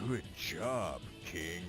Good job, King.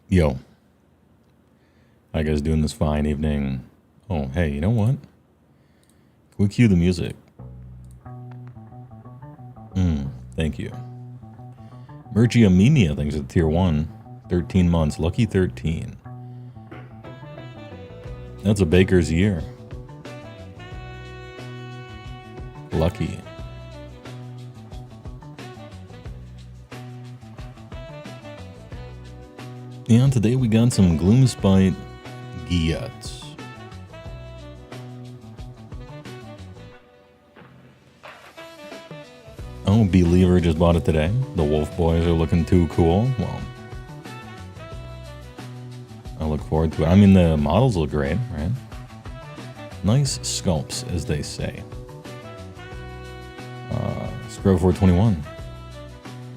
Yo. How you guys doing this fine evening? Oh, hey, you know what? Can we cue the music? Thank you. Mergiamenia, thanks to tier 1. 13 months. Lucky 13. That's a baker's year. Lucky. And today we got some Gloomspite Geeyetz. Oh, Believer just bought it today. The Wolf Boys are looking too cool. Well, I look forward to it. I mean, the models look great, right? Nice sculpts, as they say. Scrub 421.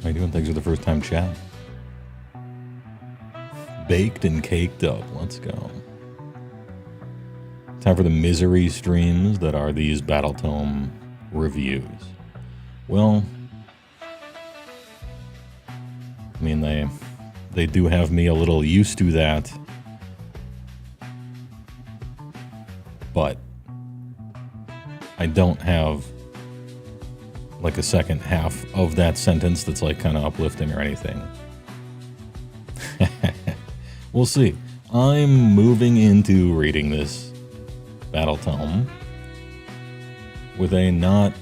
How you doing? Thanks for the first time chat. Baked and caked up. Let's go. Time for the misery streams that are these Battletome reviews. Well, I mean, they do have me a little used to that. But I don't have like a second half of that sentence that's like kind of uplifting or anything. We'll see. I'm moving into reading this Battletome with a not...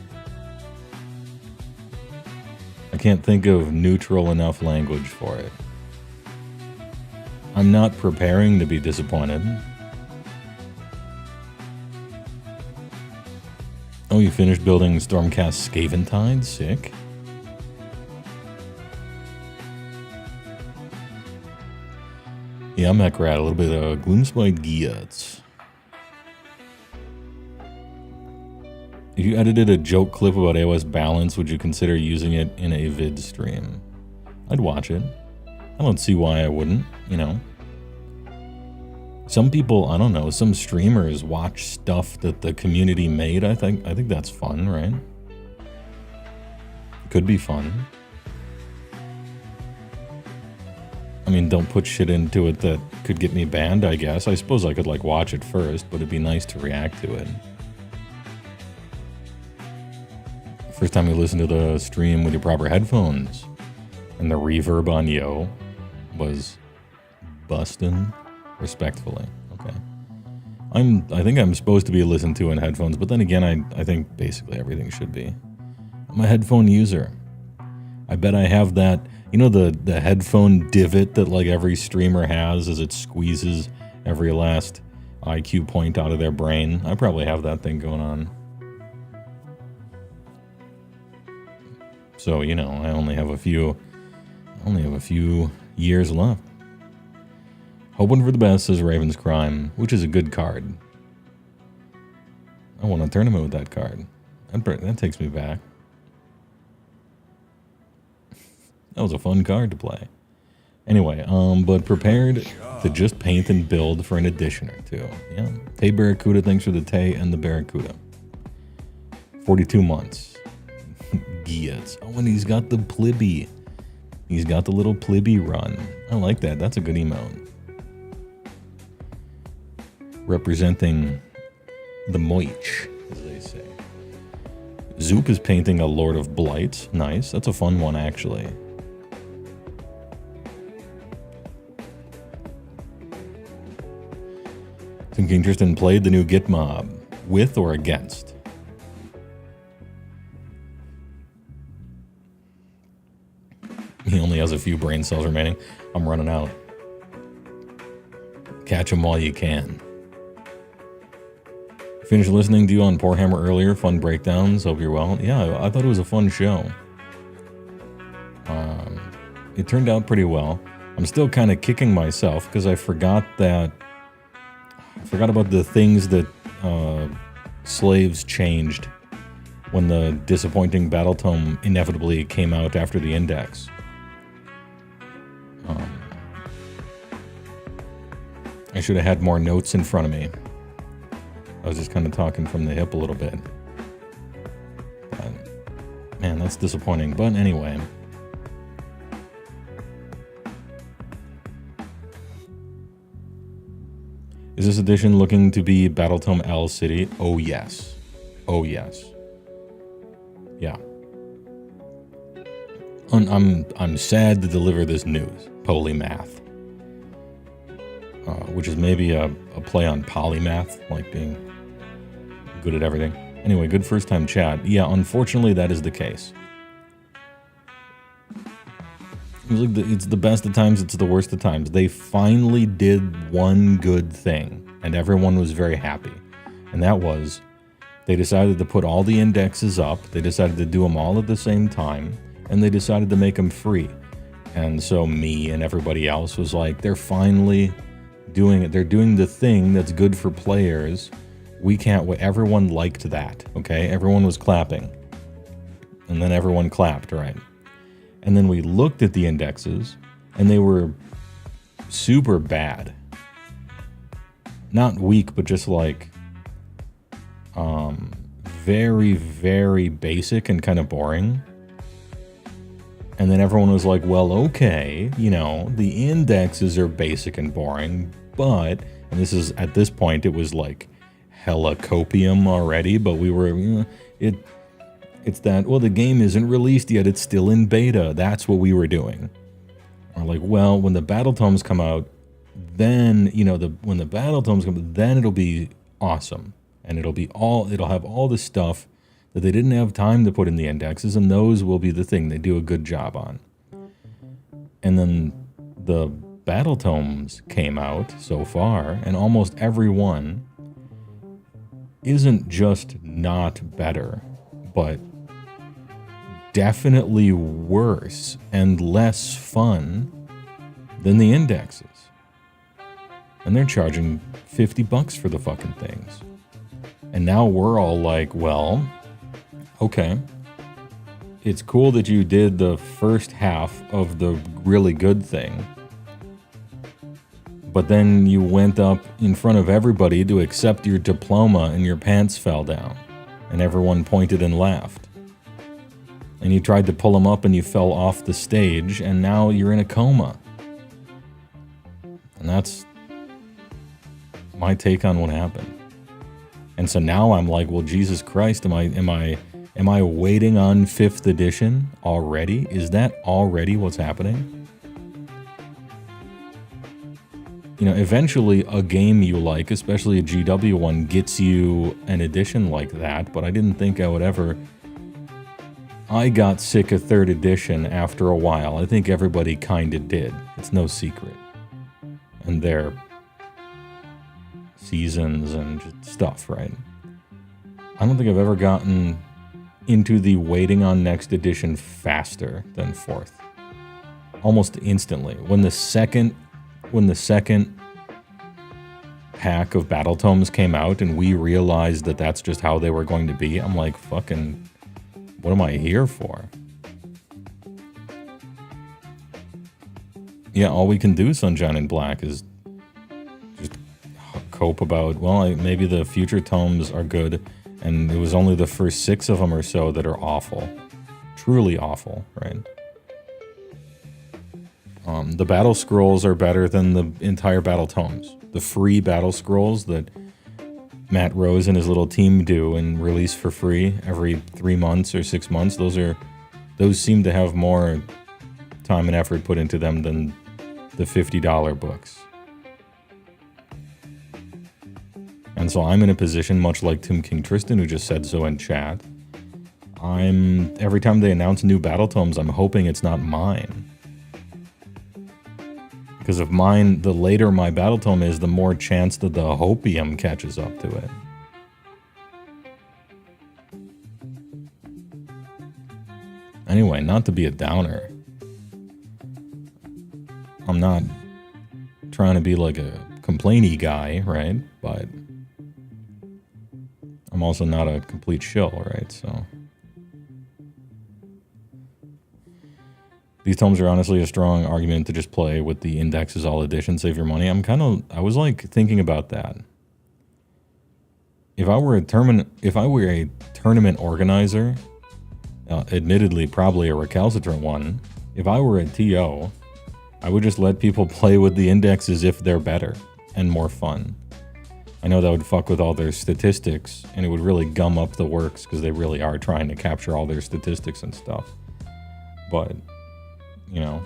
I can't think of neutral enough language for it. I'm not preparing to be disappointed. Oh, you finished building Stormcast Scaventide? Sick. Yeah, I'm Mechrat, a little bit of Gloomspite Geeyetz. If you edited a joke clip about AOS balance, would you consider using it in a vid stream? I'd watch it. I don't see why I wouldn't, you know. Some people, I don't know, some streamers watch stuff that the community made. I think that's fun, right? Could be fun. I mean, don't put shit into it that could get me banned, I guess. I suppose I could, like, watch it first, but it'd be nice to react to it. First time you listen to the stream with your proper headphones, and the reverb on Yo was bustin'. Respectfully, okay. I think I'm supposed to be listened to in headphones, but then again, I think basically everything should be. I'm a headphone user. I bet I have that, you know, the headphone divot that like every streamer has as it squeezes every last IQ point out of their brain. I probably have that thing going on. So, you know, I only have a few years left. Hoping for the best, says Raven's Crime, which is a good card. I won a tournament with that card. That takes me back. That was a fun card to play. Anyway, but prepared to just paint and build for an edition or two. Yeah. Tay Barracuda, thanks for the Tay and the Barracuda. 42 months. Geeyetz. Oh, and he's got the Plibby. He's got the little Plibby run. I like that. That's a good emote. Representing the Moich, as they say. Zoop is painting a Lord of Blight. Nice. That's a fun one, actually. Think Kingston played the new Git mob. With or against? He only has a few brain cells remaining. I'm running out. Catch them while you can. Finished listening to you on Poor Hammer earlier. Fun breakdowns. Hope you're well. Yeah, I thought it was a fun show. It turned out pretty well. I'm still kind of kicking myself because I forgot about the things that slaves changed when the disappointing Battletome inevitably came out after the index. I should have had more notes in front of me. I was just kind of talking from the hip a little bit. But, man, that's disappointing. But anyway. Is this edition looking to be Battletome L City? Oh, yes. Oh, yes. Yeah. I'm sad to deliver this news. Polymath. Which is maybe a play on polymath, like being good at everything. Anyway, good first time chat. Yeah, unfortunately that is the case. It's the best of times, it's the worst of times. They finally did one good thing, and everyone was very happy. And that was, they decided to put all the indexes up, they decided to do them all at the same time, and they decided to make them free. And so me and everybody else was like, they're finally doing it. They're doing the thing that's good for players. We can't wait. Everyone liked that, okay? Everyone was clapping. And then everyone clapped, right? And then we looked at the indexes, and they were super bad. Not weak, but just like very, very basic and kind of boring. And then everyone was like, well, okay, you know, the indexes are basic and boring, but, and this is, at this point, it was like hella copium already, but we were, you know, it's that, well, the game isn't released yet, it's still in beta. That's what we were doing. Or like, well, when the battle tomes come out, then, you know, when the battle tomes come out, then it'll be awesome. And it'll have all the stuff that they didn't have time to put in the indexes, and those will be the thing they do a good job on. And then the battle tomes came out so far, and almost every one isn't just not better, but definitely worse and less fun than the indexes. And they're charging $50 for the fucking things. And now we're all like, well, okay, it's cool that you did the first half of the really good thing, but then you went up in front of everybody to accept your diploma and your pants fell down, and everyone pointed and laughed. And you tried to pull them up and you fell off the stage, and now you're in a coma. And that's my take on what happened. And so now I'm like, well, Jesus Christ, am I waiting on 5th edition already? Is that already what's happening? You know, eventually a game you like, especially a GW one, gets you an edition like that, but I didn't think I would ever. I got sick of 3rd edition after a while. I think everybody kinda did. It's no secret. And their seasons and just stuff, right? I don't think I've ever gotten into the waiting on next edition faster than 4th. Almost instantly. When the second pack of battle tomes came out and we realized that that's just how they were going to be, I'm like, fucking, what am I here for? Yeah, all we can do, Sunshine and Black, is just cope about, well, maybe the future tomes are good, and it was only the first 6 of them or so that are awful. Truly awful, right? The battle scrolls are better than the entire battle tomes. The free battle scrolls that Matt Rose and his little team do and release for free every 3 months or 6 months, those seem to have more time and effort put into them than the $50 books. And so I'm in a position, much like Tim King Tristan, who just said so in chat. Every time they announce new battle tomes, I'm hoping it's not mine. Because if mine, the later my battle tome is, the more chance that the hopium catches up to it. Anyway, not to be a downer. I'm not trying to be like a complainy guy, right? But I'm also not a complete shill, right? So these tomes are honestly a strong argument to just play with the indexes all edition, save your money. I was like thinking about that. If I were a tournament organizer, admittedly probably a recalcitrant one, if I were a TO, I would just let people play with the indexes if they're better and more fun. I know that would fuck with all their statistics, and it would really gum up the works because they really are trying to capture all their statistics and stuff. But, you know,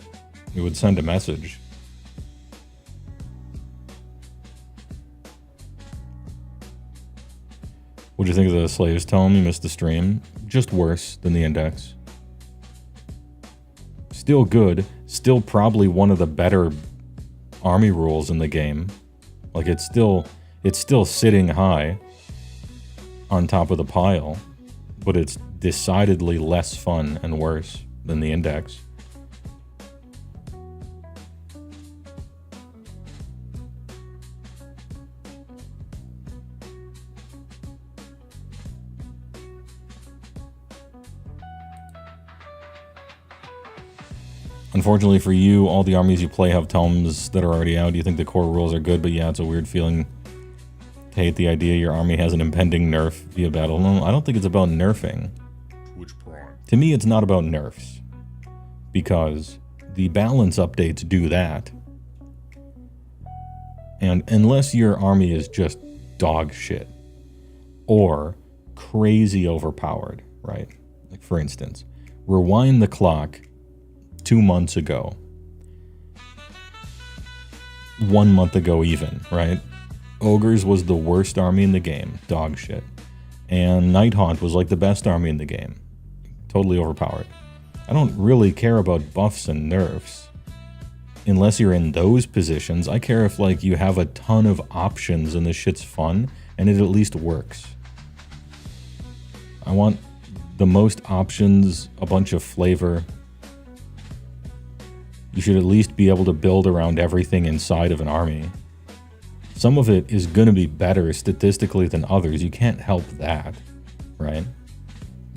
it would send a message. What'd you think of the Slaves tome? You missed the stream. Just worse than the index. Still good. Still probably one of the better army rules in the game. Like, it's still sitting high on top of the pile, but it's decidedly less fun and worse than the index. Unfortunately for you, all the armies you play have tomes that are already out. You think the core rules are good, but yeah, it's a weird feeling to hate the idea your army has an impending nerf via battle. No, I don't think it's about nerfing. To me, it's not about nerfs, because the balance updates do that. And unless your army is just dog shit or crazy overpowered, right? Like for instance, rewind the clock 2 months ago, 1 month ago even, right? Ogres was the worst army in the game, dog shit. And Nighthaunt was like the best army in the game, totally overpowered. I don't really care about buffs and nerfs unless you're in those positions. I care if like you have a ton of options and the shit's fun and it at least works. I want the most options, a bunch of flavor. You should at least be able to build around everything inside of an army. Some of it is going to be better statistically than others. You can't help that, right?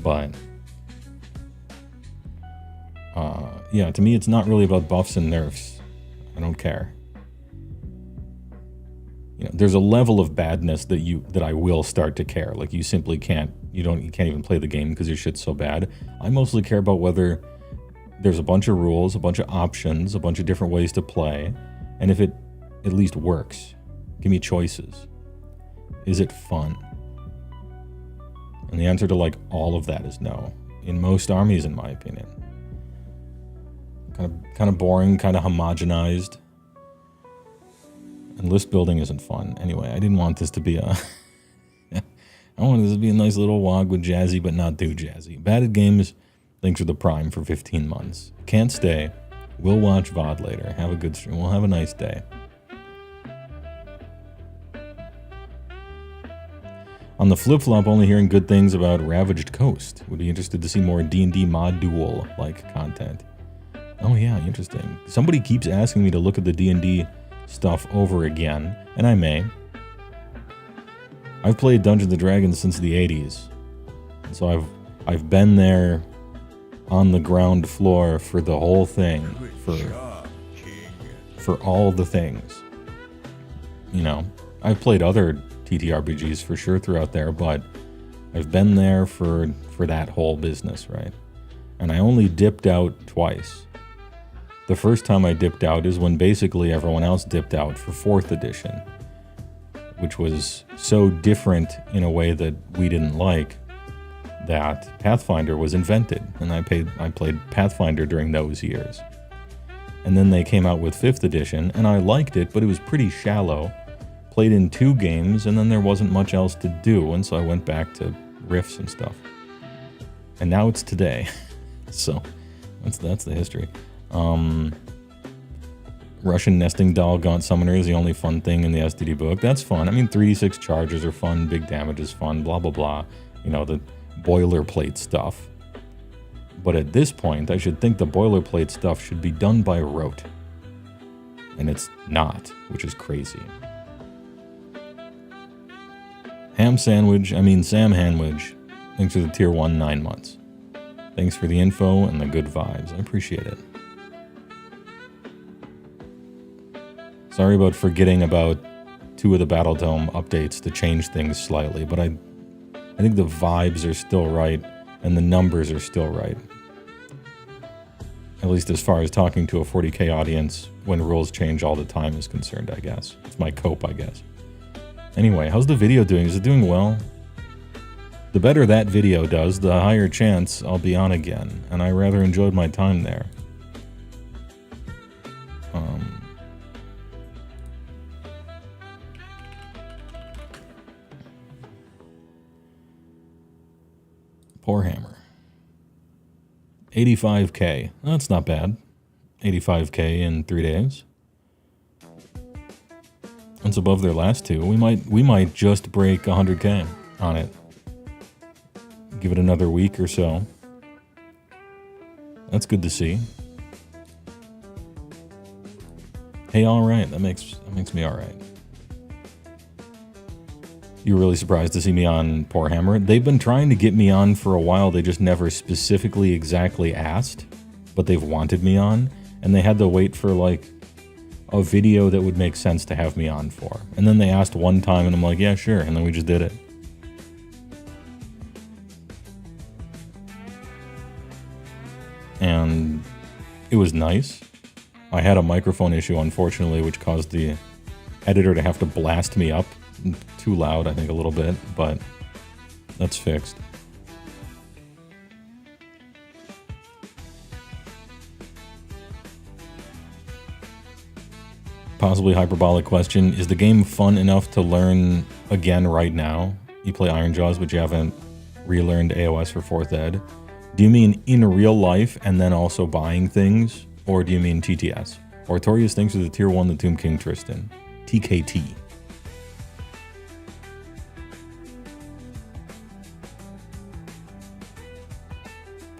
But yeah, to me, it's not really about buffs and nerfs. I don't care. You know, there's a level of badness that I will start to care. Like you simply can't even play the game because your shit's so bad. I mostly care about whether there's a bunch of rules, a bunch of options, a bunch of different ways to play, and if it at least works. Give me choices. Is it fun? And the answer to like all of that is no. In most armies, in my opinion. Kind of boring, kind of homogenized. And list building isn't fun. Anyway, I didn't want this to be a... I wanted this to be a nice little WOG with jazzy, but not too jazzy. Batted Games, thanks for the Prime for 15 months. Can't stay. We'll watch VOD later. Have a good stream. We'll have a nice day. On the flip-flop, only hearing good things about Ravaged Coast. Would be interested to see more D&D module-like content. Oh yeah, interesting. Somebody keeps asking me to look at the D&D stuff over again, and I may. I've played Dungeons & Dragons since the 80s, so I've been there on the ground floor for the whole thing, for all the things. You know, I've played other TTRPGs for sure throughout there, but I've been there for that whole business, right? And I only dipped out twice. The first time I dipped out is when basically everyone else dipped out for 4th edition, which was so different in a way that we didn't like that Pathfinder was invented, and I played Pathfinder during those years. And then they came out with 5th edition, and I liked it, but it was pretty shallow. Played in 2 games, and then there wasn't much else to do, and so I went back to Rifts and stuff. And now it's today. So that's the history. Russian nesting doll Gaunt Summoner is the only fun thing in the STD book. That's fun. I mean, 3d6 charges are fun, big damage is fun, blah, blah, blah. You know, the boilerplate stuff. But at this point, I should think the boilerplate stuff should be done by rote. And it's not, which is crazy. Sam Hanwich, thanks for the tier 1 9 months. Thanks for the info and the good vibes. I appreciate it. Sorry about forgetting about 2 of the Battle Tome updates to change things slightly, but I think the vibes are still right and the numbers are still right. At least as far as talking to a 40k audience when rules change all the time is concerned, I guess. It's my cope, I guess. Anyway, how's the video doing? Is it doing well? The better that video does, the higher chance I'll be on again, and I rather enjoyed my time there. Poor Hammer. 85k. That's not bad. 85k in 3 days. That's above their last 2. We might just break 100k on it. Give it another week or so. That's good to see. Hey, all right. That makes me all right. You were really surprised to see me on Poor Hammer? They've been trying to get me on for a while. They just never specifically exactly asked, but they've wanted me on. and they had to wait for like a video that would make sense to have me on for. And then they asked one time and I'm like, yeah, sure. And then we just did it. And it was nice. I had a microphone issue, unfortunately, which caused the editor to have to blast me up too loud, I think a little bit, but that's fixed. Possibly hyperbolic question. Is the game fun enough to learn again right now? You play Iron Jaws, but you haven't relearned AOS for 4th Ed. Do you mean in real life and then also buying things? Or do you mean TTS? Ortorius thanks for the tier 1, the Tomb King Tristan. TKT.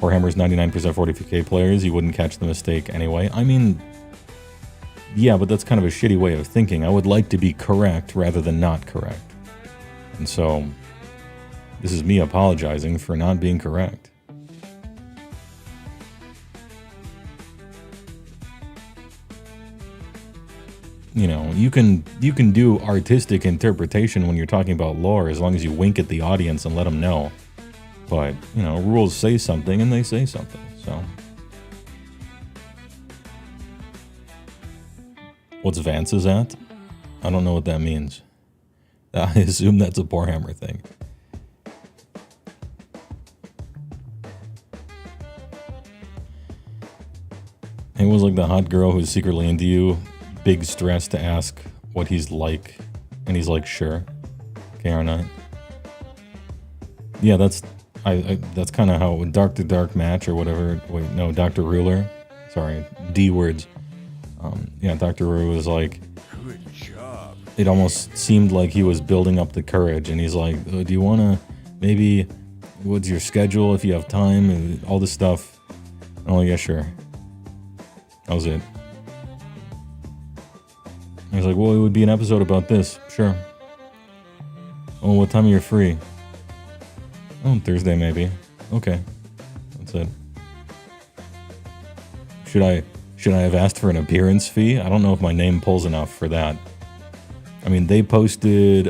Warhammer's 99% 40k players, you wouldn't catch the mistake anyway. I mean, yeah, but that's kind of a shitty way of thinking. I would like to be correct rather than not correct. And so, this is me apologizing for not being correct. You know, you can do artistic interpretation when you're talking about lore as long as you wink at the audience and let them know. But, you know, rules say something and they say something, so. What's Vance's at? I don't know what that means. I assume that's a Warhammer thing. It was like the hot girl who's secretly into you. Big stress to ask what he's like. And he's like, sure. Okay, or not. Yeah, that's kind of how Dark to Dark match or whatever. Wait, no, Dr. Ruler. Sorry, D words. Yeah, Dr. Ruler was like, Good job. It almost seemed like he was building up the courage, and he's like, do you want to maybe, what's your schedule if you have time, and all this stuff. I'm like, yeah, sure. That was it. He was like, well, it would be an episode about this. Sure. Oh, what time are you free? Oh, Thursday maybe. Okay. That's it. Should I have asked for an appearance fee? I don't know if my name pulls enough for that. I mean, they posted,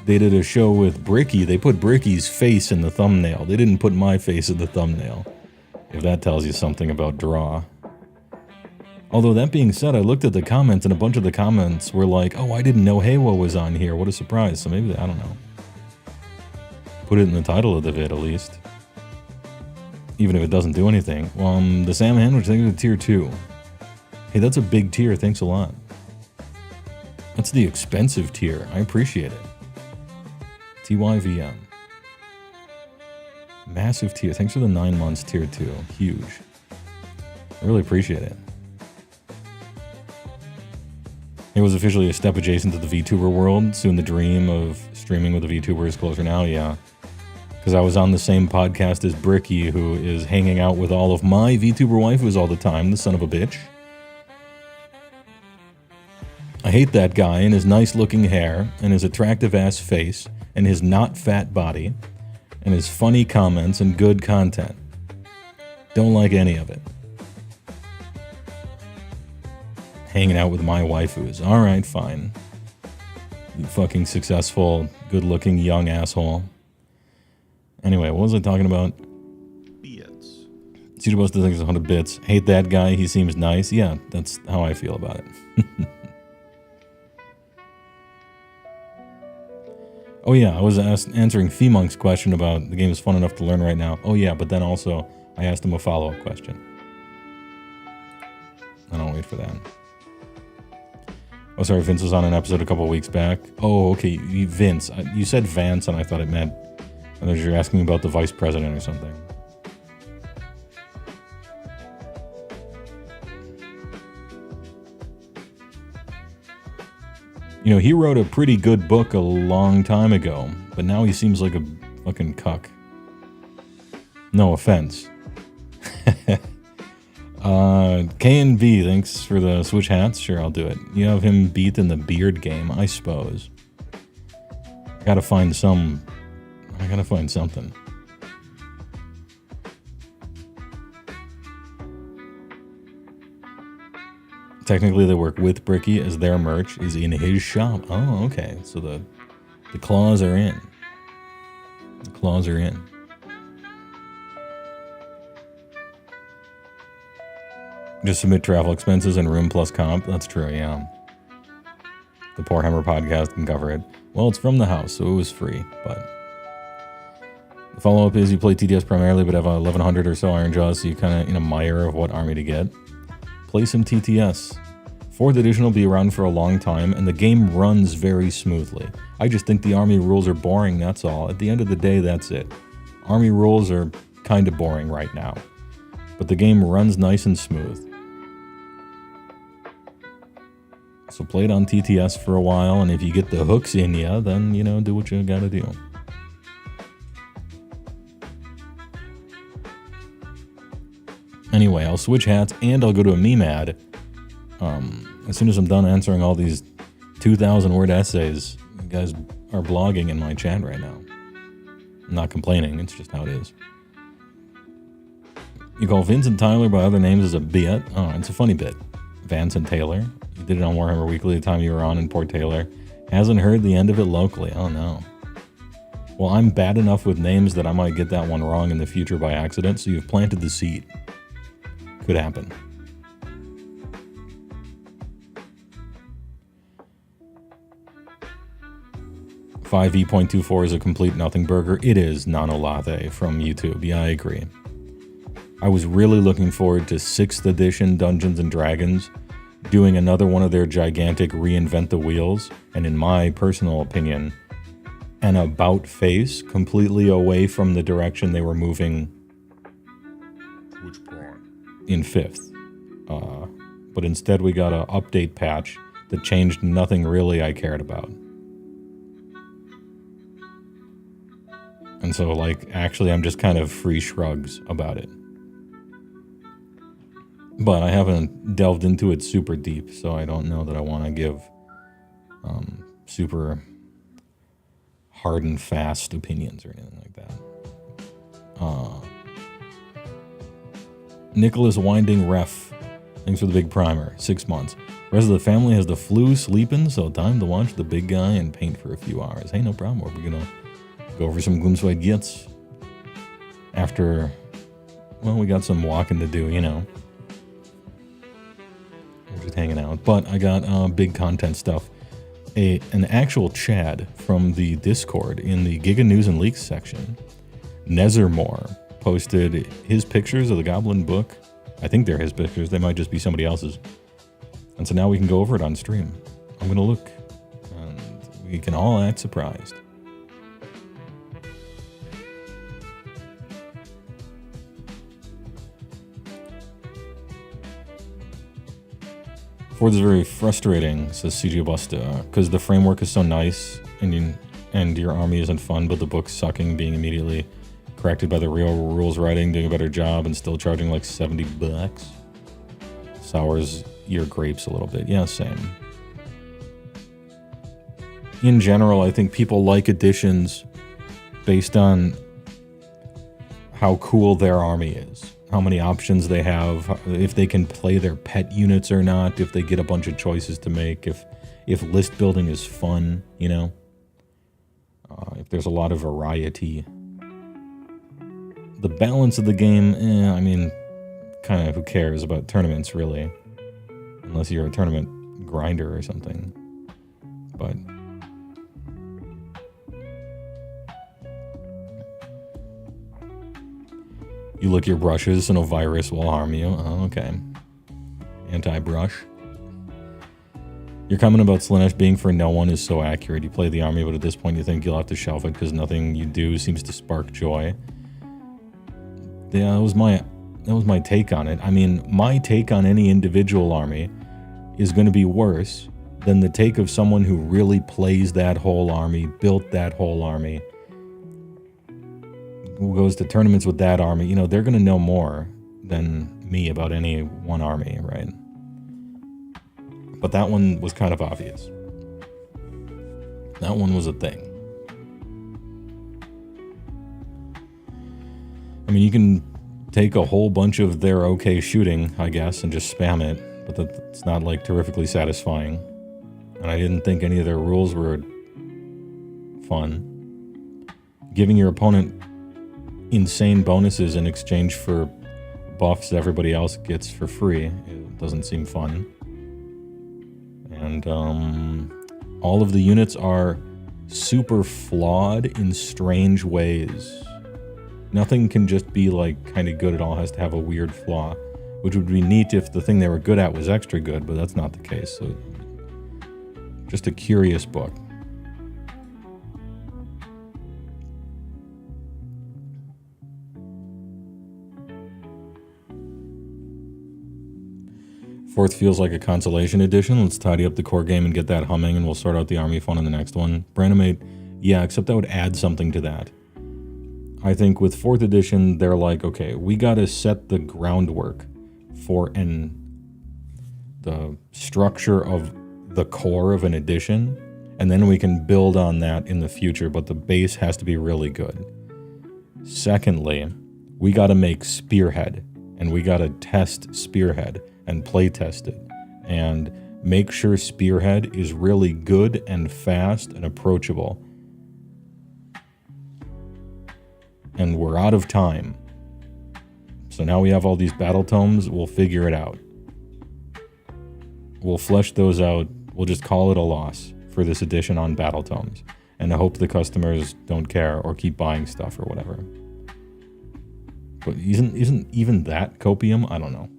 they did a show with Bricky. They put Bricky's face in the thumbnail. They didn't put my face in the thumbnail. If that tells you something about Draw. Although, that being said, I looked at the comments, and a bunch of the comments were like, oh, I didn't know HeyWoah was on here. What a surprise. So maybe, I don't know. Put it in the title of the vid, at least. Even if it doesn't do anything. The Sam Handwich, thank you to tier 2. Hey, that's a big tier. Thanks a lot. That's the expensive tier. I appreciate it. TYVM. Massive tier. Thanks for the 9 months, tier 2. Huge. I really appreciate it. It was officially a step adjacent to the VTuber world. Soon the dream of streaming with a VTuber is closer now, yeah. Because I was on the same podcast as Bricky, who is hanging out with all of my VTuber waifus all the time, the son of a bitch. I hate that guy and his nice-looking hair, and his attractive-ass face, and his not-fat body, and his funny comments and good content. Don't like any of it. Hanging out with my waifus. Alright, fine. You fucking successful, good-looking young asshole. Anyway, what was I talking about? Geeyetz. Cedar Buster thinks it's 100 bits. Hate that guy, he seems nice. Yeah, that's how I feel about it. Oh yeah, I was answering Femonk's question about the game is fun enough to learn right now. Oh yeah, but then also I asked him a follow-up question. I don't wait for that. Oh, sorry, Vince was on an episode a couple weeks back. Oh, okay, Vince. You said Vance, and I thought it meant you're asking about the vice president or something. You know, he wrote a pretty good book a long time ago, but now he seems like a fucking cuck. No offense. K&B, thanks for the switch hats. Sure, I'll do it. You have him beat in the beard game, I suppose. I gotta find something. Technically, they work with Bricky as their merch is in his shop. Oh, okay. So the claws are in. The claws are in. Just submit travel expenses and room plus comp. That's true, yeah. The Poor Hammer podcast can cover it. Well, it's from the house, so it was free, but... The follow-up is you play TTS primarily, but have 1,100 or so Iron Jaws, so you kind of in a mire of what army to get. Play some TTS. 4th edition will be around for a long time, and the game runs very smoothly. I just think the army rules are boring, that's all. At the end of the day, that's it. Army rules are kind of boring right now. But the game runs nice and smooth. So play it on TTS for a while, and if you get the hooks in ya, then, you know, do what you gotta do. Anyway, I'll switch hats, and I'll go to a meme ad. As soon as I'm done answering all these 2,000-word essays, you guys are blogging in my chat right now. I'm not complaining, it's just how it is. You call Vince and Tyler by other names as a bit. Oh, it's a funny bit. Vance and Taylor. You did it on Warhammer Weekly the time you were on in Port Taylor. Hasn't heard the end of it locally. Oh, no. Well, I'm bad enough with names that I might get that one wrong in the future by accident, so you've planted the seed. Could happen. .24 is a complete nothing burger. It is Nanolate from YouTube. Yeah, I agree. I was really looking forward to 6th edition Dungeons & Dragons doing another one of their gigantic reinvent the wheels, and in my personal opinion, an about face completely away from the direction they were moving. Which part? In 5th. But instead we got an update patch that changed nothing really I cared about. And so, like, actually I'm just kind of free shrugs about it. But I haven't delved into it super deep, so I don't know that I want to give super hard and fast opinions or anything like that. Nicholas Winding Ref. Thanks for the big primer. 6 months. Rest of the family has the flu sleeping, so time to watch the big guy and paint for a few hours. Hey, no problem. We're going to go over some Gloomspite Geeyetz. After, well, we got some walking to do, you know. We're just hanging out. But I got big content stuff. An actual Chad from the Discord in the Giga News and Leaks section, Nezermore, posted his pictures of the Goblin book. I think they're his pictures. They might just be somebody else's. And so now we can go over it on stream. I'm going to look. And we can all act surprised. Ford is very frustrating, says CJ Busta, because the framework is so nice and your army isn't fun, but the book's sucking, being immediately corrected by the real rules writing, doing a better job, and still charging like $70. Sours your grapes a little bit. Yeah, same. In general, I think people like editions based on how cool their army is, how many options they have, if they can play their pet units or not, if they get a bunch of choices to make, if list building is fun, you know, if there's a lot of variety. The balance of the game, I mean, kind of who cares about tournaments, really, unless you're a tournament grinder or something. But you lick your brushes so no virus will harm you. Oh, okay. Anti-brush. Your comment about Slaanesh being for no one is so accurate. You play the army, but at this point you think you'll have to shelf it because nothing you do seems to spark joy. Yeah, that was my take on it. I mean, my take on any individual army is going to be worse than the take of someone who really plays that whole army, built that whole army, who goes to tournaments with that army. You know, they're going to know more than me about any one army, right? But that one was kind of obvious. That one was a thing. I mean, you can take a whole bunch of their okay shooting, I guess, and just spam it, but that's not like terrifically satisfying. And I didn't think any of their rules were fun. Giving your opponent insane bonuses in exchange for buffs everybody else gets for free, it doesn't seem fun. And all of the units are super flawed in strange ways. Nothing can just be like kind of good, it all has to have a weird flaw, which would be neat if the thing they were good at was extra good, but that's not the case. So just a curious book. Fourth feels like a consolation edition. Let's tidy up the core game and get that humming, and we'll sort out the army fun in the next one. Branimate, yeah, except I would add something to that. I think with 4th edition, they're like, okay, we gotta set the groundwork for the structure of the core of an edition, and then we can build on that in the future, but the base has to be really good. Secondly, we gotta make Spearhead, and we gotta test Spearhead and play test it, and make sure Spearhead is really good and fast and approachable. And we're out of time. So now we have all these battle tomes, we'll figure it out. We'll flesh those out, we'll just call it a loss for this edition on battle tomes. And I hope the customers don't care or keep buying stuff or whatever. But isn't even that copium? I don't know.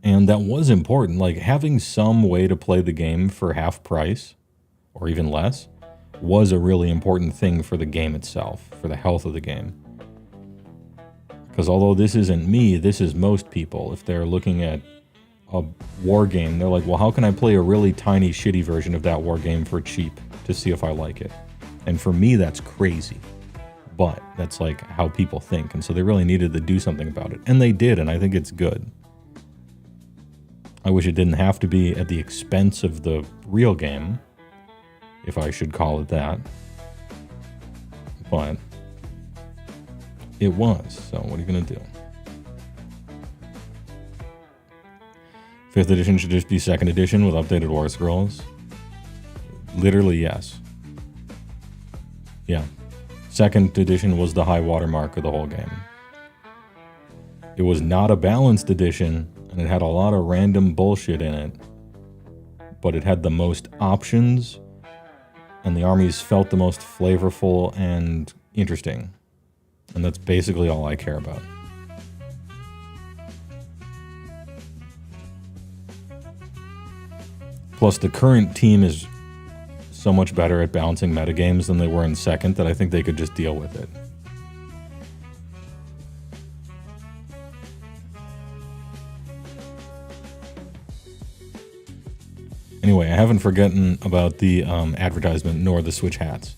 And that was important, like having some way to play the game for half price, or even less, was a really important thing for the game itself, for the health of the game. Because although this isn't me, this is most people. If they're looking at a war game, they're like, well, how can I play a really tiny, shitty version of that war game for cheap to see if I like it? And for me, that's crazy. But that's like how people think. And so they really needed to do something about it. And they did, and I think it's good. I wish it didn't have to be at the expense of the real game, if I should call it that. But it was, so what are you going to do? 5th edition should just be 2nd edition with updated war scrolls. Literally, yes. Yeah. 2nd edition was the high watermark of the whole game. It was not a balanced edition, and it had a lot of random bullshit in it, but it had the most options, and the armies felt the most flavorful and interesting. And that's basically all I care about. Plus, the current team is so much better at balancing metagames than they were in 2nd that I think they could just deal with it. Anyway, I haven't forgotten about the advertisement nor the Switch hats,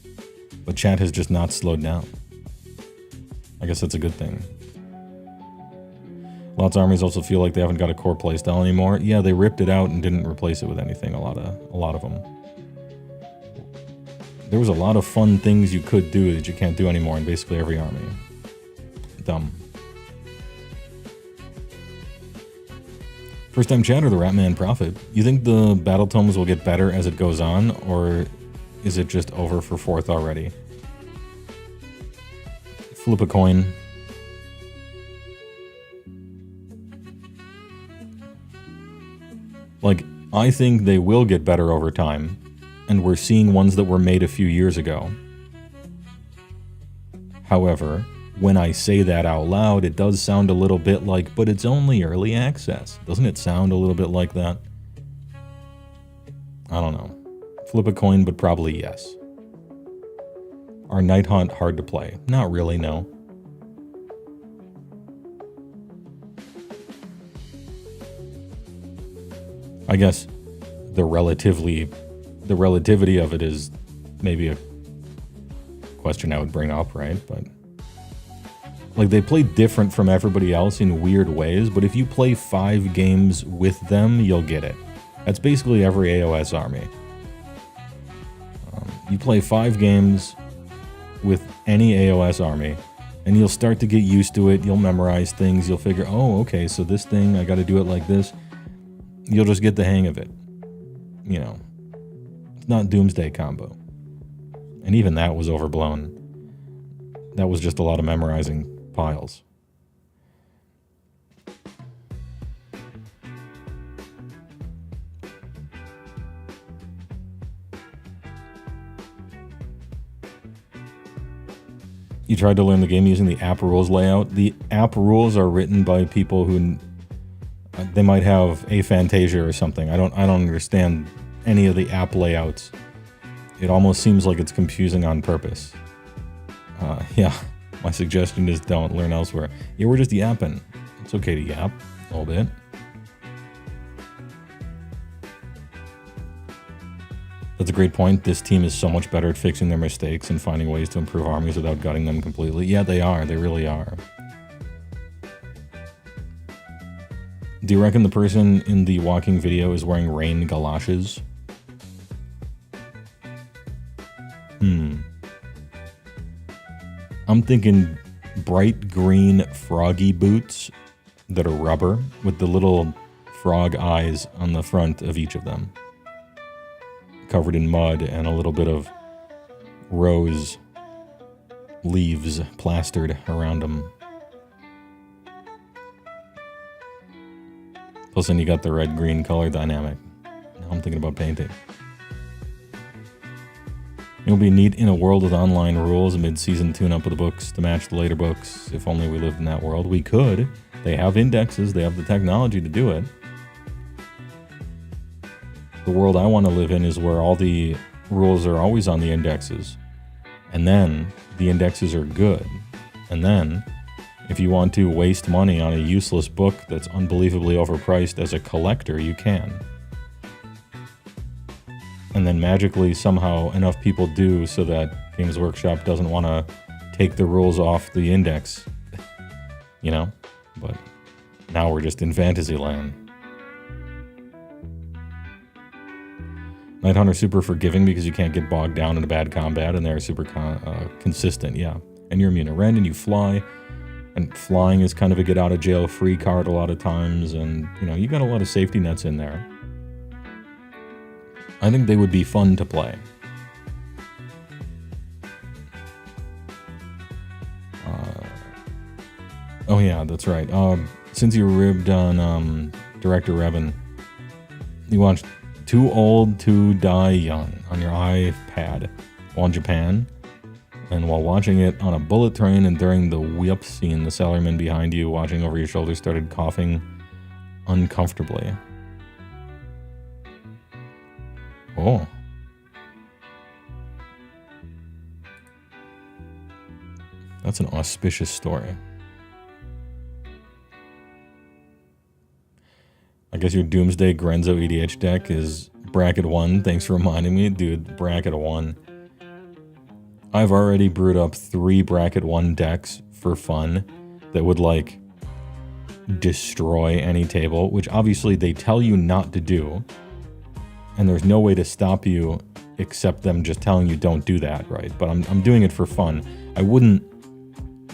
but chat has just not slowed down. I guess that's a good thing. Lots of armies also feel like they haven't got a core playstyle anymore. Yeah, they ripped it out and didn't replace it with anything, a lot of them. There was a lot of fun things you could do that you can't do anymore in basically every army. Dumb. First time chatter, the Ratman Prophet. You think the battle tomes will get better as it goes on, or is it just over for 4th already? Flip a coin. Like, I think they will get better over time, and we're seeing ones that were made a few years ago. However, when I say that out loud, it does sound a little bit like, but it's only early access. Doesn't it sound a little bit like that? I don't know. Flip a coin, but probably yes. Are Night Hunt hard to play? Not really, no. I guess the relativity of it is maybe a question I would bring up, right? But like, they play different from everybody else in weird ways, but if you play 5 games with them, you'll get it. That's basically every AOS army. You play 5 games with any AOS army, And you'll start to get used to it. You'll memorize things. You'll figure, oh, okay, so this thing, I got to do it like this. You'll just get the hang of it. You know, it's not Doomsday Combo. And even that was overblown. That was just a lot of memorizing piles. You tried to learn the game using the app rules layout. The app rules are written by people who they might have aphantasia or something. I don't understand any of the app layouts. It almost seems like it's confusing on purpose. Yeah, my suggestion is don't learn elsewhere. Yeah, we're just yapping. It's okay to yap a little bit. That's a great point. This team is so much better at fixing their mistakes and finding ways to improve armies without gutting them completely. Yeah, they are. They really are. Do you reckon the person in the walking video is wearing rain galoshes? I'm thinking bright green froggy boots that are rubber with the little frog eyes on the front of each of them. Covered in mud and a little bit of rose leaves plastered around them. Plus then you got the red-green color dynamic. Now I'm thinking about painting. It'll be neat in a world with online rules, a mid-season tune-up of the books to match the later books. If only we lived in that world. We could. They have indexes. They have the technology to do it. The world I want to live in is where all the rules are always on the indexes. And then the indexes are good. And then if you want to waste money on a useless book that's unbelievably overpriced as a collector, you can. And then magically somehow enough people do so that Games Workshop doesn't want to take the rules off the index. You know? But now we're just in fantasy land. Night Hunter's super forgiving because you can't get bogged down in a bad combat, and they're super consistent, yeah. And you're immune to rend, and you fly. And flying is kind of a get-out-of-jail-free card a lot of times, and, you know, you got a lot of safety nets in there. I think they would be fun to play. Oh yeah, that's right. Since you ribbed on Director Revan, you watched Too Old to Die Young on your iPad while in Japan, and while watching it on a bullet train and during the whip scene, the salaryman behind you watching over your shoulder started coughing uncomfortably. Oh. That's an auspicious story. I guess your Doomsday Grenzo EDH deck is bracket 1. Thanks for reminding me. Dude, bracket 1. I've already brewed up 3 bracket 1 decks for fun that would, like, destroy any table, which obviously they tell you not to do. And there's no way to stop you except them just telling you don't do that, right? But I'm doing it for fun. I wouldn't...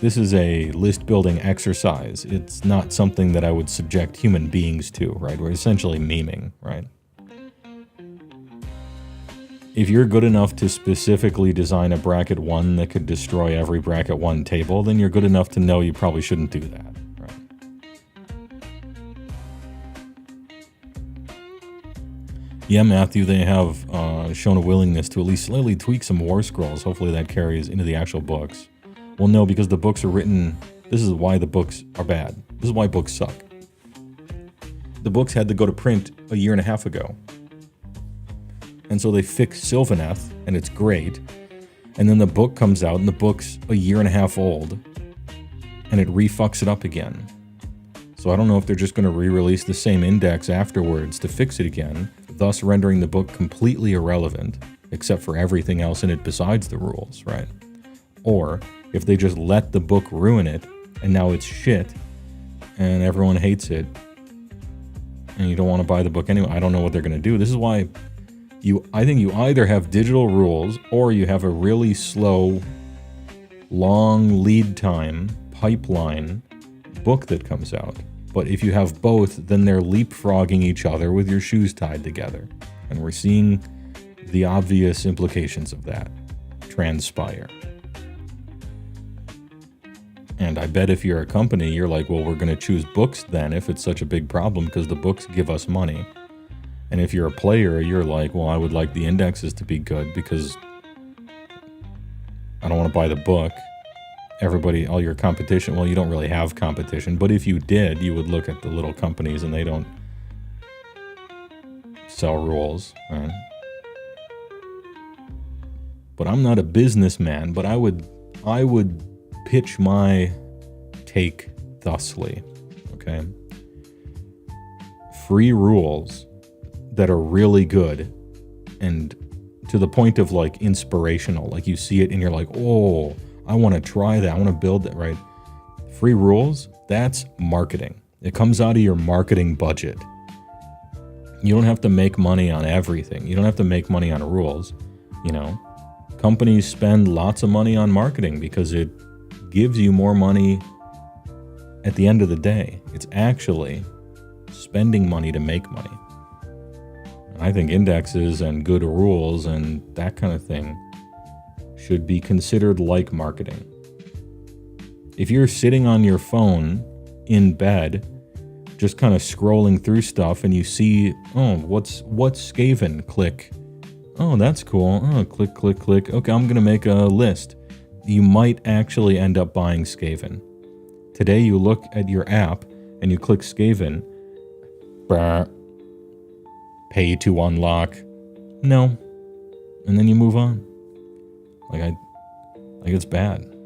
This is a list-building exercise. It's not something that I would subject human beings to, right? We're essentially memeing, right? If you're good enough to specifically design a bracket 1 that could destroy every bracket 1 table, then you're good enough to know you probably shouldn't do that, right? Yeah, Matthew, they have shown a willingness to at least slightly tweak some war scrolls. Hopefully that carries into the actual books. Well, no, because the books are written... This is why the books are bad. This is why books suck. The books had to go to print a year and a half ago. And so they fixed Sylvaneth, and it's great. And then the book comes out, and the book's a year and a half old. And it re-fucks it up again. So I don't know if they're just going to re-release the same index afterwards to fix it again, thus rendering the book completely irrelevant, except for everything else in it besides the rules, right? Or if they just let the book ruin it, and now it's shit, and everyone hates it, and you don't want to buy the book anyway. I don't know what they're going to do. This is why I think you either have digital rules, or you have a really slow long lead time, pipeline book that comes out. But if you have both, then they're leapfrogging each other with your shoes tied together. And we're seeing the obvious implications of that transpire. And I bet if you're a company, you're like, well, we're going to choose books then if it's such a big problem because the books give us money. And if you're a player, you're like, well, I would like the indexes to be good because I don't want to buy the book. Everybody, all your competition, well, you don't really have competition, but if you did, you would look at the little companies and they don't sell rules, right? But I'm not a businessman, but I would pitch my take thusly, okay? Free rules that are really good and to the point of like inspirational, like you see it and you're like, oh, I want to try that. I want to build that, right? Free rules, that's marketing. It comes out of your marketing budget. You don't have to make money on everything. You don't have to make money on rules, you know? Companies spend lots of money on marketing because it gives you more money at the end of the day. It's actually spending money to make money. And I think indexes and good rules and that kind of thing should be considered like marketing. If you're sitting on your phone in bed, just kind of scrolling through stuff and you see, oh, what's Skaven? Click. Oh, that's cool. Oh, click, click, click. Okay, I'm going to make a list. You might actually end up buying Skaven. Today you look at your app and you click Skaven. Pay to unlock. No. And then you move on. Like it's bad. Do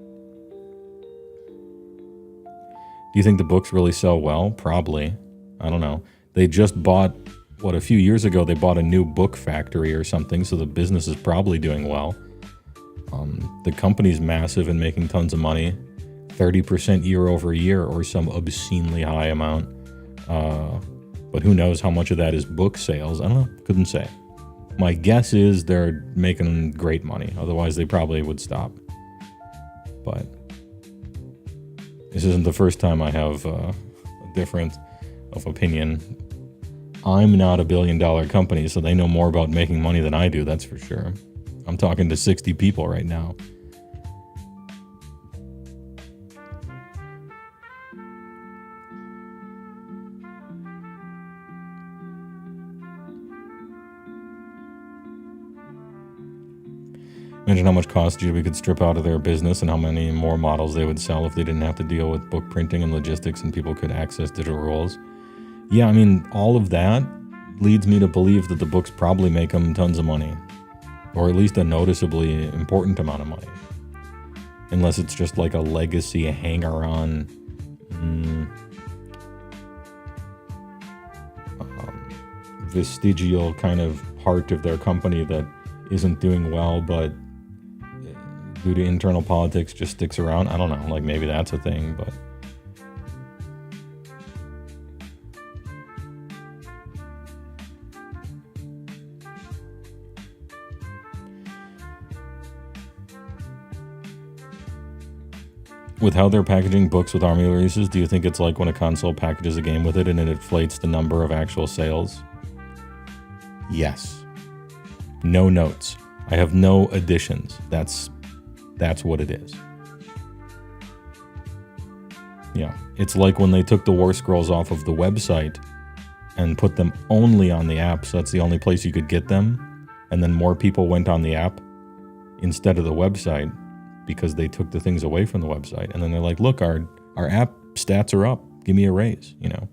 you think the books really sell well? Probably. I don't know. They just bought, a few years ago they bought a new book factory or something, so the business is probably doing well. The company's massive and making tons of money. 30% year over year or some obscenely high amount. But who knows how much of that is book sales? I don't know. Couldn't say. My guess is they're making great money. Otherwise, they probably would stop. But this isn't the first time I have a difference of opinion. I'm not $1 billion company, so they know more about making money than I do, that's for sure. I'm talking to 60 people right now. Imagine how much cost GW could strip out of their business and how many more models they would sell if they didn't have to deal with book printing and logistics and people could access digital rules. Yeah, I mean, all of that leads me to believe that the books probably make them tons of money. Or at least a noticeably important amount of money. Unless it's just like a legacy hanger-on vestigial kind of part of their company that isn't doing well, but due to internal politics just sticks around. I don't know, like maybe that's a thing, but with how they're packaging books with army releases, do you think it's like when a console packages a game with it and it inflates the number of actual sales? Yes. No notes. I have no additions. That's what it is. Yeah. It's like when they took the War Scrolls off of the website and put them only on the app, so that's the only place you could get them. And then more people went on the app instead of the website because they took the things away from the website. And then they're like, look, our app stats are up. Give me a raise, you know.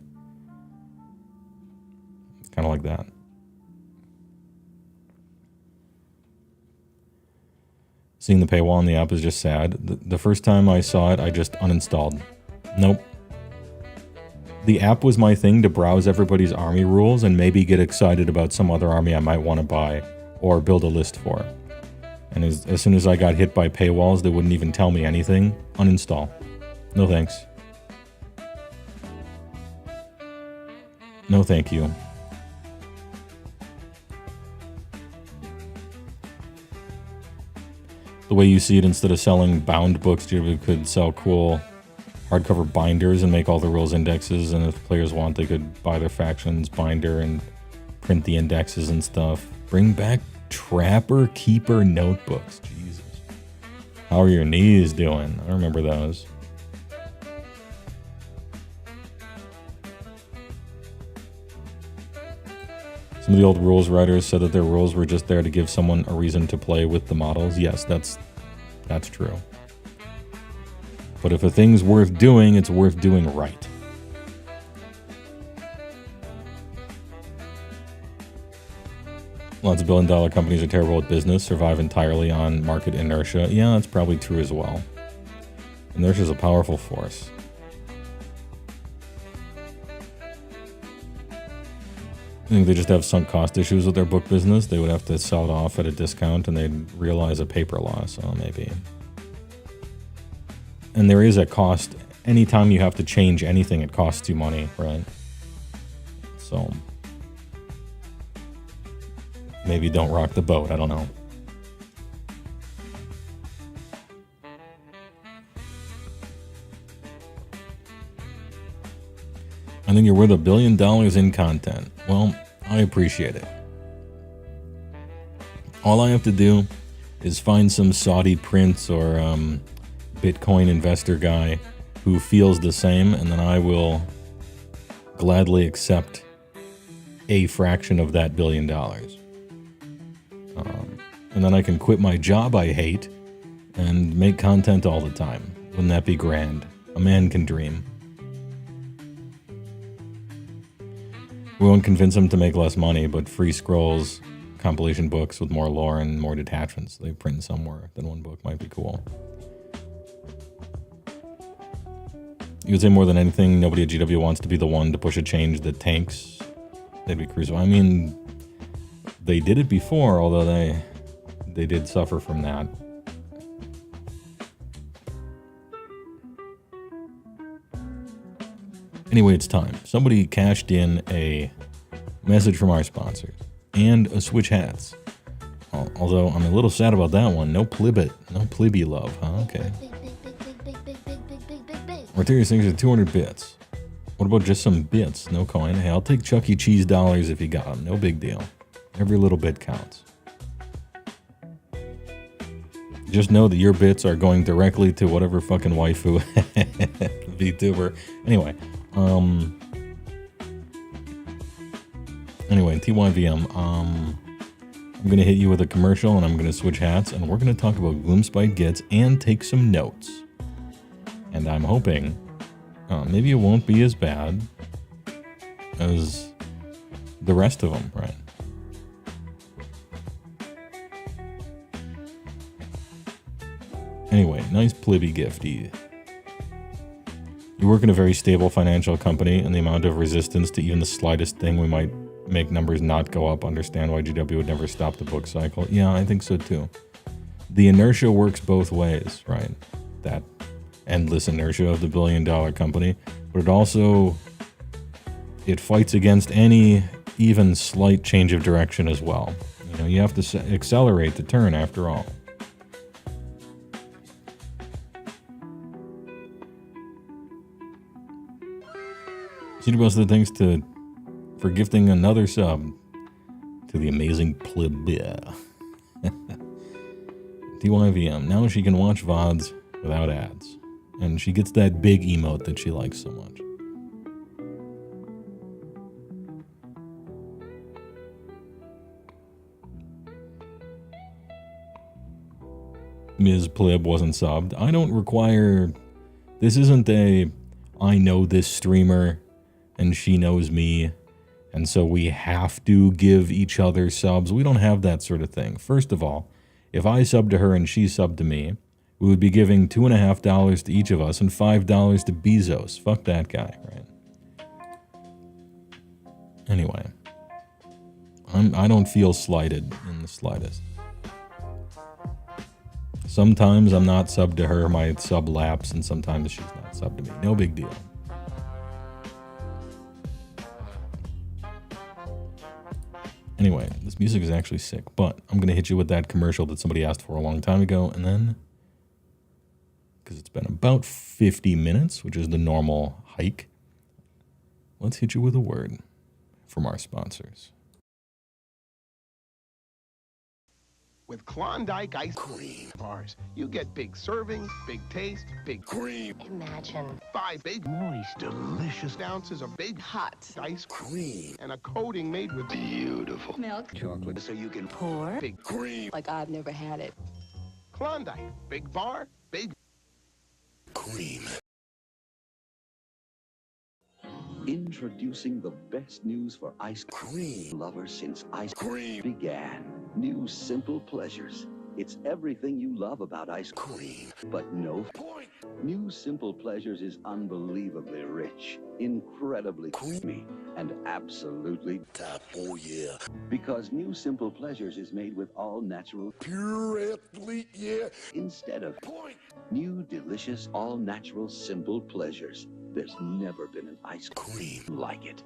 It's kind of like that. Seeing the paywall on the app is just sad. The first time I saw it, I just uninstalled. Nope. The app was my thing to browse everybody's army rules and maybe get excited about some other army I might want to buy or build a list for. And as soon as I got hit by paywalls that wouldn't even tell me anything, uninstall. No thanks. No thank you. the way you see it, instead of selling bound books, GW could sell cool hardcover binders and make all the rules indexes, and if players want, they could buy their factions binder and print the indexes and stuff. Bring back Trapper Keeper notebooks. Jesus. How are your knees doing? I remember those. Some of the old rules writers said that their rules were just there to give someone a reason to play with the models. Yes, that's true. But if a thing's worth doing, it's worth doing right. Lots of billion-dollar companies are terrible at business, survive entirely on market inertia. Yeah, that's probably true as well. Inertia is a powerful force. I think they just have sunk cost issues with their book business. They would have to sell it off at a discount and they'd realize a paper loss. Oh, maybe. And there is a cost. Anytime you have to change anything, it costs you money, right? So maybe don't rock the boat. I don't know. I think you're worth $1 billion in content. Well, I appreciate it. All I have to do is find some Saudi prince or Bitcoin investor guy who feels the same, and then I will gladly accept a fraction of that $1 billion. And then I can quit my job I hate and make content all the time. Wouldn't that be grand? A man can dream. We won't convince them to make less money, but free scrolls, compilation books with more lore and more detachments they print somewhere than one book might be cool. You would say more than anything, nobody at GW wants to be the one to push a change that tanks. They'd be crucial. I mean, they did it before, although they did suffer from that. Anyway, it's time. Somebody cashed in a message from our sponsors and a Switch hats. Although I'm a little sad about that one. No plebby love, huh? Okay. Arterius thinks are 200 bits. What about just some bits? No coin. Hey, I'll take Chuck E. Cheese dollars if you got them. No big deal. Every little bit counts. Just know that your bits are going directly to whatever fucking waifu VTuber. Anyway. Anyway, TYVM, I'm going to hit you with a commercial and I'm going to switch hats and we're going to talk about Gloomspite Geeyetz and take some notes. And I'm hoping maybe it won't be as bad as the rest of them, right? Anyway, nice plebby gifty. You work in a very stable financial company, and the amount of resistance to even the slightest thing we might make numbers not go up. Understand why GW would never stop the book cycle. Yeah, I think so too. The inertia works both ways, right? That endless inertia of the billion-dollar company, but it fights against any even slight change of direction as well. You know, you have to accelerate the turn after all. Most of the thanks for gifting another sub to the amazing plebia. TYVM. Now she can watch VODs without ads. And she gets that big emote that she likes so much. Ms. Pleb wasn't subbed. I don't require... This isn't I know this streamer and she knows me, and so we have to give each other subs. We don't have that sort of thing. First of all, if I sub to her and she subbed to me, we would be giving $2.50 to each of us and $5 to Bezos. Fuck that guy, right? Anyway, I don't feel slighted in the slightest. Sometimes I'm not subbed to her, my sub laps, and sometimes she's not subbed to me. No big deal. Anyway, this music is actually sick, but I'm going to hit you with that commercial that somebody asked for a long time ago, and then, because it's been about 50 minutes, which is the normal hike, let's hit you with a word from our sponsors. With Klondike ice cream bars, you get big servings, big taste, big cream. Imagine 5 big, moist, delicious ounces of big, hot ice cream and a coating made with beautiful milk chocolate, so you can pour big cream. like I've never had it. Klondike, big bar, big cream. Introducing the best news for ice cream lovers since ice cream began. New simple pleasures. It's everything you love about ice cream, but no point. New simple pleasures is unbelievably rich, incredibly creamy, and absolutely top. Oh yeah. Because new simple pleasures is made with all natural pure athlete, yeah. Instead of point. New delicious all natural simple pleasures. There's never been an ice cream like it.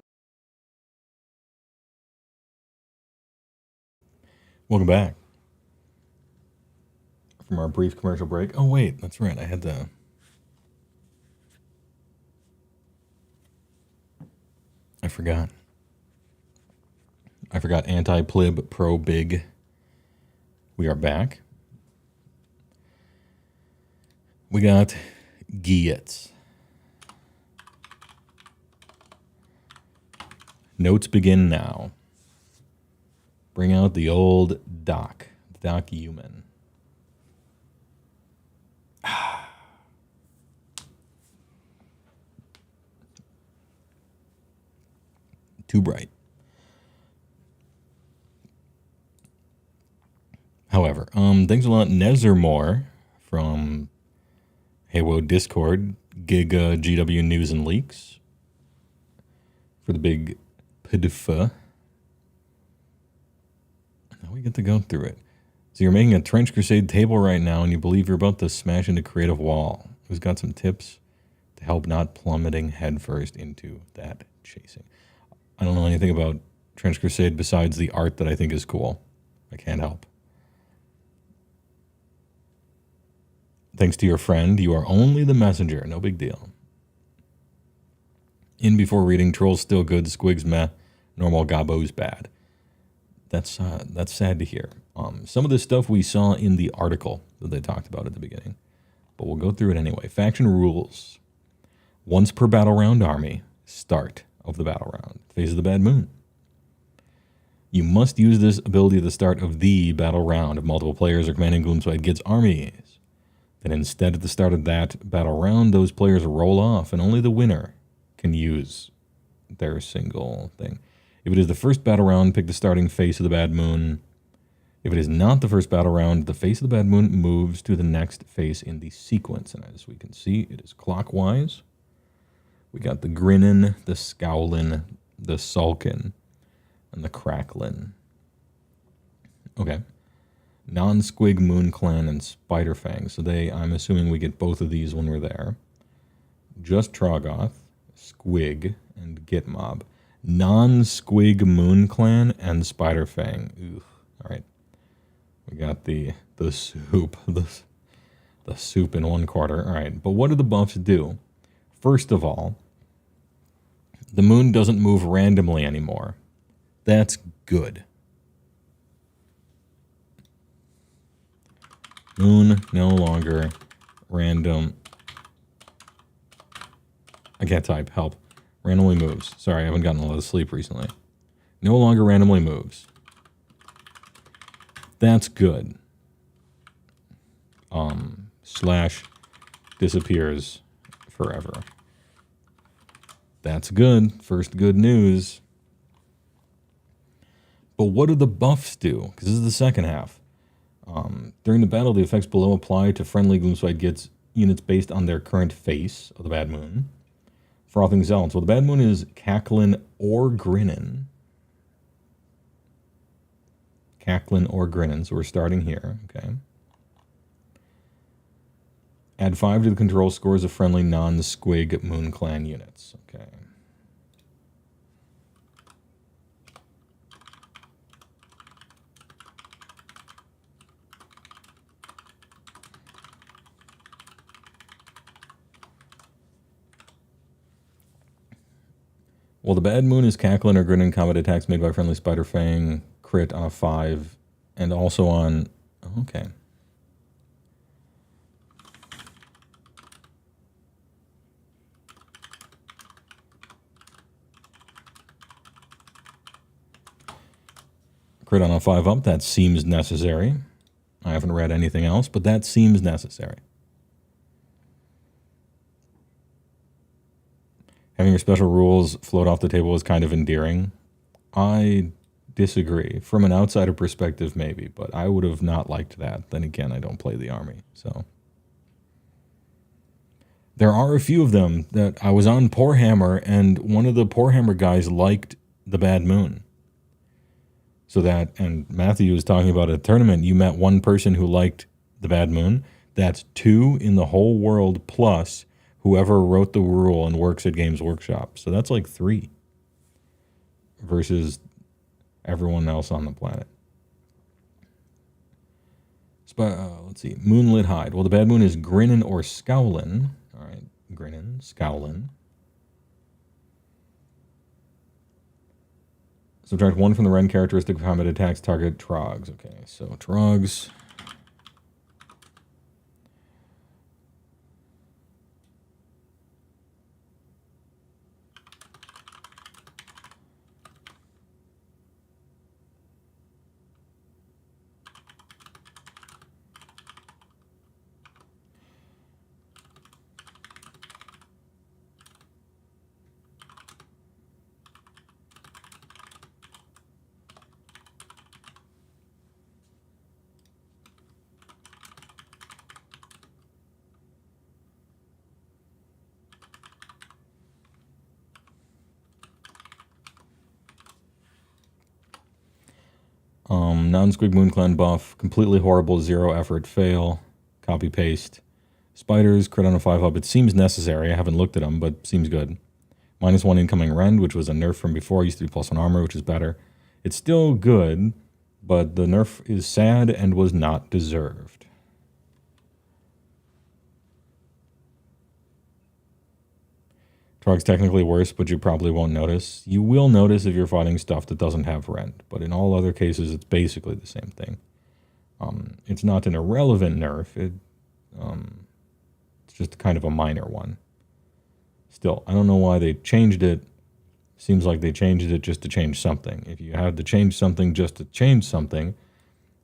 Welcome back from our brief commercial break. Oh, wait, that's right. I forgot. Anti-plib, pro-big. We are back. We got Geeyetz. Notes begin now. Bring out the old document. Too bright. However, thanks a lot, Nezermore from HeyWoah Discord, Giga GW News and Leaks, for the big pdf. Now we get to go through it. So you're making a Trench Crusade table right now, and you believe you're about to smash into creative wall. Who's got some tips to help not plummeting headfirst into that chasing? I don't know anything about Trench Crusade besides the art that I think is cool. I can't help. Thanks to your friend, you are only the messenger. No big deal. In before reading, Trolls still good, Squigs meh, normal Gabos bad. That's sad to hear. Some of this stuff we saw in the article that they talked about at the beginning, but we'll go through it anyway. Faction rules. Once per battle round army, start of the battle round. Phase of the Bad Moon. You must use this ability at the start of the battle round if multiple players are commanding Gloomspite Geeyetz armies. Then instead at the start of that battle round, those players roll off and only the winner can use their single thing. If it is the first battle round, pick the starting face of the Bad Moon. If it is not the first battle round, the face of the Bad Moon moves to the next face in the sequence. And as we can see, it is clockwise. We got the grinnin', the scowlin', the sulkin', and the cracklin'. Okay. Non-Squig, Moon Clan, and Spiderfang. So I'm assuming we get both of these when we're there. Just Troggoth, Squig, and Gitmob. Non-Squig, Moon Clan, and Spiderfang. Ooh. All right. We got the soup. The soup in 1/4. All right. But what do the buffs do? First of all, the moon doesn't move randomly anymore. That's good. Moon no longer random. I can't type. Help. Randomly moves. Sorry, I haven't gotten a lot of sleep recently. No longer randomly moves. That's good. Slash disappears forever. That's good. First good news. But what do the buffs do? Because this is the second half. During the battle, the effects below apply to friendly Gloomspite Geeyetz units based on their current face of the Bad Moon. For all things else, well, the Bad Moon is cacklin' or grinnin'. Cacklin' or grinnin', so we're starting here, okay. Add 5 to the control scores of friendly non-Squig Moon Clan units, okay. Well, the Bad Moon is cackling or grinning combat attacks made by friendly Spider Fang, crit on a 5, and also on... Okay. Crit on a 5-up, that seems necessary. I haven't read anything else, but that seems necessary. Having your special rules float off the table is kind of endearing. I disagree. From an outsider perspective, maybe, but I would have not liked that. Then again, I don't play the army, so. There are a few of them that I was on Poorhammer, and one of the Poorhammer guys liked the Bad Moon. So that, and Matthew was talking about a tournament, you met one person who liked the Bad Moon. That's 2 in the whole world, plus whoever wrote the rule and works at Games Workshop. So that's like 3 versus everyone else on the planet. Let's see. Moonlit Hide. Well, the Bad Moon is grinnin' or scowlin'. All right, grinnin', scowlin'. Subtract 1 from the Ren characteristic of combat attacks, target Trogs. Okay, so Trogs. Non-Squig Moon Clan buff, completely horrible, 0 effort, fail, copy paste. Spiders, crit on a 5-up. It seems necessary. I haven't looked at them, but seems good. -1 incoming rend, which was a nerf from before. Used to be +1 armor, which is better. It's still good, but the nerf is sad and was not deserved. Trog's technically worse, but you probably won't notice. You will notice if you're fighting stuff that doesn't have rend, but in all other cases, it's basically the same thing. It's not an irrelevant nerf. It's just kind of a minor one. Still, I don't know why they changed it. Seems like they changed it just to change something. If you had to change something just to change something,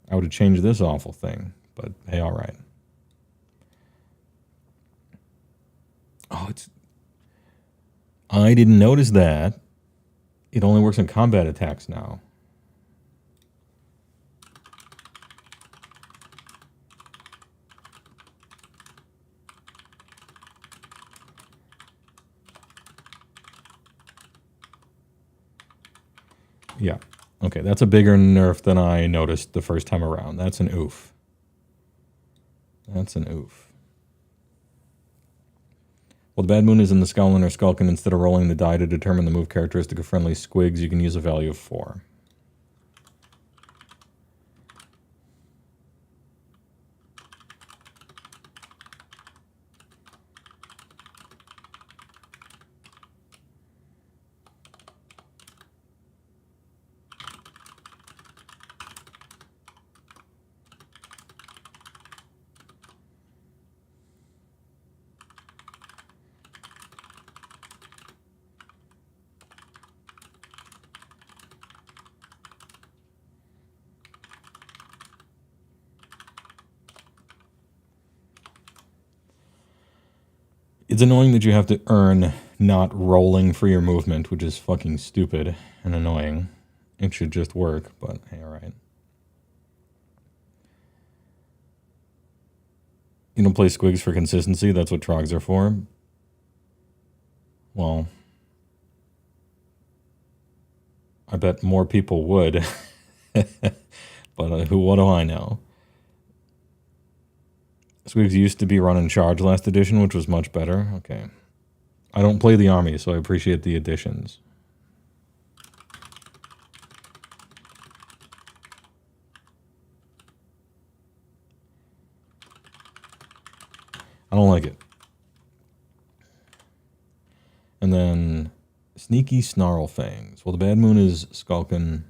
I would have changed this awful thing. But hey, all right. Oh, I didn't notice that. It only works on combat attacks now. Yeah. Okay, that's a bigger nerf than I noticed the first time around. That's an oof. That's an oof. Well, the Bad Moon is in the Scowlin' or Skulkin'. Instead of rolling the die to determine the move characteristic of friendly squigs, you can use a value of 4. It's annoying that you have to earn not rolling for your movement, which is fucking stupid and annoying. It should just work, but hey, alright. You don't play squigs for consistency, that's what trogs are for. Well, I bet more people would. But what do I know? Squigs used to be run in charge last edition, which was much better. Okay. I don't play the army, so I appreciate the additions. I don't like it. And then Sneaky Snarl Fangs. Well, the Bad Moon is skulking.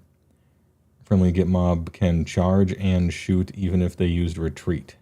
Friendly Get Mob can charge and shoot even if they used retreat.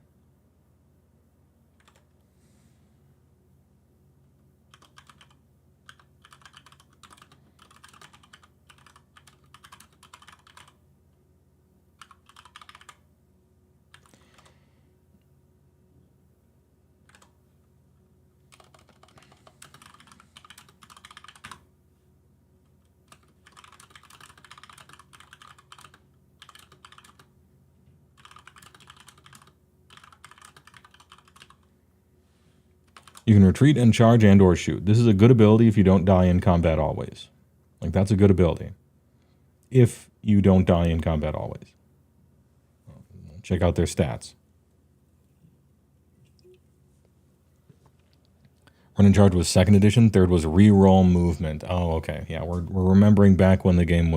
You can retreat and charge and or shoot. This is a good ability if you don't die in combat always. Like, that's a good ability. If you don't die in combat always. Check out their stats. Run and Charge was 2nd edition. 3rd was reroll movement. Oh, okay. Yeah, we're remembering back when the game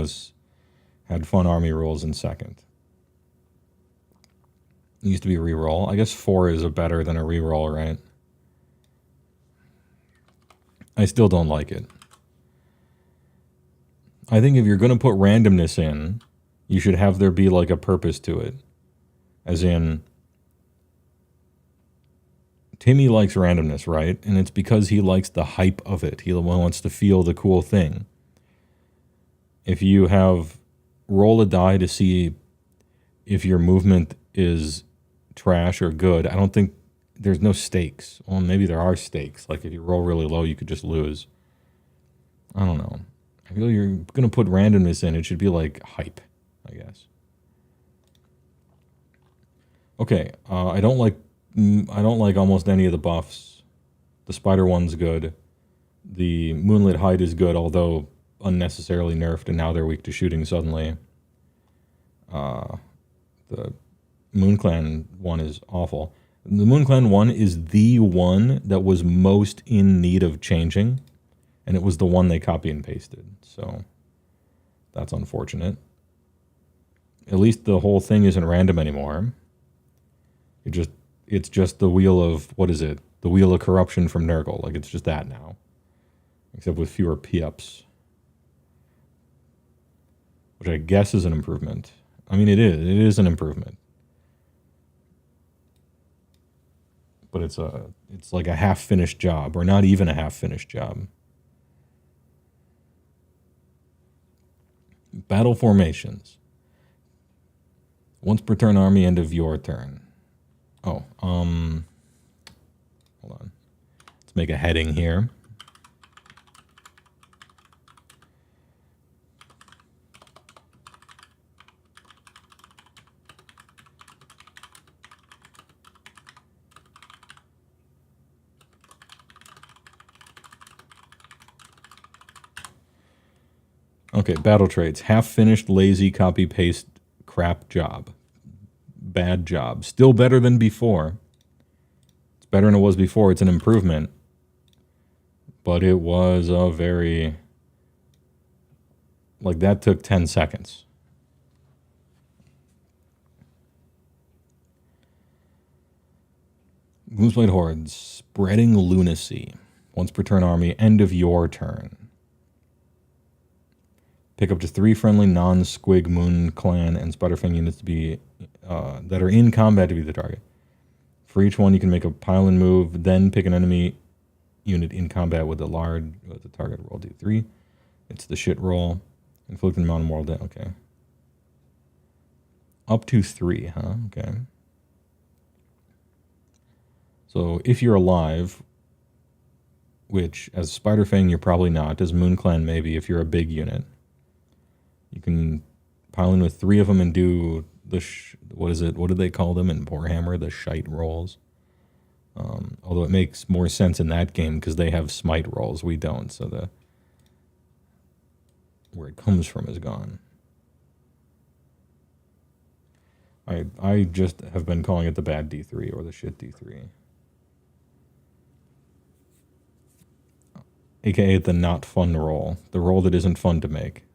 had fun army rules in 2nd. It used to be reroll. I guess 4 is better than a reroll, right? I still don't like it. I think if you're going to put randomness in, you should have there be like a purpose to it. As in, Timmy likes randomness, right? And it's because he likes the hype of it. He wants to feel the cool thing. If you have roll a die to see if your movement is trash or good, I don't think there's no stakes. Well, maybe there are stakes. Like if you roll really low, you could just lose. I don't know. I feel you're going to put randomness in. It should be like hype, I guess. Okay, I don't like almost any of the buffs. The spider one's good. The Moonlit Hide is good, although unnecessarily nerfed, and now they're weak to shooting suddenly. The Moon Clan one is awful. The Moon Clan one is the one that was most in need of changing, and it was the one they copy and pasted. So that's unfortunate. At least the whole thing isn't random anymore. It's just the wheel of, what is it? The wheel of corruption from Nurgle. Like, it's just that now. Except with fewer P-ups. Which I guess is an improvement. I mean, it is. It is an improvement. But it's like a half-finished job, or not even a half-finished job. Battle formations. Once per turn army, end of your turn. Oh, hold on. Let's make a heading here. Okay, battle traits. Half-finished, lazy, copy-paste, crap job. Bad job. Still better than before. It's better than it was before. It's an improvement. But it was a very... Like, that took 10 seconds. Gloomspite Hordes. Spreading lunacy. Once per turn army. End of your turn. Pick up to 3 friendly non-Squig Moon Clan and Spiderfang units to be that are in combat to be the target. For each one, you can make a pile-in move, then pick an enemy unit in combat with the target roll d3. It's the shit roll. Inflict an amount of moral damage. Okay. Up to 3, huh? Okay. So if you're alive, which as Spiderfang you're probably not, as Moon Clan maybe if you're a big unit. You can pile in with 3 of them and do the, what is it? What do they call them in Warhammer? The shite rolls. Although it makes more sense in that game because they have smite rolls. We don't. So where it comes from is gone. I just have been calling it the bad D3 or the shit D3. AKA the not fun roll. The roll that isn't fun to make.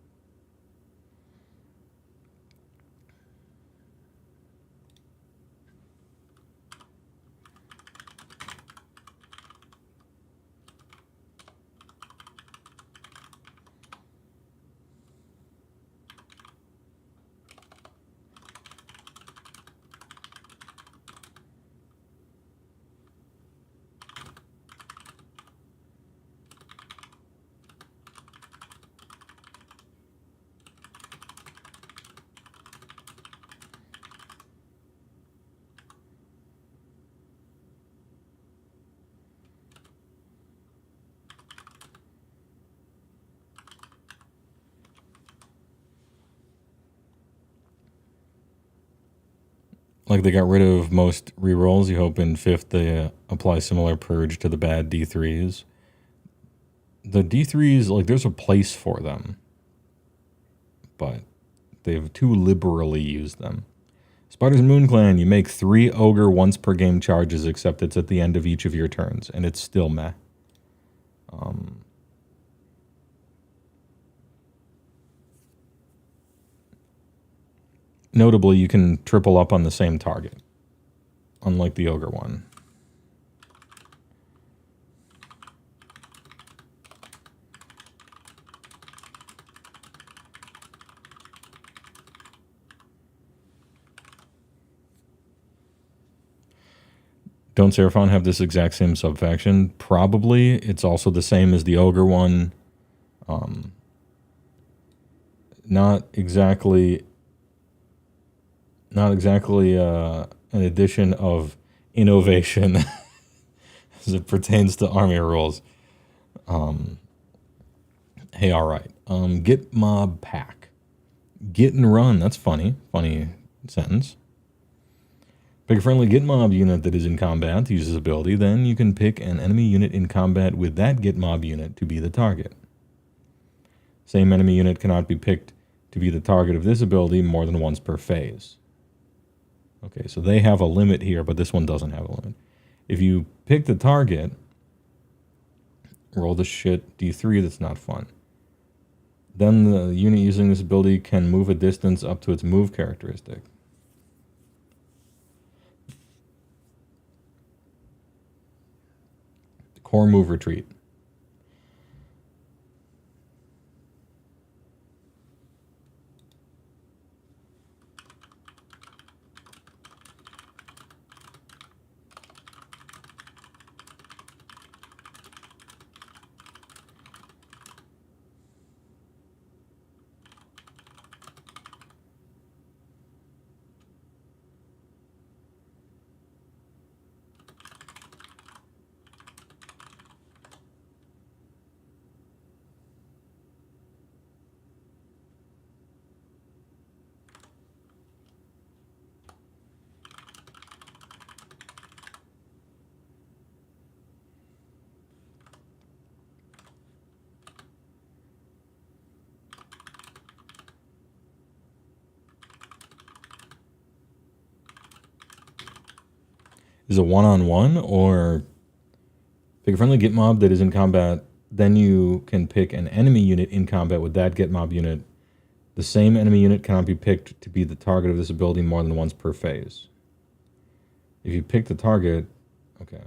like they got rid of most rerolls. You hope in 5th they apply similar purge to the bad D3s. The D3s, like, there's a place for them, but they've too liberally used them. Spiders and Moon Clan, you make 3 ogre once per game charges, except it's at the end of each of your turns, and it's still meh. Notably, you can triple up on the same target, unlike the ogre one. Don't Seraphon have this exact same subfaction? Probably. It's also the same as the ogre one. Not exactly an addition of innovation as it pertains to army rules. Hey, all right. Git mob pack. Git and run. That's funny. Funny sentence. Pick a friendly Git mob unit that is in combat to use this ability. Then you can pick an enemy unit in combat with that Git mob unit to be the target. Same enemy unit cannot be picked to be the target of this ability more than once per phase. Okay, so they have a limit here, but this one doesn't have a limit. If you pick the target, roll the shit D3, that's not fun. Then the unit using this ability can move a distance up to its move characteristic. Core move retreat. Is a one-on-one, or pick a friendly Git mob that is in combat. Then you can pick an enemy unit in combat with that Git mob unit. The same enemy unit cannot be picked to be the target of this ability more than once per phase. If you pick the target, okay.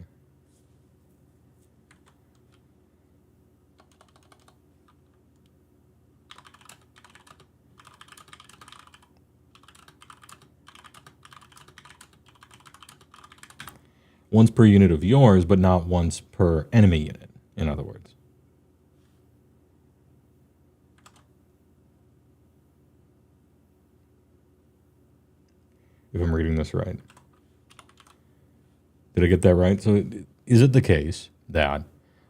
Once per unit of yours, but not once per enemy unit, in other words. If I'm reading this right. Did I get that right? So is it the case that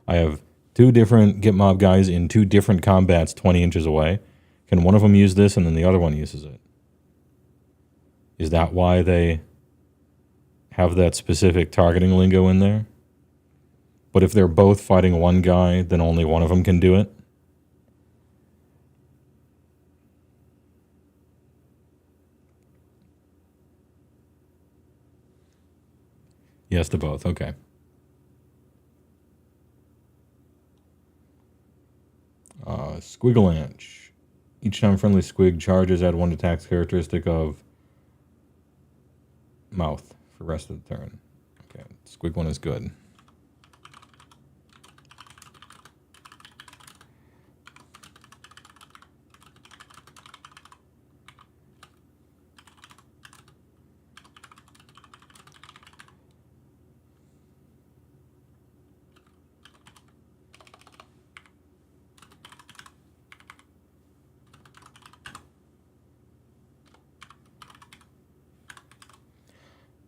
I have 2 different Git mob guys in 2 different combats 20 inches away? Can one of them use this and then the other one uses it? Is that why they have that specific targeting lingo in there? But if they're both fighting one guy, then only one of them can do it? Yes to both, okay. Squiggleanch. Each time friendly squig charges, add 1 attack characteristic of mouth for rest of the turn. Okay, squig one is good.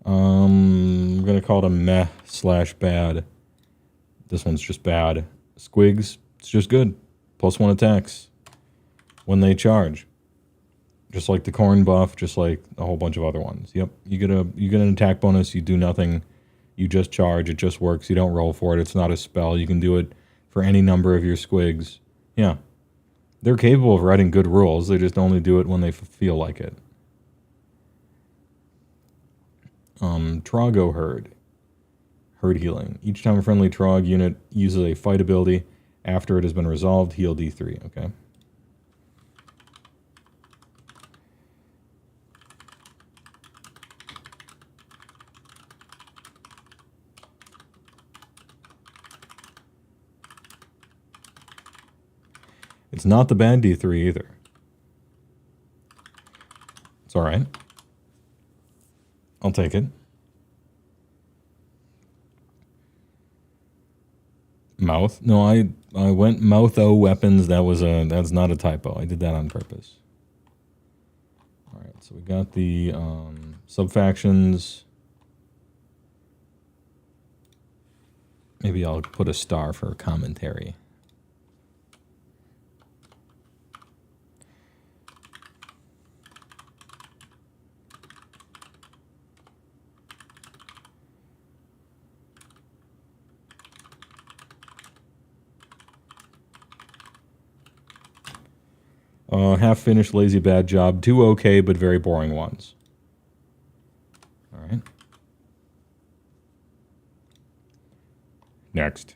I'm going to call it a meh/bad. This one's just bad. Squigs, it's just good. +1 attacks when they charge. Just like the corn buff, just like a whole bunch of other ones. Yep, you get an attack bonus. You do nothing. You just charge. It just works. You don't roll for it. It's not a spell. You can do it for any number of your squigs. Yeah, they're capable of writing good rules. They just only do it when they feel like it. Trogo Herd. Herd healing. Each time a friendly Trog unit uses a fight ability, after it has been resolved, heal D3. Okay. It's not the bad D3 either. It's all right. I'll take it. Mouth? No, I went mouth O weapons. That's not a typo. I did that on purpose. All right, so we got the sub-factions. Maybe I'll put a star for commentary. Half-finished, lazy, bad job. 2 okay, but very boring ones. All right. Next.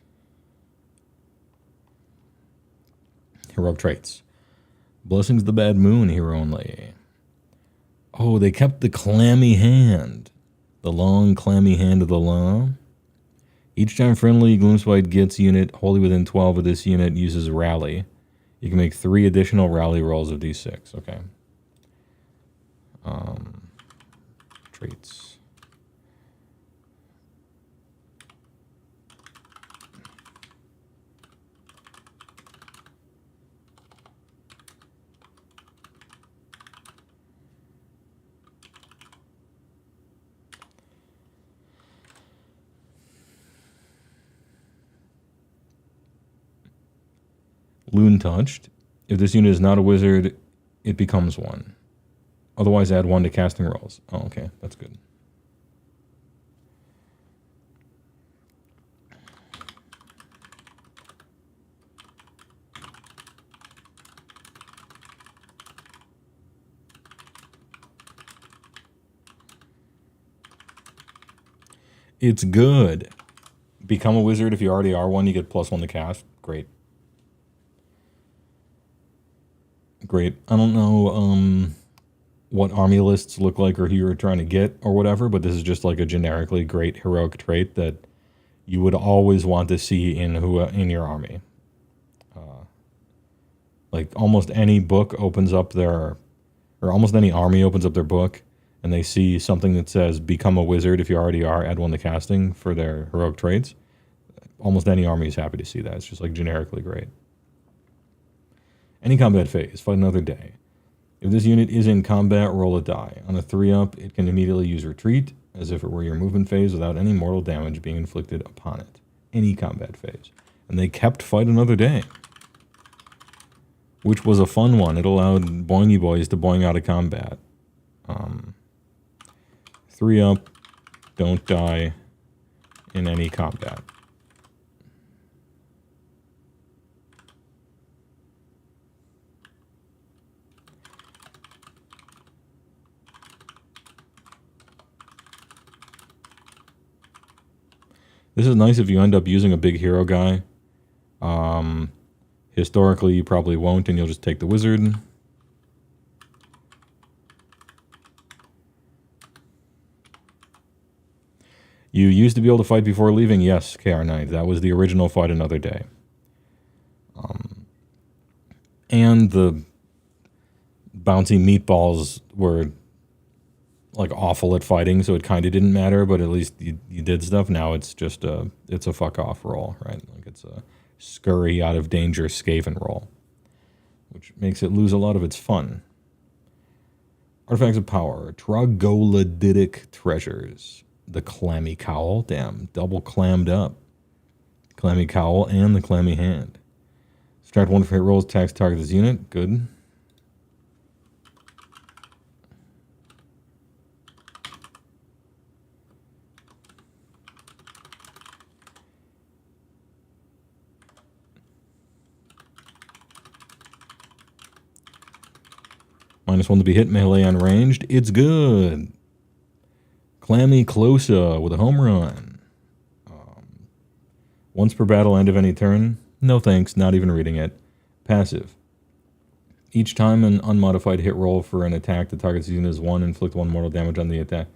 Heroic traits. Blessings of the Bad Moon, hero only. Oh, they kept the clammy hand. The long, clammy hand of the law. Each time friendly Gloomspite gets unit wholly within 12 of this unit uses rally. You can make 3 additional rally rolls of D6. Okay. Traits. Loon touched. If this unit is not a wizard, it becomes one. Otherwise, add 1 to casting rolls. Oh, okay. That's good. It's good. Become a wizard if you already are one. You get +1 to cast. Great. Great. I don't know what army lists look like or who you're trying to get or whatever, but this is just like a generically great heroic trait that you would always want to see in your army. Like almost any book opens up their, or almost any army opens up their book and they see something that says become a wizard if you already are, add 1 to casting for their heroic traits. Almost any army is happy to see that. It's just like generically great. Any combat phase, fight another day. If this unit is in combat, roll a die. On a 3-up, it can immediately use retreat, as if it were your movement phase, without any mortal damage being inflicted upon it. Any combat phase. And they kept fight another day. Which was a fun one. It allowed boingy boys to boing out of combat. 3-up, don't die in any combat. This is nice if you end up using a big hero guy. Historically, you probably won't, and you'll just take the wizard. You used to be able to fight before leaving? Yes, KR Knight. That was the original fight another day. And the bouncy meatballs were like awful at fighting, so it kind of didn't matter, but at least you did stuff. Now it's just it's a fuck off roll, right? Like it's a scurry out of danger Skaven roll, which makes it lose a lot of its fun. Artifacts of power, troglodytic treasures, the clammy cowl, damn, double clammed up. Clammy cowl and the clammy hand. Subtract 1 for hit rolls, tax target this unit, good. -1 to be hit, melee unranged. It's good. Clammy Closa with a home run. Once per battle, end of any turn. No thanks, not even reading it. Passive. Each time an unmodified hit roll for an attack, the target's unit is 1, inflict 1 mortal damage on the attack.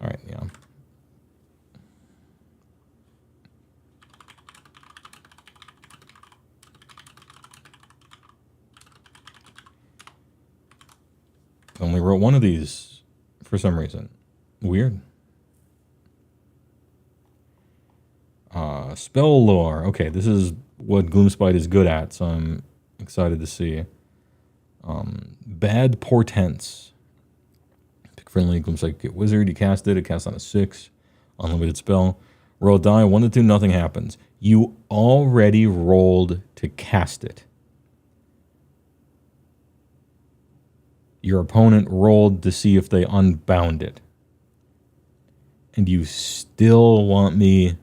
Alright, yeah. Only wrote one of these for some reason. Weird. Spell lore. Okay, this is what Gloomspite is good at, so I'm excited to see. Bad portents. Pick friendly Gloomspite wizard. You cast it. It casts on a 6. Unlimited spell. Roll die. 1 to 2. Nothing happens. You already rolled to cast it. Your opponent rolled to see if they unbound it. And you still want me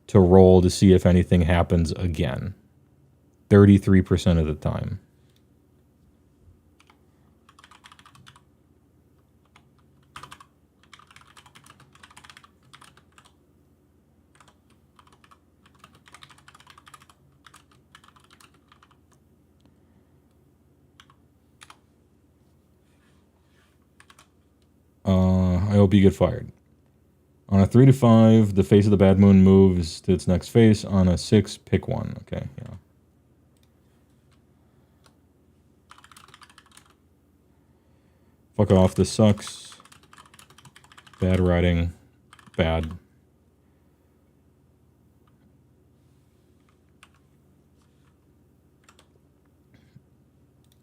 to roll to see if anything happens again. 33% of the time. I hope you get fired. On a 3 to 5, the face of the bad moon moves to its next face. On a 6, pick 1. Okay, yeah. Fuck off, this sucks. Bad writing. Bad.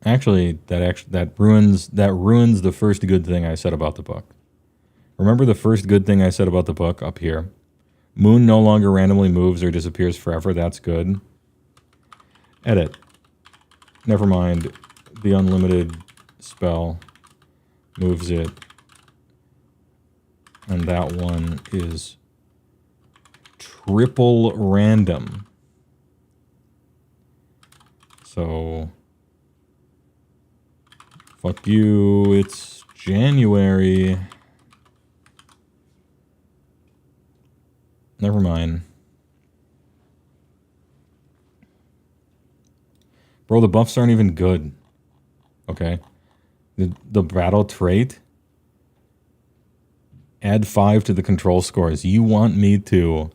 Actually, that ruins the first good thing I said about the book. Remember the first good thing I said about the book up here? Moon no longer randomly moves or disappears forever. That's good. Edit. Never mind. The unlimited spell moves it. And that one is triple random. So, fuck you. It's January. Never mind. Bro, the buffs aren't even good. Okay? The battle trait. Add 5 to the control scores. You want me to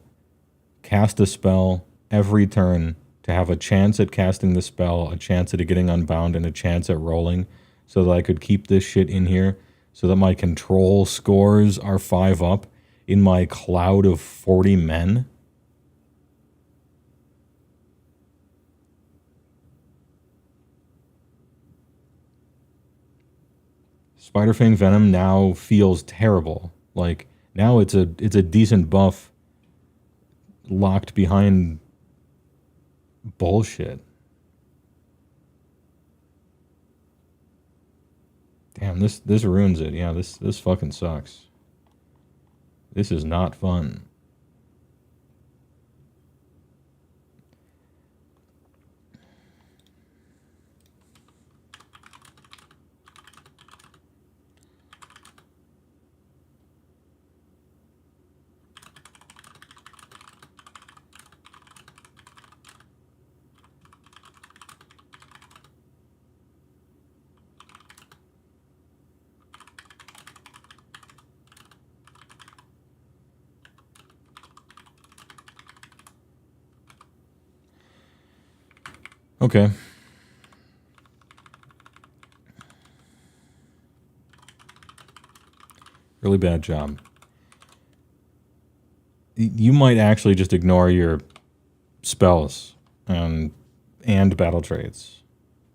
cast a spell every turn to have a chance at casting the spell, a chance at it getting unbound, and a chance at rolling so that I could keep this shit in here so that my control scores are 5 up in my cloud of 40 men? Spiderfang Venom now feels terrible. Like, now it's a decent buff locked behind bullshit. Damn, this ruins it. Yeah, this fucking sucks. This is not fun. Okay. Really bad job. You might actually just ignore your spells and battle traits.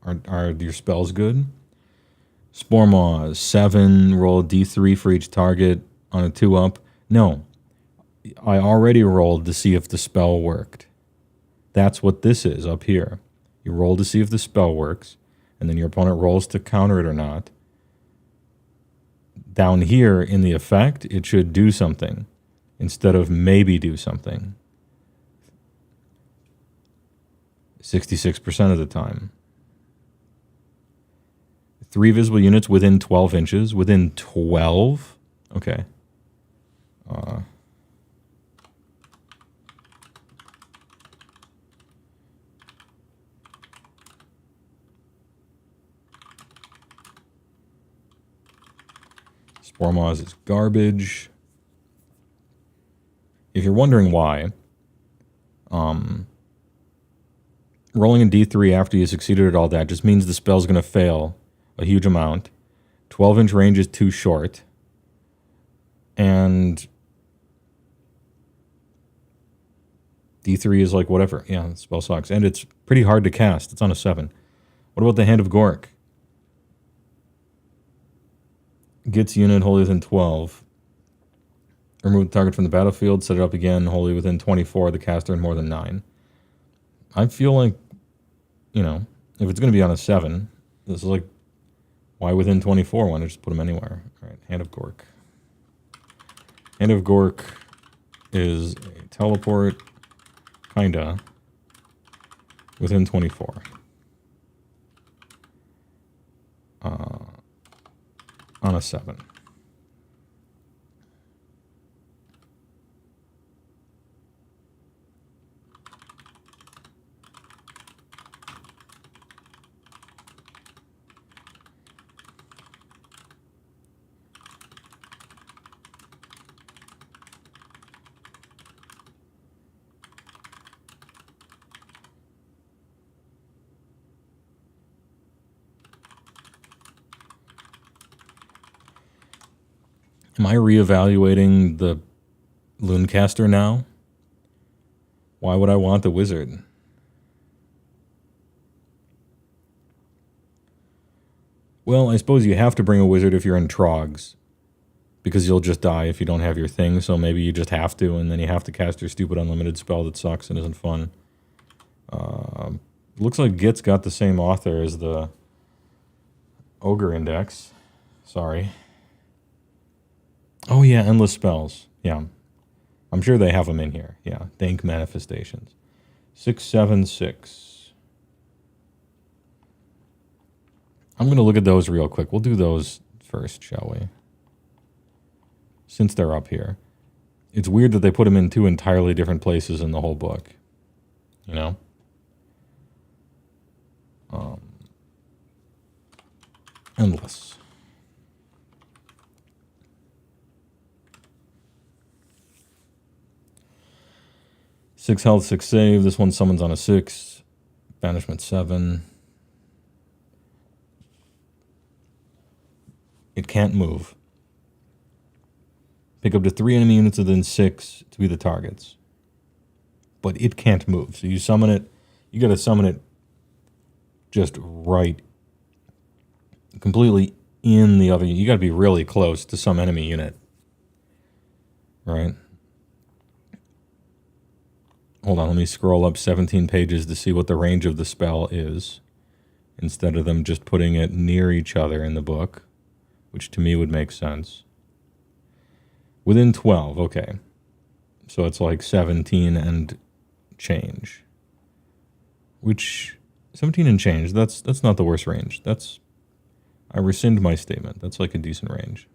Are your spells good? Spore Maw, 7, roll D3 for each target on a 2-up. No. I already rolled to see if the spell worked. That's what this is up here. You roll to see if the spell works, and then your opponent rolls to counter it or not. Down here in the effect, it should do something instead of maybe do something. 66% of the time. 3 visible units within 12 inches. Within 12? Okay. Spore Maws is garbage. If you're wondering why, rolling a D3 after you succeeded at all that just means the spell's going to fail a huge amount. 12-inch range is too short. And D3 is like whatever. Yeah, the spell sucks. And it's pretty hard to cast. It's on a 7. What about the Hand of Gork? Gets unit wholly within 12. Remove the target from the battlefield. Set it up again wholly within 24. The caster and more than 9. I feel like, you know, if it's going to be on a 7, this is like, why within 24? Why not just put them anywhere? All right, Hand of Gork. Hand of Gork is a teleport, kinda, within 24. On a 7. Am I reevaluating the Looncaster now? Why would I want the wizard? Well, I suppose you have to bring a wizard if you're in Trogs, because you'll just die if you don't have your thing, so maybe you just have to, and then you have to cast your stupid unlimited spell that sucks and isn't fun. Looks like Geeyetz got the same author as the Ogre Index. Sorry. Oh yeah, Endless Spells. Yeah. I'm sure they have them in here. Yeah, Dank Manifestations. 676. I'm going to look at those real quick. We'll do those first, shall we? Since they're up here. It's weird that they put them in 2 entirely different places in the whole book. You know? Endless. Six health, 6 save. This one summons on a 6. Banishment 7. It can't move. Pick up to 3 enemy units within 6 to be the targets. But it can't move. So you summon it. You got to summon it just right. Completely in the other. You got to be really close to some enemy unit. Right? Hold on, let me scroll up 17 pages to see what the range of the spell is, instead of them just putting it near each other in the book, which to me would make sense. Within 12, okay. So it's like 17 and change. Which, 17 and change, that's not the worst range. I rescind my statement. That's like a decent range.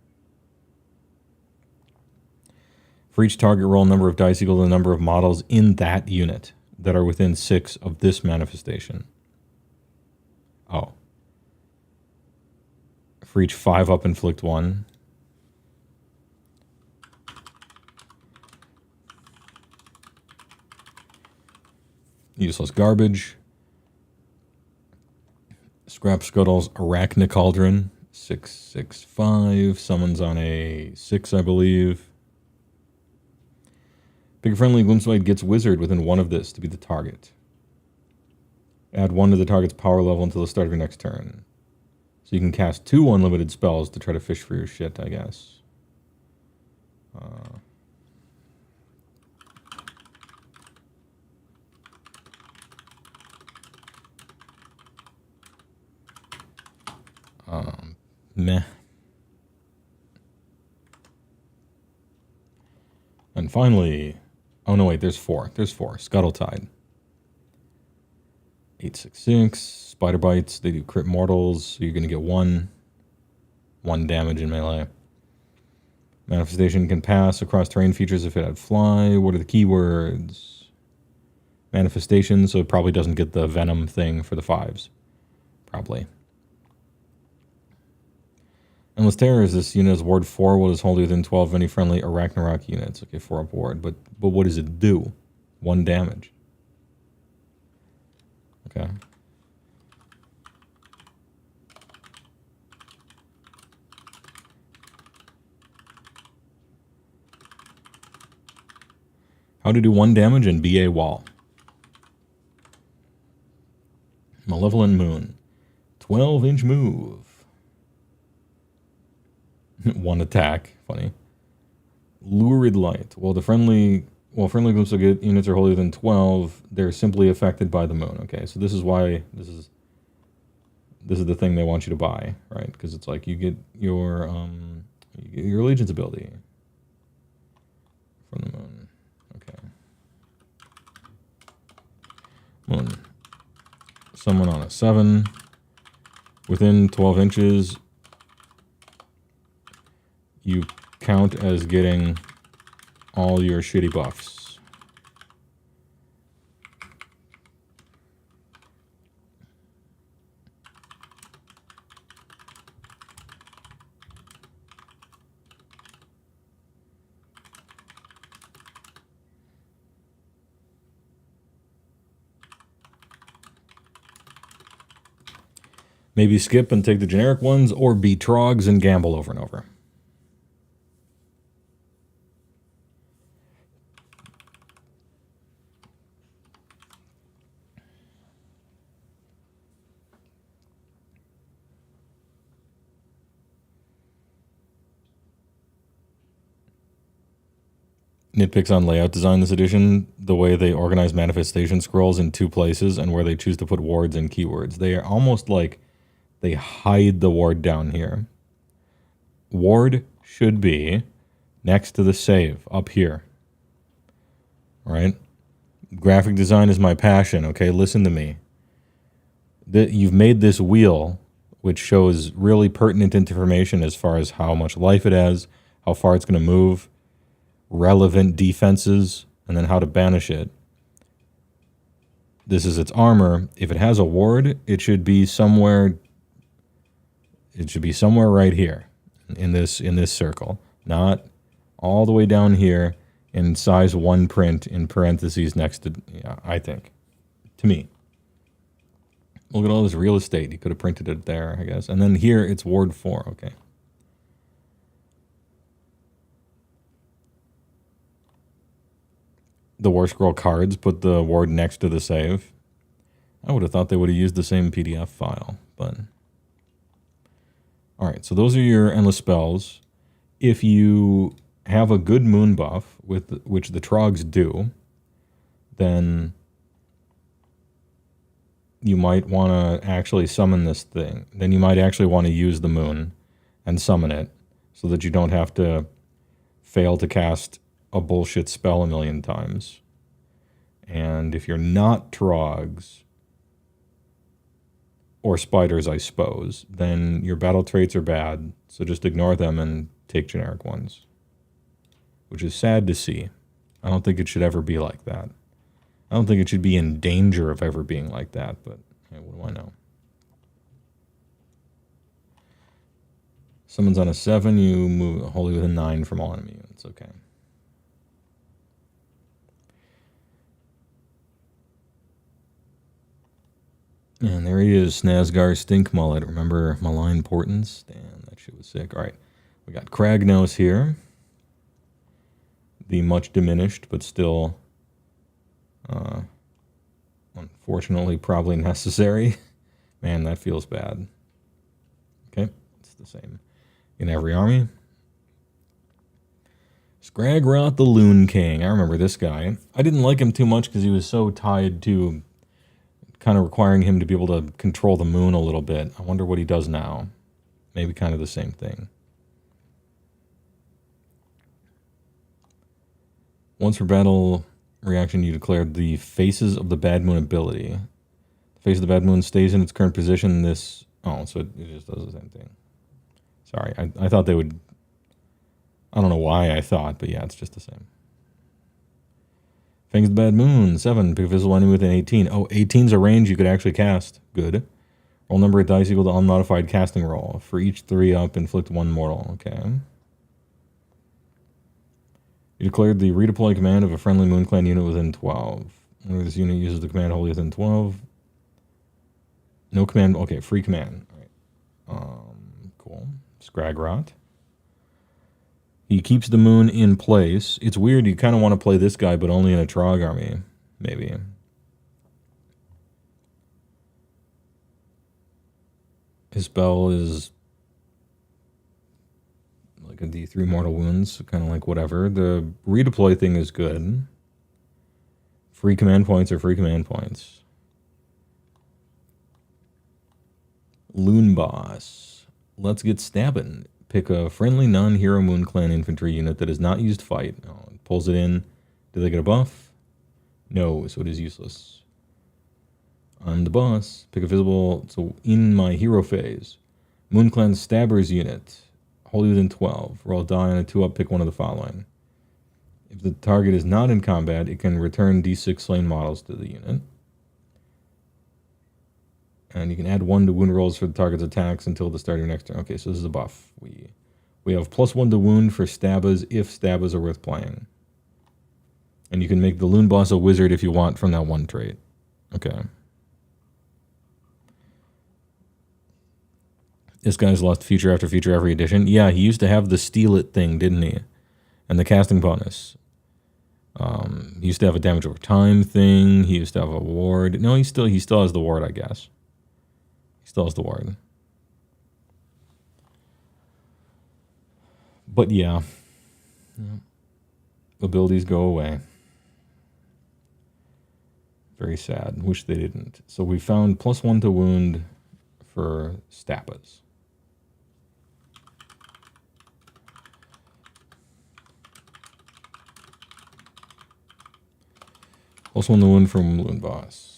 For each target, roll a number of dice equal to the number of models in that unit that are within 6 of this manifestation. Oh. For each 5 up, inflict 1. Useless garbage. Scrap Scuttle's Arachne Cauldron. 665. Summons on a 6, I believe. Pick a friendly Gloomspite gets wizard within 1 of this to be the target. Add 1 to the target's power level until the start of your next turn. So you can cast 2 unlimited spells to try to fish for your shit, I guess. Meh. And finally, oh no wait, there's 4. There's 4. Scuttle Tide. 866. Spider bites, they do crit mortals, so you're going to get one damage in melee. Manifestation can pass across terrain features if it had fly. What are the keywords? Manifestation, so it probably doesn't get the venom thing for the 5s. Probably. Endless Terrors, this unit is ward 4, what is wholly within 12 of any friendly or Ragnarok units. Okay, 4 up ward, but what does it do? 1 damage. Okay. How to do 1 damage and be a wall. Malevolent Moon. 12-inch move. 1 attack. Funny. Lurid Light. Friendly Gloomspite units are wholly within 12, they're simply affected by the moon. Okay, so this is why this is the thing they want you to buy, right? Because it's like you get your allegiance ability from the moon. Okay. Moon. Someone on a 7 within 12 inches. You count as getting all your shitty buffs. Maybe skip and take the generic ones, or be trogs and gamble over and over. Nitpicks on layout design this edition, the way they organize manifestation scrolls in 2 places and where they choose to put wards and keywords. They are almost like they hide the ward down here. Ward should be next to the save, up here. All right? Graphic design is my passion, okay? Listen to me. You've made this wheel, which shows really pertinent information as far as how much life it has, how far it's going to move, relevant defenses, and then how to banish it. This is its armor. If it has a ward, it should be somewhere. It should be somewhere right here, in this circle, not all the way down here in size 1 print in parentheses next to. Yeah, I think, to me. Look at all this real estate. You could have printed it there, I guess, and then here it's ward 4. Okay. The War Scroll cards put the ward next to the save. I would have thought they would have used the same PDF file, but... Alright, so those are your endless spells. If you have a good moon buff, which the Trogs do, then you might want to actually summon this thing. Then you might actually want to use the moon and summon it, so that you don't have to fail to cast a bullshit spell a million times. And if you're not Trogs, or spiders, I suppose, then your battle traits are bad, so just ignore them and take generic ones. Which is sad to see. I don't think it should ever be like that. I don't think it should be in danger of ever being like that, but hey, what do I know? Someone's on a 7, you move wholly within 9 from all enemy units. Okay. And there he is, Snazgar Stink Mullet. Remember Malign Portents? Damn, that shit was sick. All right, we got Kragnos here. The much diminished, but still, unfortunately, probably necessary. Man, that feels bad. Okay, it's the same in every army. Scragrot the Loon King. I remember this guy. I didn't like him too much because he was so tied to kind of requiring him to be able to control the moon a little bit. I wonder what he does now. Maybe kind of the same thing. Once per battle reaction, you declared the Faces of the Bad Moon ability. The Face of the Bad Moon stays in its current position. This... Oh, so it just does the same thing. Sorry, I thought they would... I don't know why I thought, but yeah, it's just the same. Fangs of the Bad Moon, 7. Pick a visible enemy within 18. Oh, 18's a range you could actually cast. Good. Roll number of dice equal to unmodified casting roll. For each 3 up, inflict 1 mortal. Okay. You declared the redeploy command of a friendly Moon Clan unit within 12. Whenever this unit uses the command wholly within 12. No command. Okay, free command. All right. Cool. Scragrot. He keeps the moon in place. It's weird. You kind of want to play this guy, but only in a Trog army, maybe. His spell is like a D3 mortal wounds, so kind of like whatever. The redeploy thing is good. Free command points are free command points. Loon Boss. Let's get stabbing. Pick a friendly non-hero Moon Clan infantry unit that is not used to fight. Oh, it pulls it in. Do they get a buff? No, so it is useless. I'm the boss. Pick a visible... So in my hero phase, Moon Clan Stabbers unit. Wholly within 12. Roll a die on a 2-up, pick one of the following. If the target is not in combat, it can return D6 slain models to the unit. And you can add 1 to wound rolls for the target's attacks until the start of your next turn. Okay, so this is a buff. We have +1 to wound for stabbers if stabbers are worth playing. And you can make the Loon Boss a wizard if you want from that 1 trait. Okay. This guy's lost feature after feature every edition. Yeah, he used to have the Steal It thing, didn't he? And the casting bonus. He used to have a damage over time thing. He used to have a ward. No, he still has the ward, I guess. He still has the ward. But yeah. Abilities go away. Very sad. Wish they didn't. So we found +1 to wound for Stappas. +1 to wound from Loon Boss.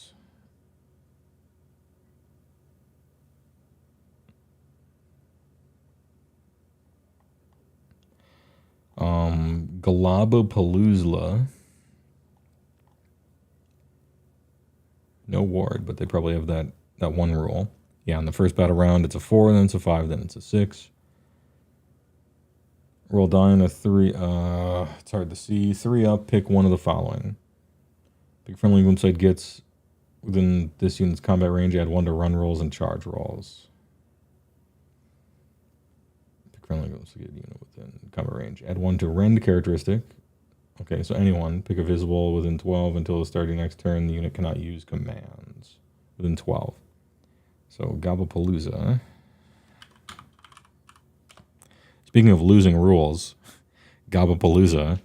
Galabapalooza. No ward, but they probably have that 1 rule. Yeah, in the first battle round, it's a 4, then it's a 5, then it's a 6. Roll die on a 3. It's hard to see. 3 up, pick one of the following. Pick friendly Gloomspite Geeyetz within this unit's combat range. Add 1 to run rolls and charge rolls. Pick friendly Gloomspite unit within combat range. Add 1 to rend characteristic. Okay, so anyone. Pick a visible within 12 until the start of your next turn. The unit cannot use commands within 12. So Gabapalooza. Speaking of losing rules, Gabapalooza.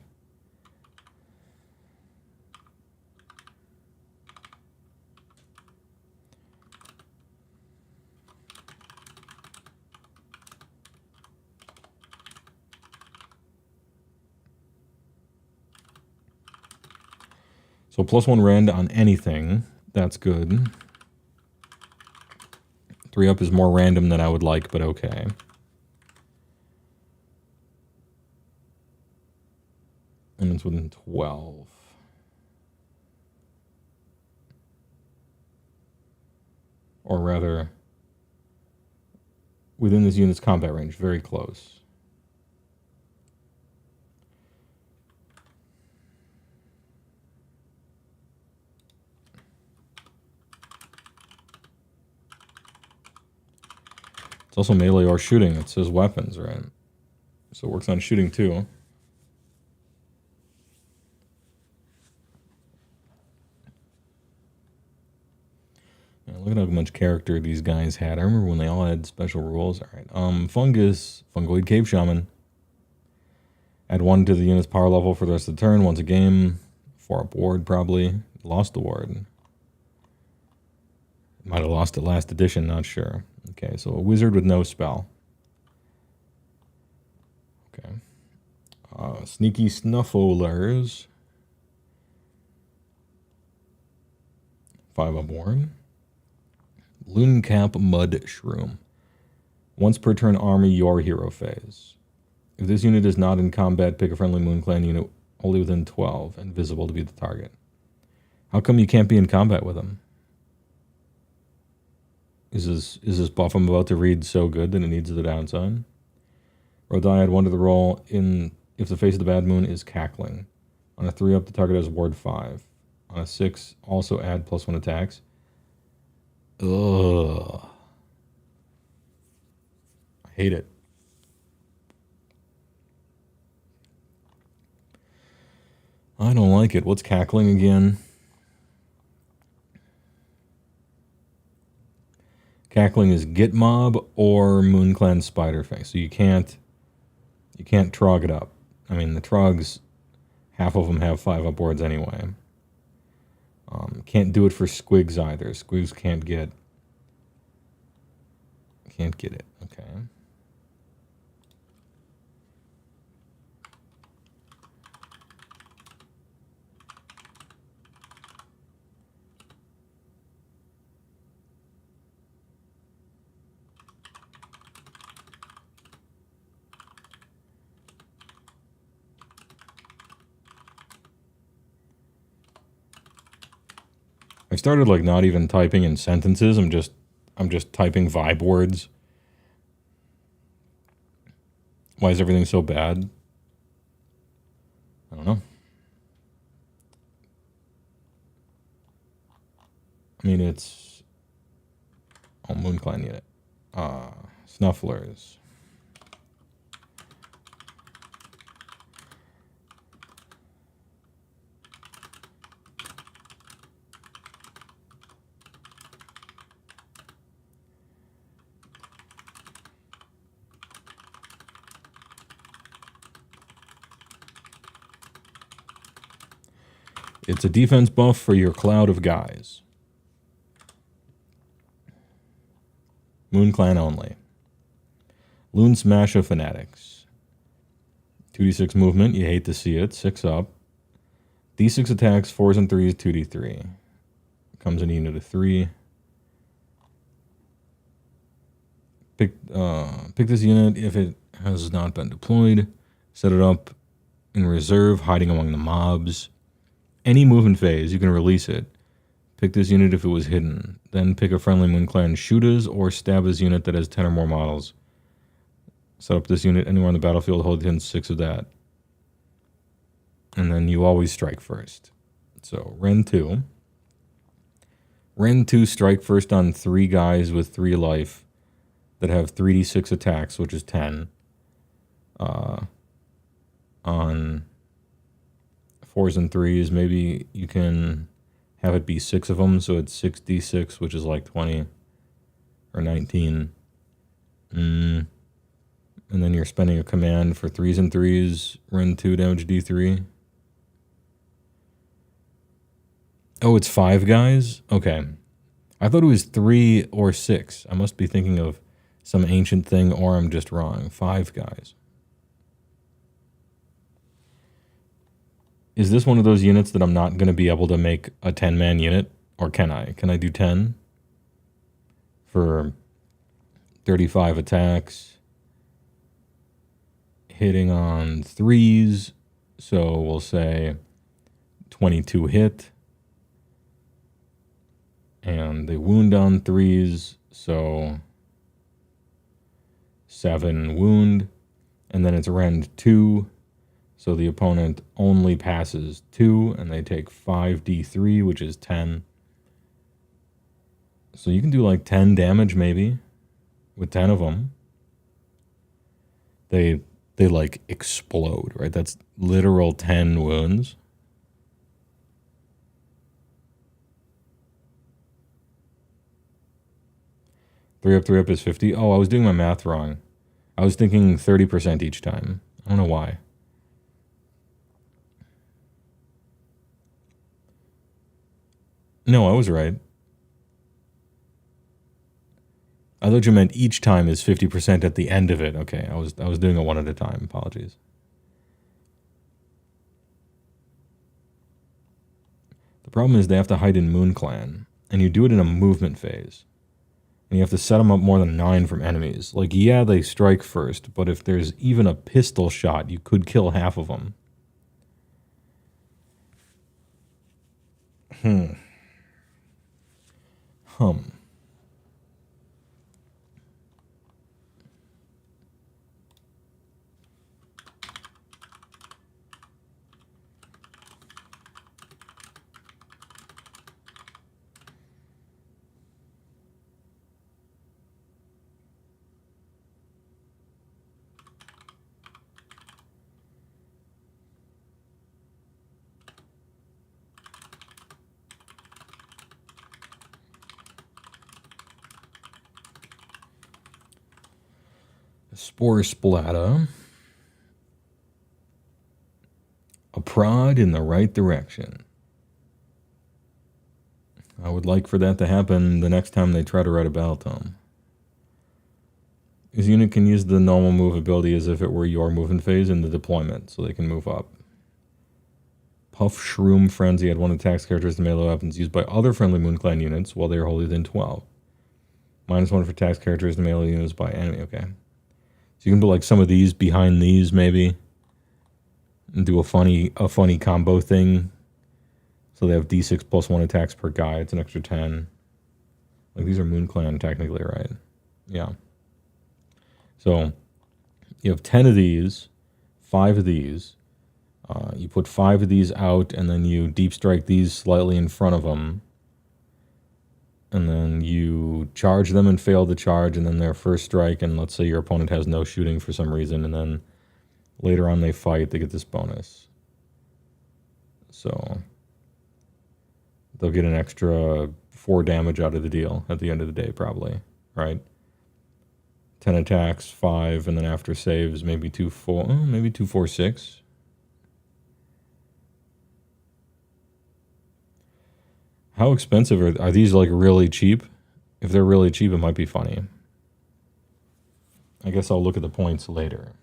So +1 rend on anything. That's good. 3 up is more random than I would like, but okay. And it's within 12. Or rather, within this unit's combat range, very close. It's also melee or shooting. It says weapons, right? So it works on shooting too. Yeah, look at how much character these guys had. I remember when they all had special rules. All right. Fungoid Cave Shaman. Add 1 to the unit's power level for the rest of the turn. Once a game. 4 up ward probably. Lost the ward. Might have lost it last edition, not sure. Okay, so a wizard with no spell. Okay. Sneaky Snufflers. 5 up ward. Lunecap Mud Shroom. Once per turn, army your hero phase. If this unit is not in combat, pick a friendly Moon Clan unit only within 12 and visible to be the target. How come you can't be in combat with him? Is this buff I'm about to read so good that it needs the downside? Rodai add 1 to the roll if the face of the bad moon is cackling. On a 3-up, the target has ward 5. On a 6, also add +1 attacks. Ugh. I hate it. I don't like it. What's cackling again? Cackling is Git Mob or Moonclan Spiderface. So you can't trog it up. I mean, the trogs, half of them have 5 upwards anyway. Can't do it for squigs either. Squigs can't get it. Okay. I started like not even typing in sentences. I'm just typing vibe words. Why is everything so bad? I don't know. I mean, it's Moonclan unit. Snufflers. It's a defense buff for your cloud of guys. Moonclan only. Loon Smash of Fanatics. 2d6 movement, you hate to see it. 6 up. D6 attacks, 4s and 3s, 2d3. Comes in a unit of 3. Pick this unit if it has not been deployed. Set it up in reserve, hiding among the mobs. Any movement phase, you can release it. Pick this unit if it was hidden. Then pick a friendly Moonclan Shooters or stab this unit that has 10 or more models. Set up this unit anywhere on the battlefield, hold within 6 of that. And then you always strike first. So, Ren 2. Ren 2 strike first on 3 guys with 3 life that have 3d6 attacks, which is 10. On 4s and 3s, maybe you can have it be 6 of them, so it's 6d6, which is like 20 or 19. And then you're spending a command for 3s and 3s, Ren 2 damage d3. Oh, it's 5 guys? Okay. I thought it was 3 or 6. I must be thinking of some ancient thing, or I'm just wrong. 5 guys. Is this one of those units that I'm not going to be able to make a 10-man unit? Or can I? Can I do 10? For 35 attacks. Hitting on 3s. So we'll say 22 hit. And they wound on 3s. So 7 wound. And then it's rend 2. So the opponent only passes 2, and they take 5d3, which is 10. So you can do like 10 damage, maybe, with 10 of them. They like explode, right? That's literal 10 wounds. Three up is 50. Oh, I was doing my math wrong. I was thinking 30% each time. I don't know why. No, I was right. I thought you meant each time is 50% at the end of it. Okay, I was doing it one at a time. Apologies. The problem is they have to hide in Moonclan, and you do it in a movement phase. And you have to set them up more than 9 from enemies. Like, yeah, they strike first, but if there's even a pistol shot, you could kill half of them. Spore Splatta. A prod in the right direction. I would like for that to happen the next time they try to write a battle tome. This unit can use the normal move ability as if it were your movement phase in the deployment, so they can move up. Puff Shroom Frenzy had 1 attacks characteristic melee weapons used by other friendly Moonclan units while they are wholly within 12. -1 for attacks characteristic melee units by enemy, okay. So you can put like some of these behind these maybe. And do a funny combo thing. So they have D6 plus 1 attacks per guy. It's an extra 10. Like these are Moonclan technically, right? Yeah. So you have 10 of these, 5 of these. You put 5 of these out, and then you deep strike these slightly in front of them. And then you charge them and fail the charge, and then their first strike, and let's say your opponent has no shooting for some reason, and then later on they fight, they get this bonus. So they'll get an extra 4 damage out of the deal at the end of the day, probably, right? 10 attacks, 5, and then after saves, maybe 2, 4, maybe 2, 4, 6. How expensive are these? Like really cheap? If they're really cheap, it might be funny. I guess I'll look at the points later.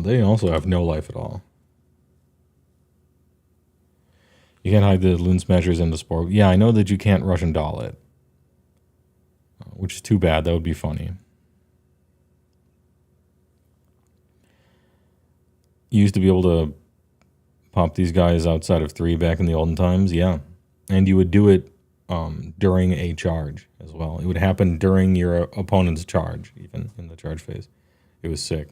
They also have no life at all. You can't hide the Loon Smashers in the Spore. Yeah, I know that you can't Russian doll it. Which is too bad. That would be funny. You used to be able to pop these guys outside of 3 back in the olden times. Yeah. And you would do it during a charge as well. It would happen during your opponent's charge, even in the charge phase. It was sick.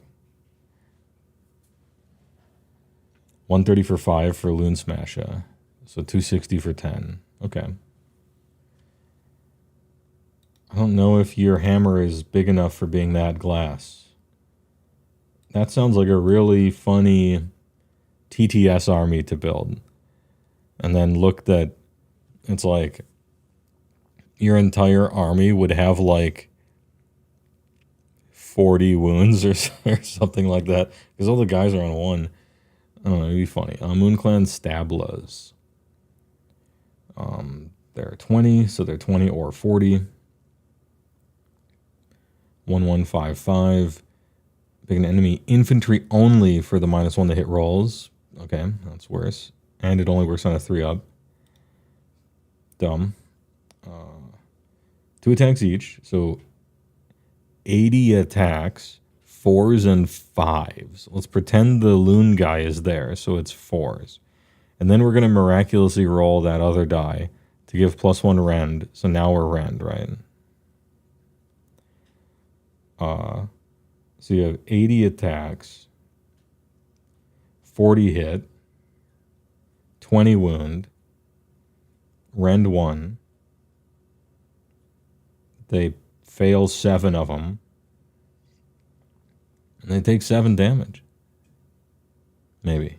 130 for 5 for Loon Smasher. So 260 for 10. Okay. I don't know if your hammer is big enough for being that glass. That sounds like a really funny TTS army to build. And then look that it's like your entire army would have like 40 wounds or something like that. Because all the guys are on 1. I don't know, it'd be funny. Moonclan Stablas. They're 20, so they're 20 or 40. 1155. Pick an enemy infantry only for the -1 to hit rolls. Okay, that's worse. And it only works on a 3-up. Dumb. 2 attacks each, so 80 attacks. 4s and 5s. Let's pretend the loon guy is there, so it's 4s. And then we're going to miraculously roll that other die to give +1 rend. So now we're rend, right? So you have 80 attacks, 40 hit, 20 wound, rend 1. They fail 7 of them. And they take 7 damage. Maybe.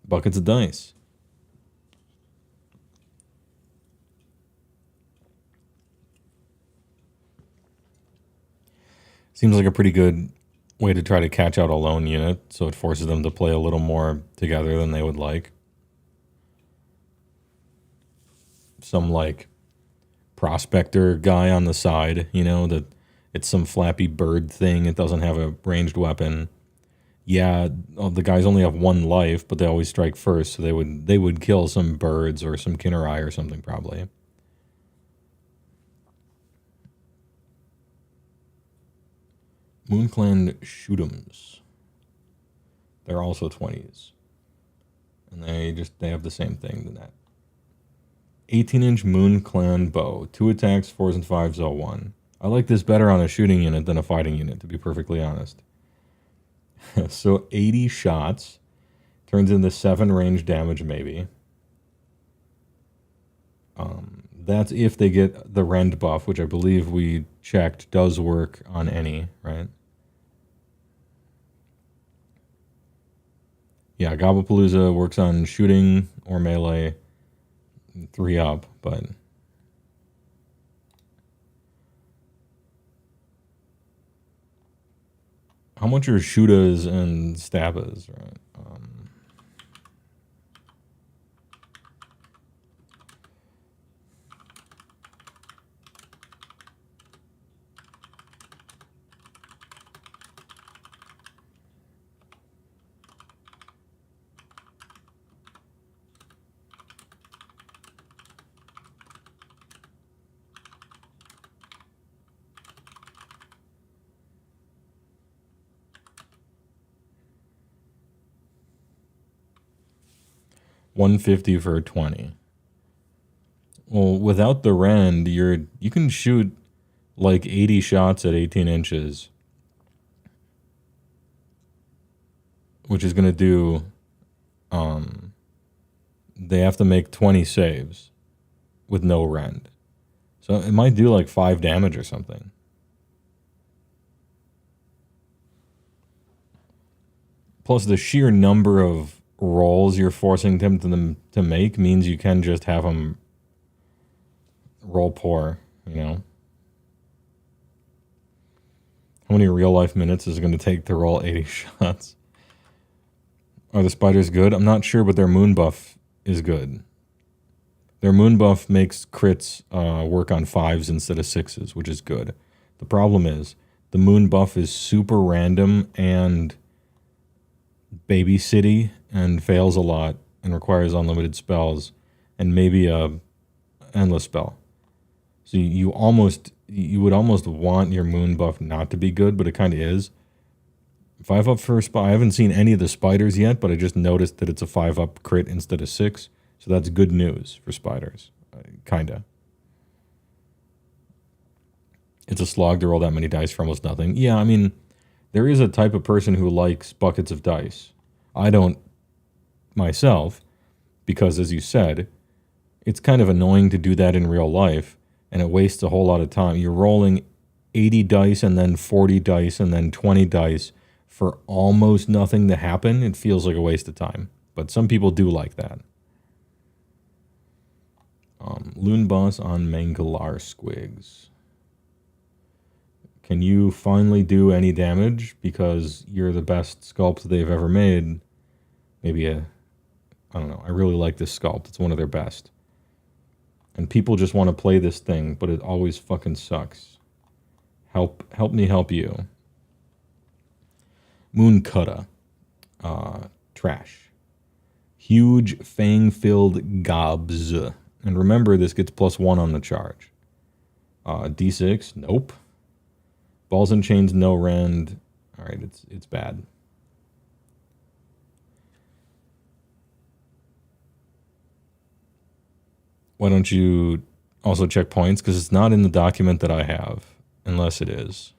Buckets of dice. Seems like a pretty good way to try to catch out a lone unit, so it forces them to play a little more together than they would like. Some, like, prospector guy on the side, you know, that it's some flappy bird thing. It doesn't have a ranged weapon. Yeah, the guys only have one life, but they always strike first, so they would kill some birds or some Kinnerai or something, probably. Moonclan Shoot'ems. They're also 20s. And they have the same thing than that. 18-inch Moonclan bow. 2 attacks, 4s and 5s, 01. I like this better on a shooting unit than a fighting unit, to be perfectly honest. So 80 shots. Turns into 7 range damage, maybe. That's if they get the rend buff, which I believe we checked does work on any, right? Yeah, Gobblepalooza works on shooting or melee, 3 up, but how much are shootas and stabas, right? 150 for 20. Well, without the rend, you can shoot like 80 shots at 18 inches, which is going to do, they have to make 20 saves with no rend. So it might do like 5 damage or something. Plus the sheer number of rolls you're forcing them to make means you can just have them roll poor, you know? How many real life minutes is it going to take to roll 80 shots? Are the spiders good? I'm not sure, but their moon buff is good. Their moon buff makes crits work on 5s instead of 6s, which is good. The problem is the moon buff is super random and baby city and fails a lot and requires unlimited spells and maybe a endless spell. So you would almost want your moon buff not to be good, but it kind of is. 5 up for I haven't seen any of the spiders yet, but I just noticed that it's a 5 up crit instead of 6. So that's good news for spiders. Kinda. It's a slog to roll that many dice for almost nothing. Yeah, I mean, there is a type of person who likes buckets of dice. I don't myself, because as you said, it's kind of annoying to do that in real life, and it wastes a whole lot of time. You're rolling 80 dice and then 40 dice and then 20 dice for almost nothing to happen. It feels like a waste of time, but some people do like that. Loon Boss on Mangalar Squigs. Can you finally do any damage because you're the best sculpt they've ever made? Maybe I don't know. I really like this sculpt. It's one of their best. And people just want to play this thing, but it always fucking sucks. Help me help you. Mooncutta. Trash. Huge fang-filled gobs. And remember, this gets +1 on the charge. D6, nope. Balls and chains, no rend. All right, it's bad. Why don't you also check points? Because it's not in the document that I have, unless it is.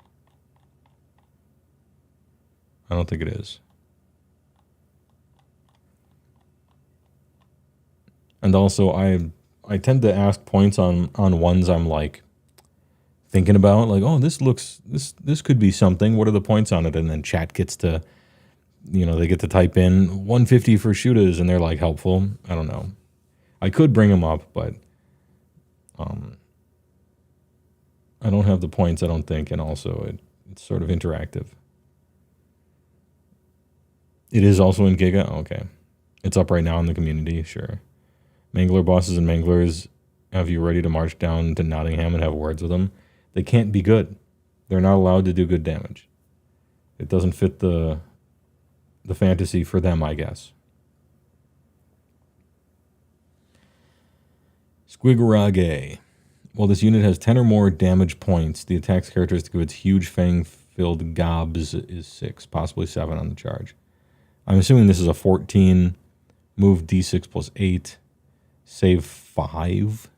I don't think it is. And also, I tend to ask points on ones I'm like thinking about, like, oh, this could be something. What are the points on it? And then chat gets to, they get to type in 150 for shooters, and they're like helpful. I don't know. I could bring them up, but I don't have the points, I don't think, and also It's sort of interactive. It is also in Giga? Okay. It's up right now in the community, sure. Mangler bosses and Manglers have you ready to march down to Nottingham and have words with them. They can't be good. They're not allowed to do good damage. It doesn't fit the fantasy for them, I guess. Squiggerage. While this unit has 10 or more damage points, the attack's characteristic of its huge fang-filled gobs is 6, possibly 7 on the charge. I'm assuming this is a 14, move d6 plus 8, save 5,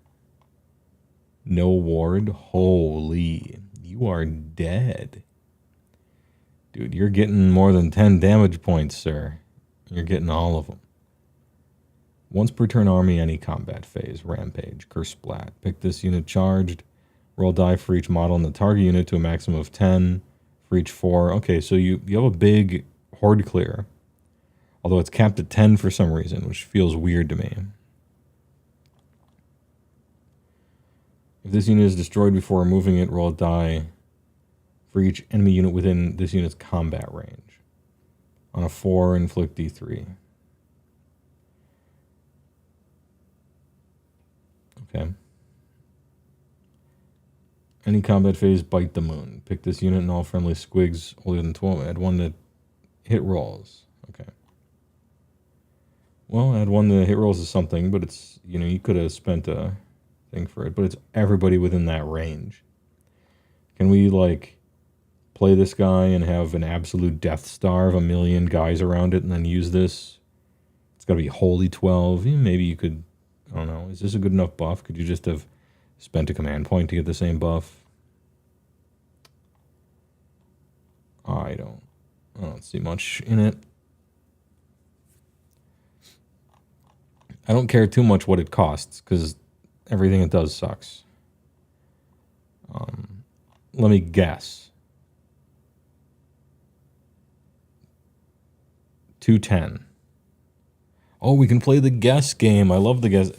no ward. Holy, you are dead. Dude, you're getting more than 10 damage points, sir. You're getting all of them. Once per turn army, any combat phase, rampage, curse splat. Pick this unit charged. Roll die for each model in the target unit to a maximum of 10 for each 4. Okay, so you have a big horde clear. Although it's capped at 10 for some reason, which feels weird to me. If this unit is destroyed before removing it, roll a die for each enemy unit within this unit's combat range. On a 4, inflict d3. Okay. Any combat phase, bite the moon. Pick this unit and all friendly squigs older than 12. Add 1 to hit rolls. Okay. Well, add 1 to hit rolls is something, but it's, you could have spent a thing for it, but it's everybody within that range. Can we, play this guy and have an absolute Death Star of a million guys around it and then use this? It's got to be Holy 12. Maybe you could, I don't know. Is this a good enough buff? Could you just have spent a command point to get the same buff? I don't see much in it. I don't care too much what it costs, because everything it does sucks. Let me guess. 210. Oh, we can play the guess game. I love the guess.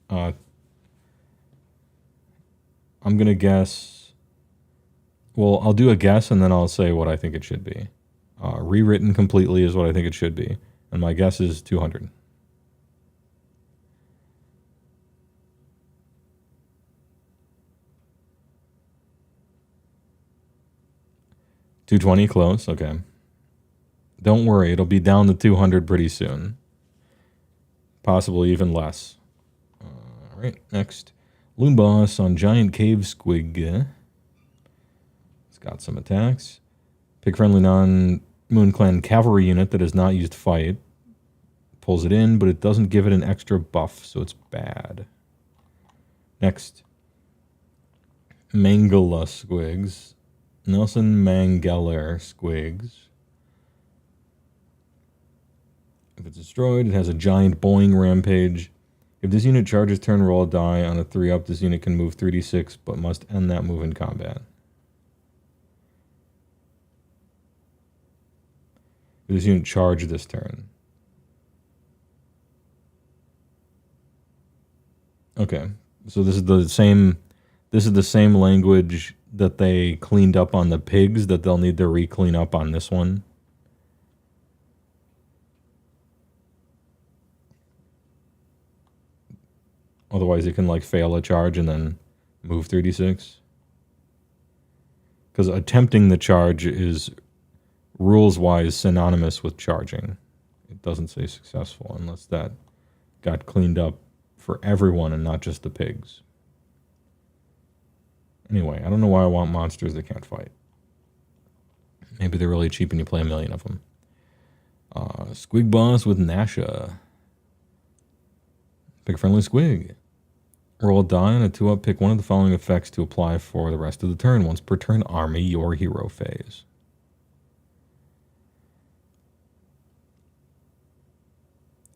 I'm going to guess. Well, I'll do a guess and then I'll say what I think it should be. Rewritten completely is what I think it should be. And my guess is 200. $220, close. Okay. Don't worry, it'll be down to 200 pretty soon. Possibly even less. All right, next. Loon Boss on Giant Cave Squig. It's got some attacks. Pick friendly non-Moon Clan cavalry unit that has not used fight. Pulls it in, but it doesn't give it an extra buff, so it's bad. Next. Mangala Squigs. Nelson Mangeller Squigs. If it's destroyed, it has a giant boing rampage. If this unit charges turn, roll a die. On a 3-up, this unit can move 3d6, but must end that move in combat. If this unit charge this turn. Okay, so this is the same language that they cleaned up on the pigs that they'll need to re-clean up on this one. Otherwise, it can fail a charge and then move 3d6. Because attempting the charge is rules-wise synonymous with charging. It doesn't say successful unless that got cleaned up for everyone and not just the pigs. Anyway, I don't know why I want monsters that can't fight. Maybe they're really cheap and you play a million of them. Squig Boss with Nasha. Pick friendly squig. Roll a die on a 2-up. Pick one of the following effects to apply for the rest of the turn. Once per turn, army your hero phase.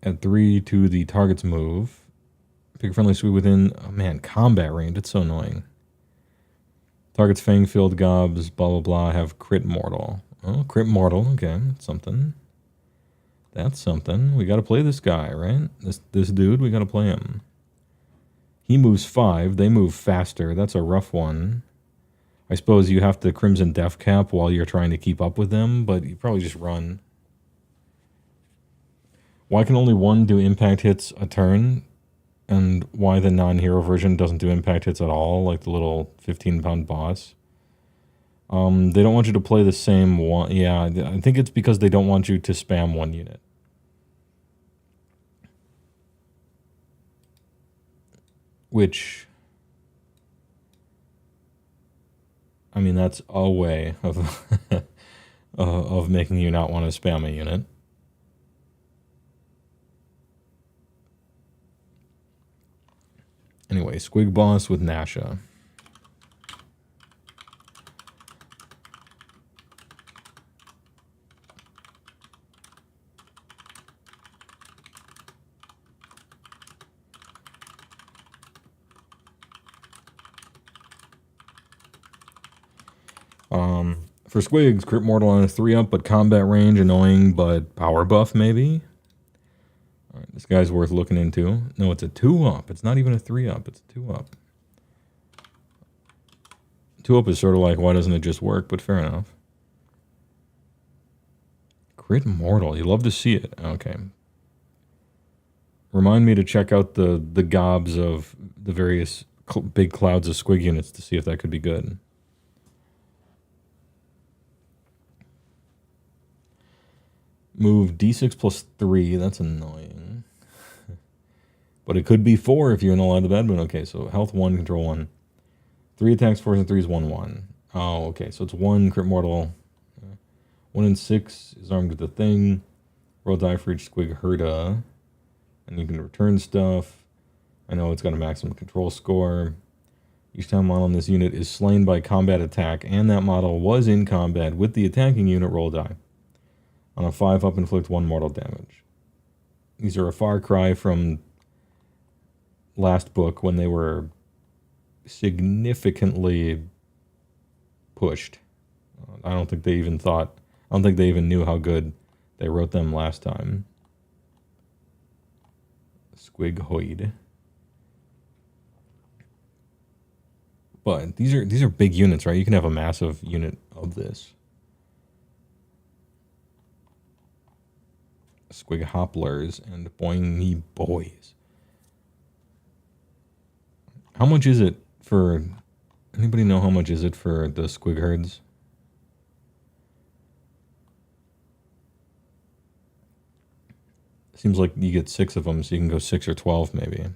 Add 3 to the target's move. Pick friendly squig within, combat range. It's so annoying. Target's fang-filled gobs, blah, blah, blah, have crit mortal. Oh, crit mortal, okay, something. That's something. We got to play this guy, right? This dude, we got to play him. He moves 5. They move faster. That's a rough one. I suppose you have to Crimson Death Cap while you're trying to keep up with them, but you probably just run. Why can only one do impact hits a turn? And why the non-hero version doesn't do impact hits at all, like the little 15-pound boss? They don't want you to play the same one. Yeah, I think it's because they don't want you to spam one unit. Which, I mean, that's a way of of making you not want to spam a unit. Anyway, Squig Boss with Nasha. For Squigs, crit mortal on a 3-up, but combat range annoying, but power buff maybe. All right, this guy's worth looking into. No, it's a 2-up. It's not even a 3-up. It's a 2-up. 2-up is sort of like, why doesn't it just work? But fair enough. Crit mortal. You love to see it. Okay. Remind me to check out the gobs of the various big clouds of Squig units to see if that could be good. Move D6 plus 3. That's annoying. But it could be 4 if you're in the light of the bad moon. Okay, so health 1, control 1. 3 attacks, 4 and 3 is 1/1. Oh, okay, so it's 1 crit mortal. 1 and 6 is armed with the thing. Roll die for each Squig Herda. And you can return stuff. I know it's got a maximum control score. Each time a model in this unit is slain by combat attack, and that model was in combat with the attacking unit, roll die. On a 5-up, inflict 1 mortal damage. These are a far cry from last book when they were significantly pushed. I don't think they even knew how good they wrote them last time. Squighoid. But these are big units, right? You can have a massive unit of this. Squig Hopplers and Boingy Boys. How much is it for... Anybody know how much is it for the Squig Herds? Seems like you get 6 of them, so you can go 6 or 12 maybe.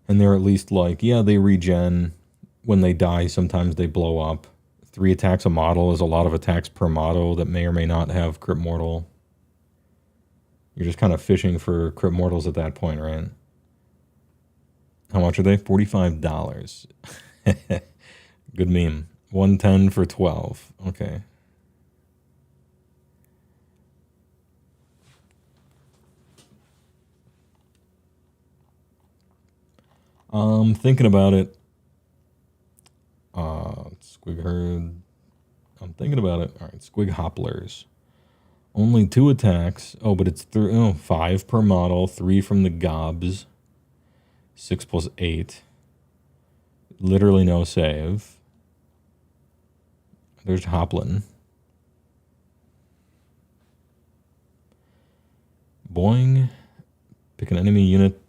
And they're at least like, yeah, they regen. When they die, sometimes they blow up. 3 attacks a model is a lot of attacks per model that may or may not have crit mortal. You're just kind of fishing for crit mortals at that point, right? How much are they? $45. Good meme. 110 for 12. Okay. Thinking about it. Squig Herd. I'm thinking about it. All right, Squig Hopplers. Only 2 attacks. Oh, but it's 5 per model. 3 from the gobs. 6 plus 8. Literally no save. There's Hoplin. Boing. Pick an enemy unit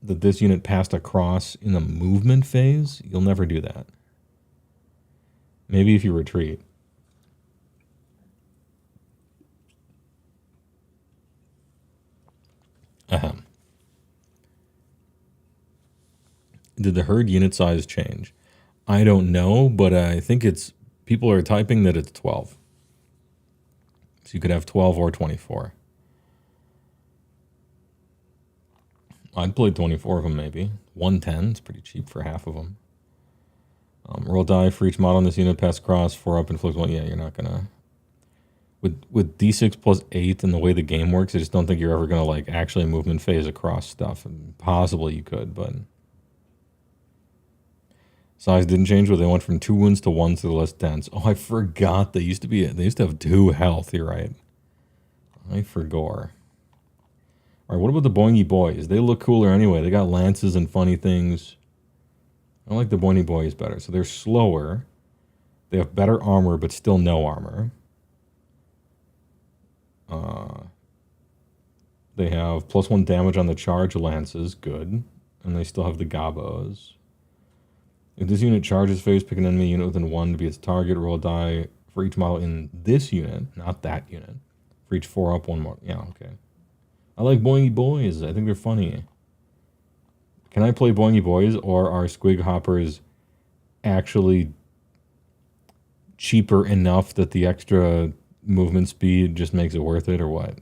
that this unit passed across in the movement phase. You'll never do that. Maybe if you retreat. Ahem. Did the herd unit size change? I don't know, but I think it's... People are typing that it's 12. So you could have 12 or 24. I'd play 24 of them maybe. 110, it's pretty cheap for half of them. Roll die for each model in this unit, pass across, 4-up, inflict 1. Yeah, you're not gonna... With D6 plus 8 and the way the game works, I just don't think you're ever gonna like actually movement phase across stuff. Possibly you could, but... Size didn't change, but they went from 2 wounds to 1 to the less dense. Oh, I forgot they used to have 2 health, you're right. I forgot. All right, what about the Boingy Boys? They look cooler anyway. They got lances and funny things. I like the Boingy Boys better. So they're slower. They have better armor, but still no armor. They have +1 damage on the charge lances. Good. And they still have the Gabos. If this unit charges phase, pick an enemy unit within 1 to be its target. Roll a die for each model in this unit, not that unit. For each 4 up, 1 more. Yeah, okay. I like Boingy Boys. I think they're funny. Can I play Boingy Boys, or are Squig Hoppers actually cheaper enough that the extra movement speed just makes it worth it, or what?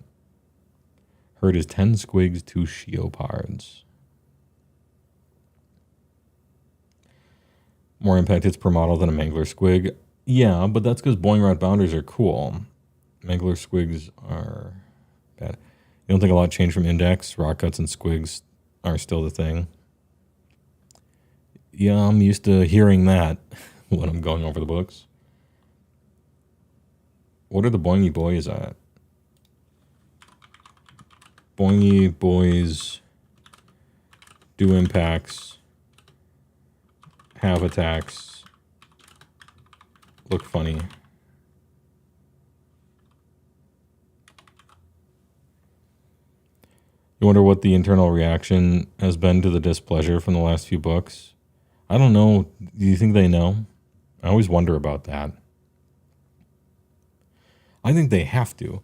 Herd is 10 squigs, 2 Sheopards. More impact hits per model than a Mangler Squig. Yeah, but that's because Boing Rot Bounders are cool. Mangler Squigs are bad. You don't think a lot changed from Index? Rock Cuts and Squigs are still the thing. Yeah, I'm used to hearing that when I'm going over the books. What are the Boingy Boys at? Boingy Boys do impacts, have attacks, look funny. You wonder what the internal reaction has been to the displeasure from the last few books? I don't know. Do you think they know? I always wonder about that. I think they have to.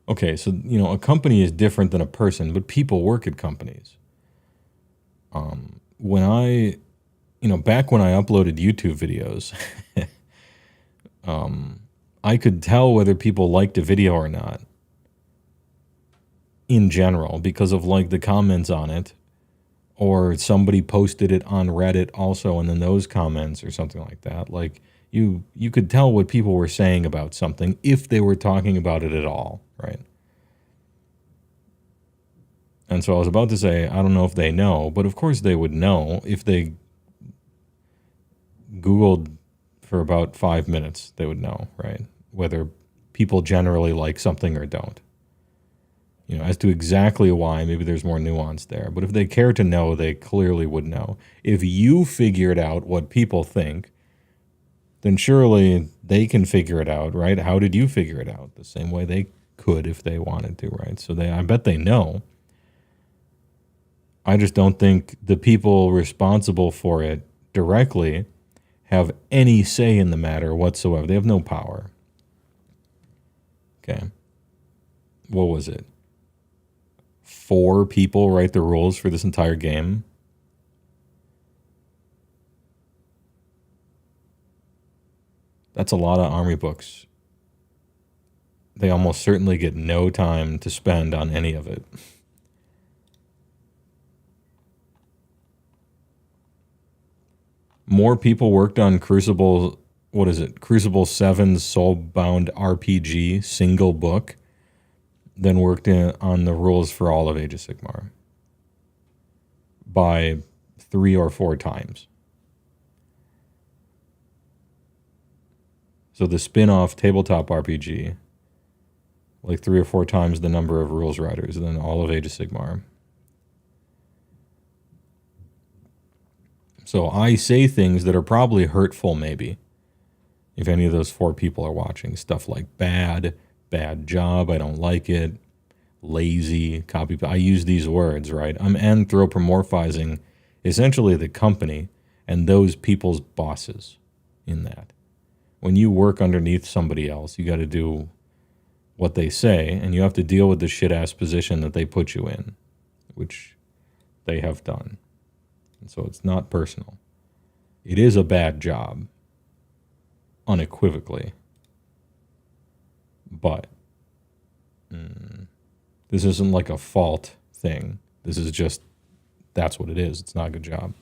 Okay, so, you know, a company is different than a person, but people work at companies. When I, you know, back when I uploaded YouTube videos, I could tell whether people liked a video or not. In general, because of like the comments on it, or somebody posted it on Reddit also, and then those comments or something like that. Like you could tell what people were saying about something if they were talking about it at all, right? And so I was about to say, I don't know if they know, but of course they would know if they Googled for about 5 minutes, they would know, right? Whether people generally like something or don't. You know, as to exactly why, maybe there's more nuance there. But if they care to know, they clearly would know. If you figured out what people think, then surely they can figure it out, right? How did you figure it out? The same way they could if they wanted to, right? So I bet they know. I just don't think the people responsible for it directly have any say in the matter whatsoever. They have no power. Okay. What was it? 4 people write the rules for this entire game. That's a lot of army books. They almost certainly get no time to spend on any of it. More people worked on Crucible, what is it? Crucible 7's Soulbound RPG single book than worked on the rules for all of Age of Sigmar by 3 or 4 times. So the spin-off tabletop RPG, like 3 or 4 times the number of rules writers than all of Age of Sigmar. So I say things that are probably hurtful, maybe, if any of those 4 people are watching. Stuff like bad job, I don't like it, lazy, copy. I use these words, right? I'm anthropomorphizing essentially the company and those people's bosses in that. When you work underneath somebody else, you got to do what they say, and you have to deal with the shit-ass position that they put you in, which they have done. And so it's not personal. It is a bad job, unequivocally. But this isn't like a fault thing. This is just, that's what it is. It's not a good job.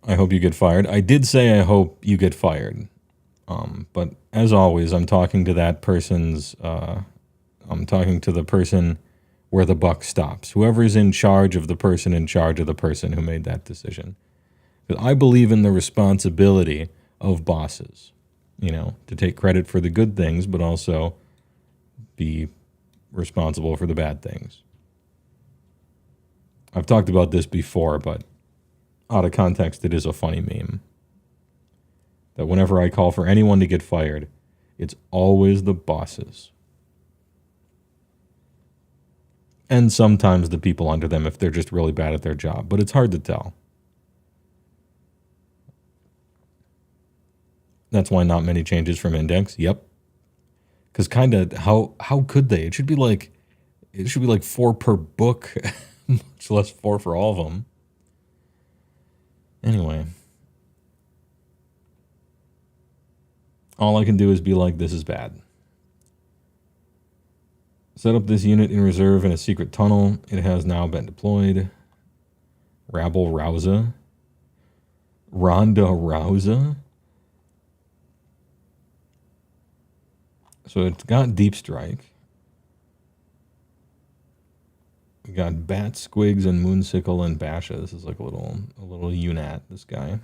I hope you get fired. I did say I hope you get fired. But as always, I'm talking to that person's, I'm talking to the person where the buck stops. Whoever's in charge of the person who made that decision. Because I believe in the responsibility of bosses, you know, to take credit for the good things, but also be responsible for the bad things. I've talked about this before, but out of context, it is a funny meme. That whenever I call for anyone to get fired, it's always the bosses. And sometimes the people under them if they're just really bad at their job, but it's hard to tell. That's why not many changes from Index. Yep. Because kind of, how could they? It should be like 4 per book, much less 4 for all of them. Anyway. All I can do is be like, this is bad. Set up this unit in reserve in a secret tunnel. It has now been deployed. Rabble Rouza. Ronda Rouza. So it's got Deep Strike. We got Bat, Squigs, and Moonsickle and Basha. This is like a little unat, this guy.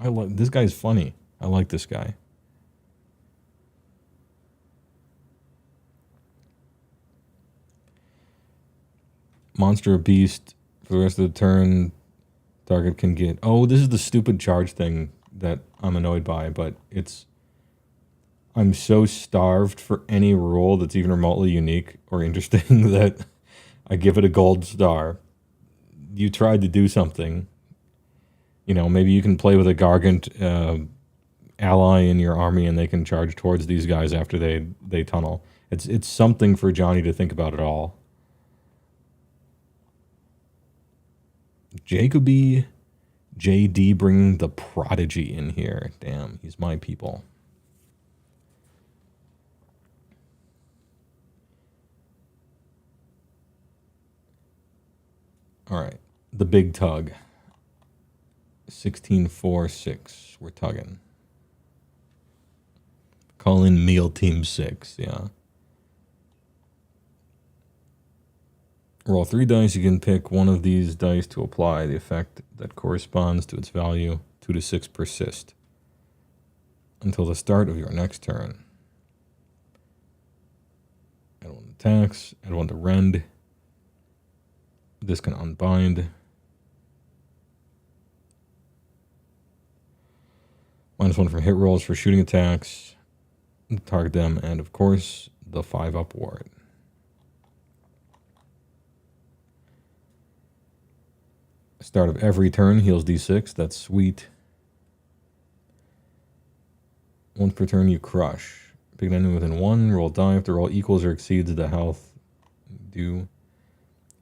This guy's funny. I like this guy. Monster or beast for the rest of the turn. Target can get... Oh, this is the stupid charge thing that I'm annoyed by, but it's... I'm so starved for any rule that's even remotely unique or interesting that I give it a gold star. You tried to do something. You know, maybe you can play with a Gargant ally in your army and they can charge towards these guys after they tunnel. It's something for Johnny to think about at all. Jacoby JD bringing the Prodigy in here. Damn, he's my people. All right, the big tug. 16-4-6. We're tugging. Call in Meal Team 6, yeah. Roll 3 dice. You can pick one of these dice to apply the effect that corresponds to its value. 2 to 6 persist until the start of your next turn. Add 1 to attacks. Add 1 to rend. This can unbind. -1 from hit rolls for shooting attacks. Target them, and of course, the 5-up ward. Start of every turn heals D6. That's sweet. Once per turn, you crush. Pick an enemy within 1. Roll die. If the roll equals or exceeds the health, do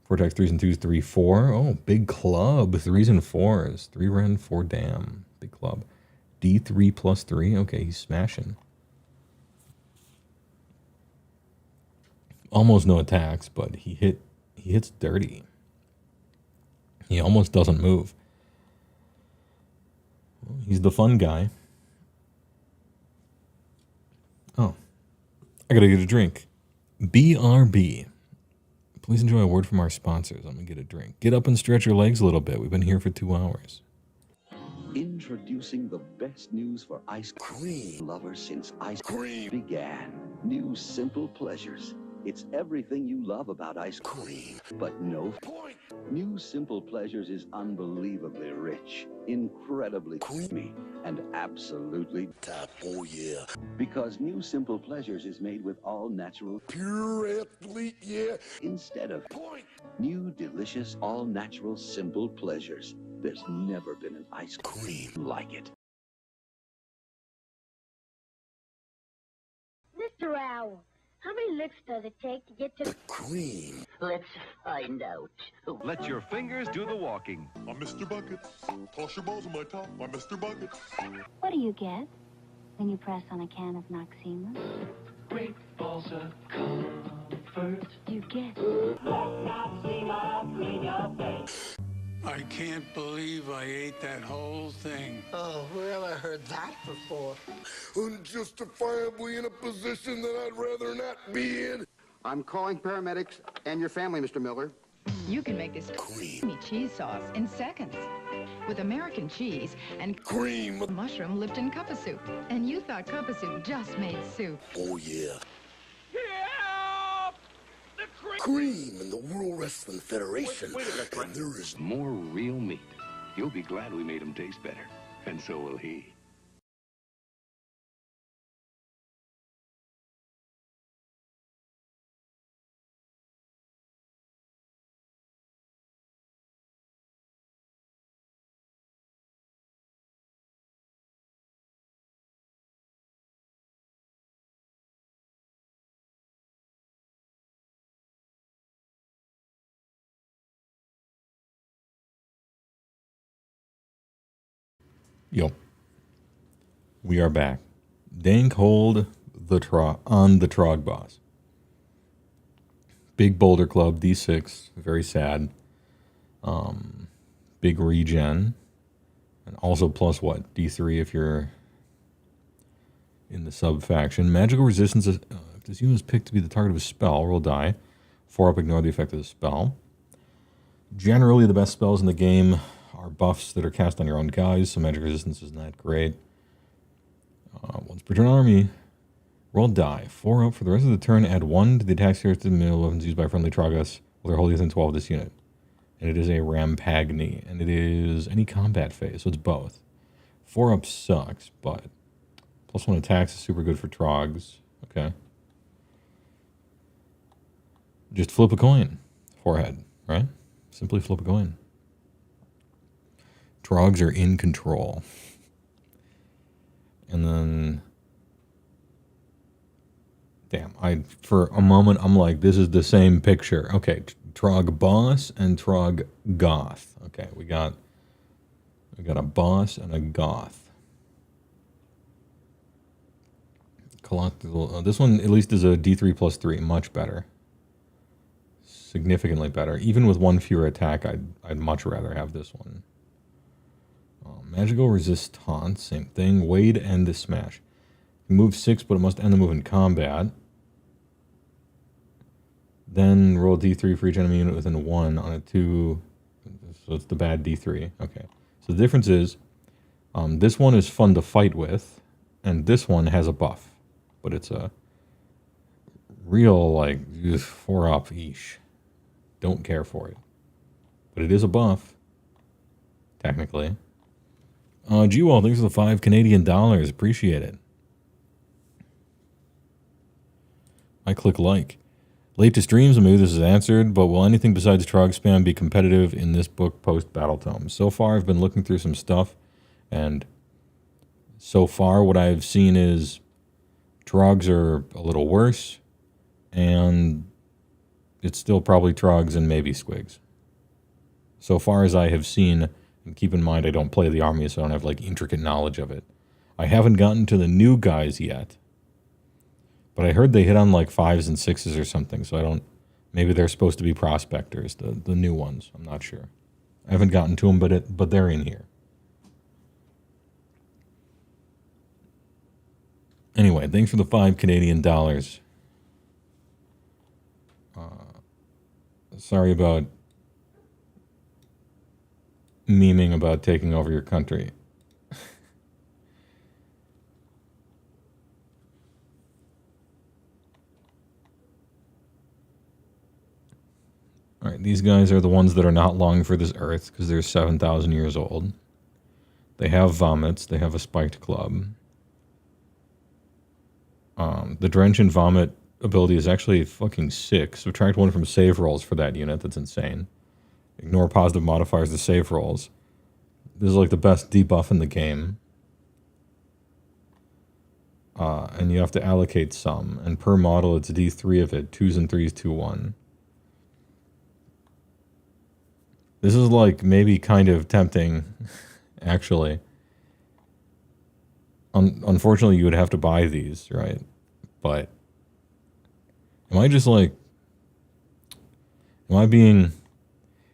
4 attacks, 3s and 2s, 3, 4. Oh, big club. 3s and 4s. 3 rend, 4 dam. Big club. D3 plus 3. Okay, he's smashing. Almost no attacks, but he hits dirty. He almost doesn't move. He's the fun guy. Oh, I gotta get a drink. BRB. Please enjoy a word from our sponsors. I'm gonna get a drink. Get up and stretch your legs a little bit. We've been here for 2 hours. Introducing the best news for ice cream lovers since ice cream began. New simple pleasures. It's everything you love about ice cream, but no point. New Simple Pleasures is unbelievably rich, incredibly creamy, and absolutely top. Oh yeah. Because New Simple Pleasures is made with all natural pure athlete, yeah. Instead of point. New delicious all natural simple pleasures. There's never been an ice cream like it. Mr. Owl, how many licks does it take to get to the Cream. Let's find out. Let your fingers do the walking. I'm Mr. Buckets. Toss your balls on my top. I'm Mr. Buckets. What do you get when you press on a can of Noxema? Great balls of comfort. You get I can't believe I ate that whole thing. Oh, where have I heard that before? Unjustifiably in a position that I'd rather not be in. I'm calling paramedics and your family, Mr. Miller. You can make this creamy cheese sauce in seconds. with American cheese and cream, mushroom Lipton cup of soup. And you thought cup of soup just made soup. Oh, yeah. Cream in the World Wrestling Federation. And there is More real meat. You'll be glad we made him taste better. And so will he. Yo. We are back. Dank hold on the Trog boss. Big Boulder Club, D6, very sad. Big regen. And also plus what? D3 if you're in the sub faction. Magical resistance. If this unit is picked to be the target of a spell, roll die. 4 up, ignore the effect of the spell. Generally, the best spells in the game are buffs that are cast on your own guys, so magic resistance is not great. Once per turn army, roll die. 4 up for the rest of the turn, add 1 to the attack character to the melee weapons used by friendly Trogus while they're holding within 12 of this unit. And it is a Rampagni, and it is any combat phase, so it's both. 4 up sucks, but +1 attacks is super good for Trogs. Okay. Just flip a coin. Forehead, right? Simply flip a coin. Trogs are in control. And then... Damn, for a moment, I'm like, this is the same picture. Okay, Trog boss and Trog goth. Okay, we got a boss and a goth. This one, at least, is a D3 plus 3. Much better. Significantly better. Even with 1 fewer attack, I'd much rather have this one. Magical resist taunt, same thing. Wade and the smash. Move 6, but it must end the move in combat. Then roll D3 for each enemy unit within 1 on a 2. So it's the bad D3. Okay. So the difference is, this one is fun to fight with, and this one has a buff. But it's a real, like, 4 up-ish. Don't care for it. But it is a buff. Technically. Geeyetz, thanks for the $5 Canadian. Appreciate it. I click like. Late to streams, and maybe this is answered, but will anything besides Trog spam be competitive in this book post-Battle Tome? So far, I've been looking through some stuff, and so far what I've seen is Trogs are a little worse, and it's still probably Trogs and maybe Squigs. So far as I have seen, and keep in mind I don't play the army, so I don't have like intricate knowledge of it. I haven't gotten to the new guys yet. But I heard they hit on like 5s and 6s or something, so I don't... Maybe they're supposed to be prospectors, the new ones. I'm not sure. I haven't gotten to them, but they're in here. Anyway, thanks for the $5 Canadian. Sorry about memeing about taking over your country. All right, these guys are the ones that are not long for this earth because they're 7,000 years old. They have vomits. They have a spiked club. The drench and vomit ability is actually fucking sick. Subtract 1 from save rolls for that unit. That's insane. Ignore positive modifiers to save rolls. This is like the best debuff in the game. And you have to allocate some. And per model, it's D3 of it. 2s and 3s, 2, 1. This is like maybe kind of tempting, actually. Unfortunately, you would have to buy these, right? But am I just like... Am I being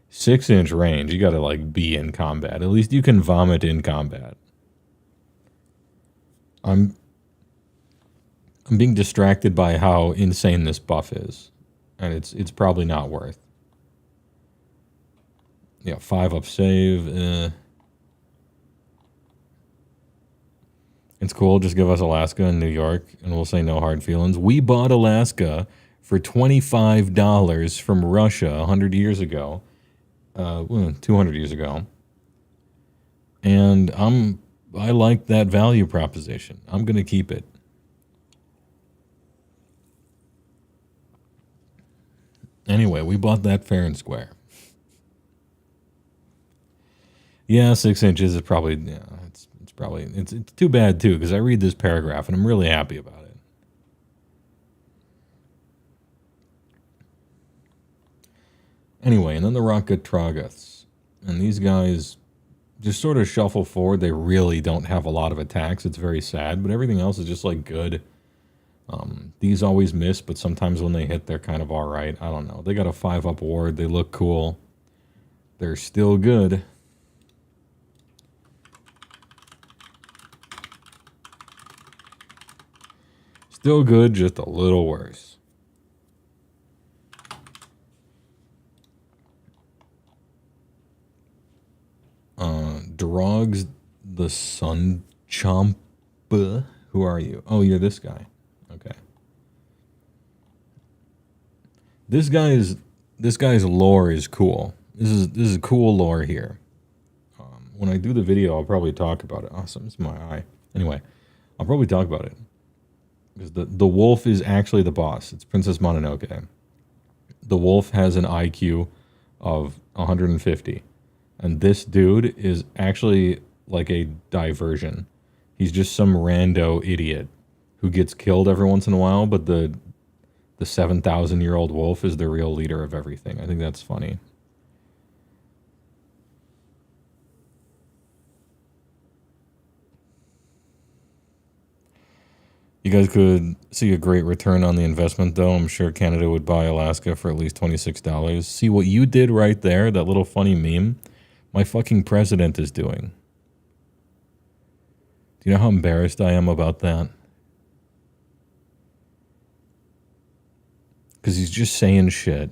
6-inch range? You gotta like be in combat. At least you can vomit in combat. I'm being distracted by how insane this buff is. And it's probably not worth. Yeah, 5 up save. It's cool. Just give us Alaska and New York, and we'll say no hard feelings. We bought Alaska for $25 from Russia 100 years ago, 200 years ago, and I like that value proposition. I'm gonna keep it. Anyway, we bought that fair and square. Yeah, 6 inches is probably, yeah, it's too bad too, because I read this paragraph and I'm really happy about it. Anyway, and then the Rocket Trogoths. And these guys just sort of shuffle forward. They really don't have a lot of attacks. It's very sad, but everything else is just like good. These always miss, but sometimes when they hit, they're kind of all right. I don't know. They got a 5-up ward. They look cool. They're still good. Still good, just a little worse. Drogs the Sun Chomp. Who are you? Oh, you're this guy. Okay. This guy's lore is cool. This is cool lore here. When I do the video, I'll probably talk about it. Awesome, it's my eye. Anyway, I'll probably talk about it. Because the wolf is actually the boss. It's Princess Mononoke. The wolf has an IQ of 150. And this dude is actually like a diversion. He's just some rando idiot who gets killed every once in a while, but the 7,000-year-old wolf is the real leader of everything. I think that's funny. You guys could see a great return on the investment, though. I'm sure Canada would buy Alaska for at least $26. See what you did right there, that little funny meme? My fucking president is doing. Do you know how embarrassed I am about that? Because he's just saying shit.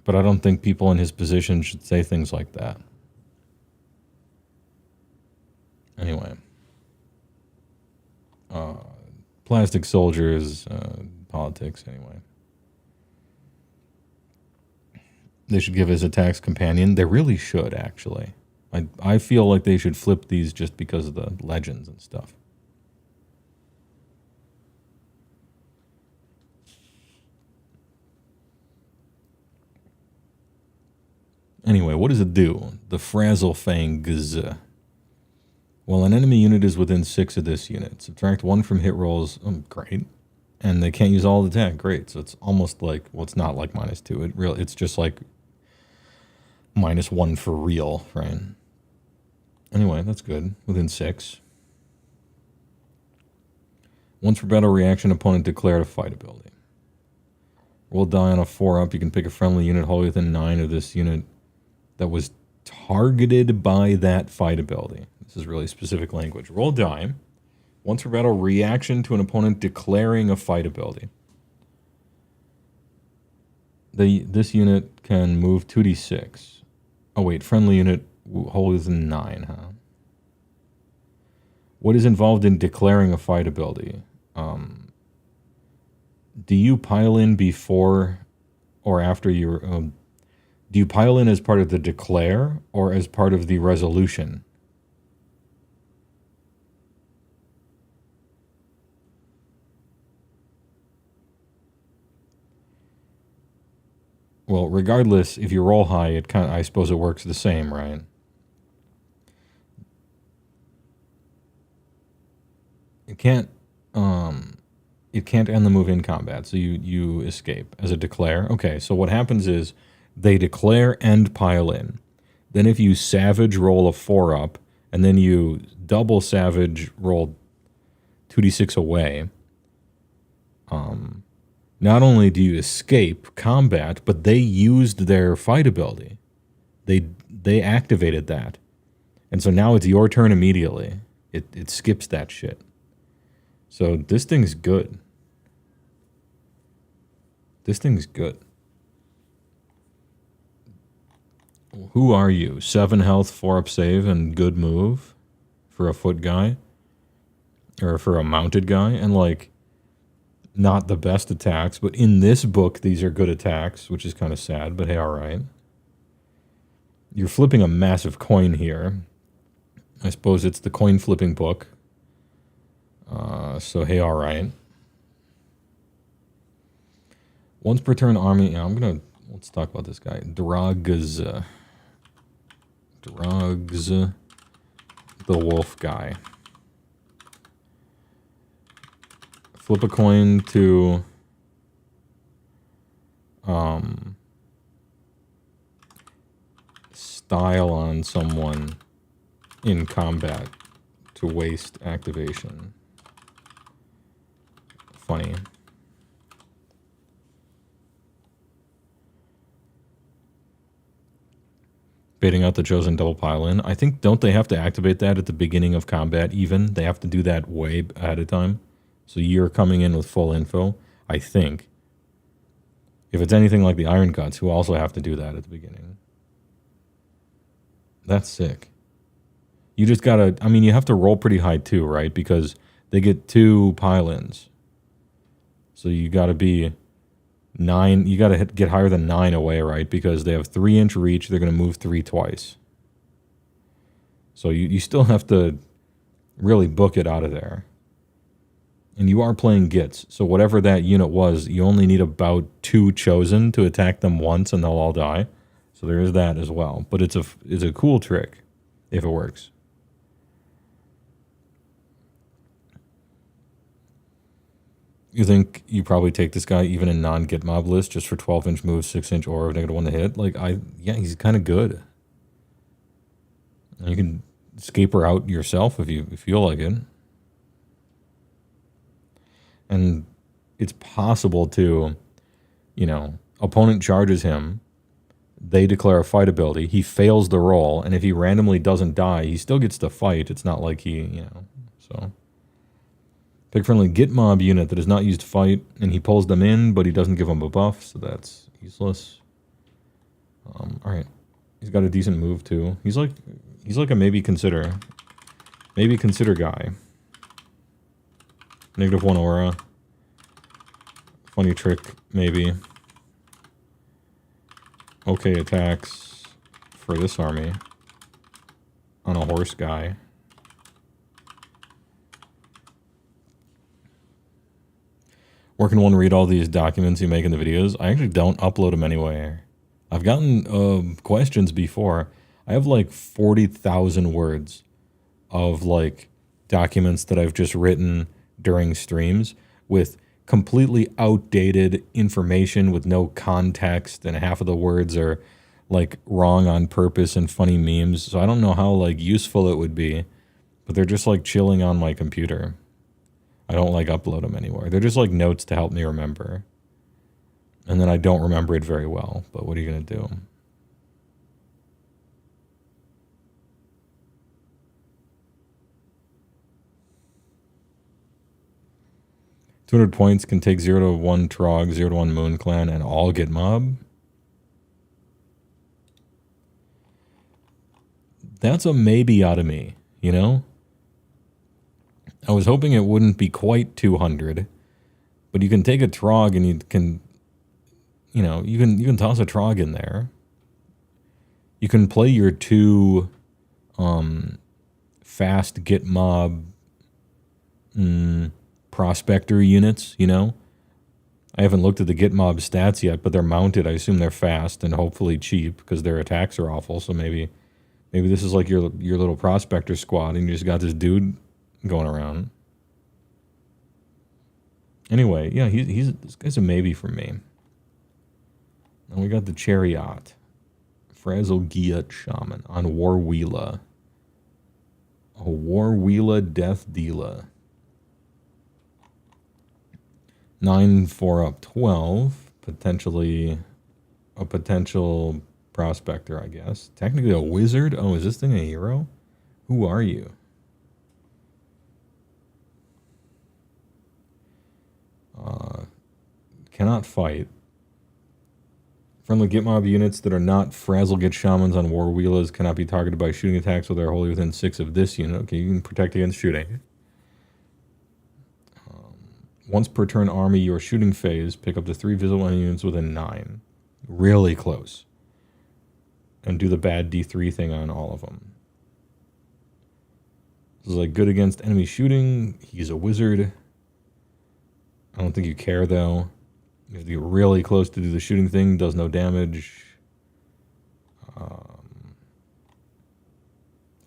But I don't think people in his position should say things like that. Anyway. Plastic soldiers, politics, anyway. They should give his attacks companion. They really should, actually. I feel like they should flip these just because of the legends and stuff. Anyway, what does it do? The Frazzle Fangs. Well, an enemy unit is within 6 of this unit. Subtract 1 from hit rolls. Great. And they can't use all the attack. Great. So it's almost like, well, it's not like -2. It's just like -1 for real, right? Anyway, that's good. Within 6. Once per battle reaction, opponent declared a fight ability. Roll die on a 4-up. You can pick a friendly unit wholly within 9 of this unit that was targeted by that fight ability. This is really specific language. Roll die. Once per battle reaction to an opponent declaring a fight ability. This unit can move 2d6. Oh wait, friendly unit wholly within 9, huh? What is involved in declaring a fight ability? Do you pile in before or after your... do you pile in as part of the declare or as part of the resolution? Well, regardless, if you roll high, I suppose it works the same, right? It can't end the move in combat, so you escape as a declare. Okay, so what happens is they declare and pile in. Then if you savage roll a 4-up, and then you double savage roll 2d6 away, not only do you escape combat, but they used their fight ability. They activated that. And so now it's your turn immediately. It skips that shit. So this thing's good. This thing's good. Who are you? 7 health, 4-up save, and good move for a foot guy? or for a mounted guy, and like not the best attacks, but in this book these are good attacks, which is kind of sad, but hey, all right. You're flipping a massive coin here. I suppose it's the coin flipping book. So hey, all right. Once per turn army, yeah, let's talk about this guy. Drugs, the wolf guy. Flip a coin to style on someone in combat to waste activation. Funny. Baiting out the chosen double pile in. I think, don't they have to activate that at the beginning of combat even? They have to do that way ahead of time. So you're coming in with full info, I think. If it's anything like the Iron Guts, who also have to do that at the beginning. That's sick. You just gotta, I mean, you have to roll pretty high too, right? Because they get 2 pile-ins. So you gotta be 9, you gotta get higher than 9 away, right? Because they have 3-inch reach, they're gonna move 3 twice. So you still have to really book it out of there. And you are playing Geeyetz, so whatever that unit was, you only need about 2 chosen to attack them once and they'll all die. So there is that as well. But it's a cool trick, if it works. You think you probably take this guy even in non-Get Mob list just for 12-inch moves, 6-inch aura, -1 to hit? Like, yeah, he's kind of good. And you can scaper out yourself if you feel like it. And it's possible to, you know, opponent charges him, they declare a fight ability, he fails the roll, and if he randomly doesn't die, he still gets to fight. It's not like he, you know, so. Pick friendly Get Mob unit that is not used to fight, and he pulls them in, but he doesn't give them a buff, so that's useless. Alright. He's got a decent move, too. He's like a maybe consider guy. -1 aura. Funny trick, maybe. Okay attacks for this army. On a horse guy. Where can one read all these documents you make in the videos? I actually don't upload them anywhere. I've gotten questions before. I have like 40,000 words of like documents that I've just written during streams with completely outdated information with no context, and half of the words are like wrong on purpose and funny memes. So I don't know how like useful it would be, but they're just like chilling on my computer. I don't like upload them anywhere. They're just like notes to help me remember. And then I don't remember it very well, but what are you going to do? $200 points can take 0-1 Trog, 0-1 Moon Clan, and all Get Mob. That's a maybe out of me, you know? I was hoping it wouldn't be quite 200, but you can take a Trog and you can, you know, you can toss a Trog in there. You can play your 2 fast Get Mob prospector units, you know? I haven't looked at the Get Mob stats yet, but they're mounted. I assume they're fast and hopefully cheap because their attacks are awful. So maybe this is like your little prospector squad and you just got this dude going around. Anyway, yeah, this guy's a maybe for me. And we got the Chariot. Frazzle Geeyetz Shaman on Warwheela. A Warwheela Death Dealer. 9 4 up 12. Potentially a potential prospector, I guess. Technically a wizard. Oh, is this thing a hero? Who are you? Cannot fight. Friendly Get Mob units that are not Frazzle Get Shamans on Warwheelas cannot be targeted by shooting attacks while they're wholly within 6 of this unit. Okay, you can protect against shooting. Once per turn army, your shooting phase, pick up the 3 visible enemy units within 9. Really close. And do the bad D3 thing on all of them. This is like good against enemy shooting. He's a wizard. I don't think you care though. You have to get really close to do the shooting thing. Does no damage.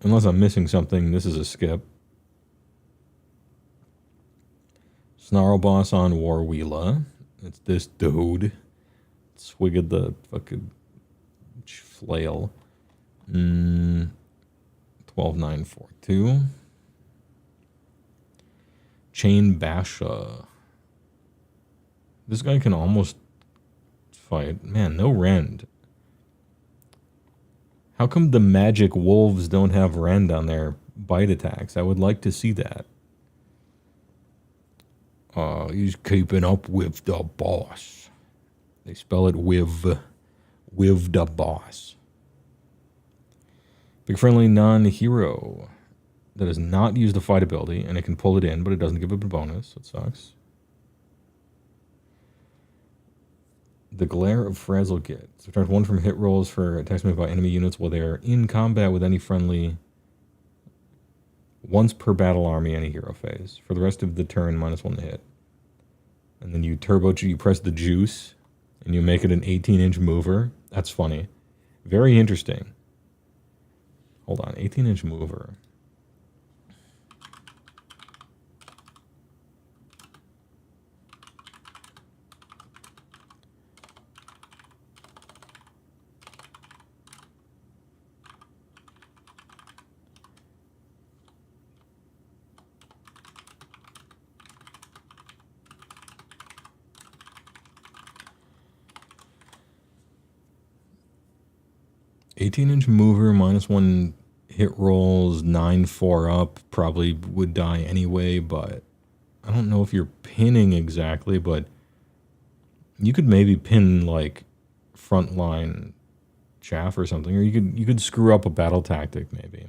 Unless I'm missing something, this is a skip. Snarl boss on HeyWoah. It's this dude. Swigged the fucking flail. 12942. Chain Basha. This guy can almost fight. Man, no rend. How come the magic wolves don't have rend on their bite attacks? I would like to see that. He's keeping up with the boss. They spell it with the boss. Big friendly non-hero that does not use the fight ability, and it can pull it in, but it doesn't give it a bonus. It sucks. The Glare of Frazzle Geeyetz. Subtract 1 from hit rolls for attacks made by enemy units while they are in combat with any friendly. Once per battle army, any hero phase. For the rest of the turn, -1 to hit. And then you press the juice, and you make it an 18-inch mover. That's funny. Very interesting. Hold on, 18-inch mover. $18-inch mover, -1 hit rolls, 9/4 up, probably would die anyway, but I don't know if you're pinning exactly, but you could maybe pin like frontline chaff or something, or you could screw up a battle tactic maybe.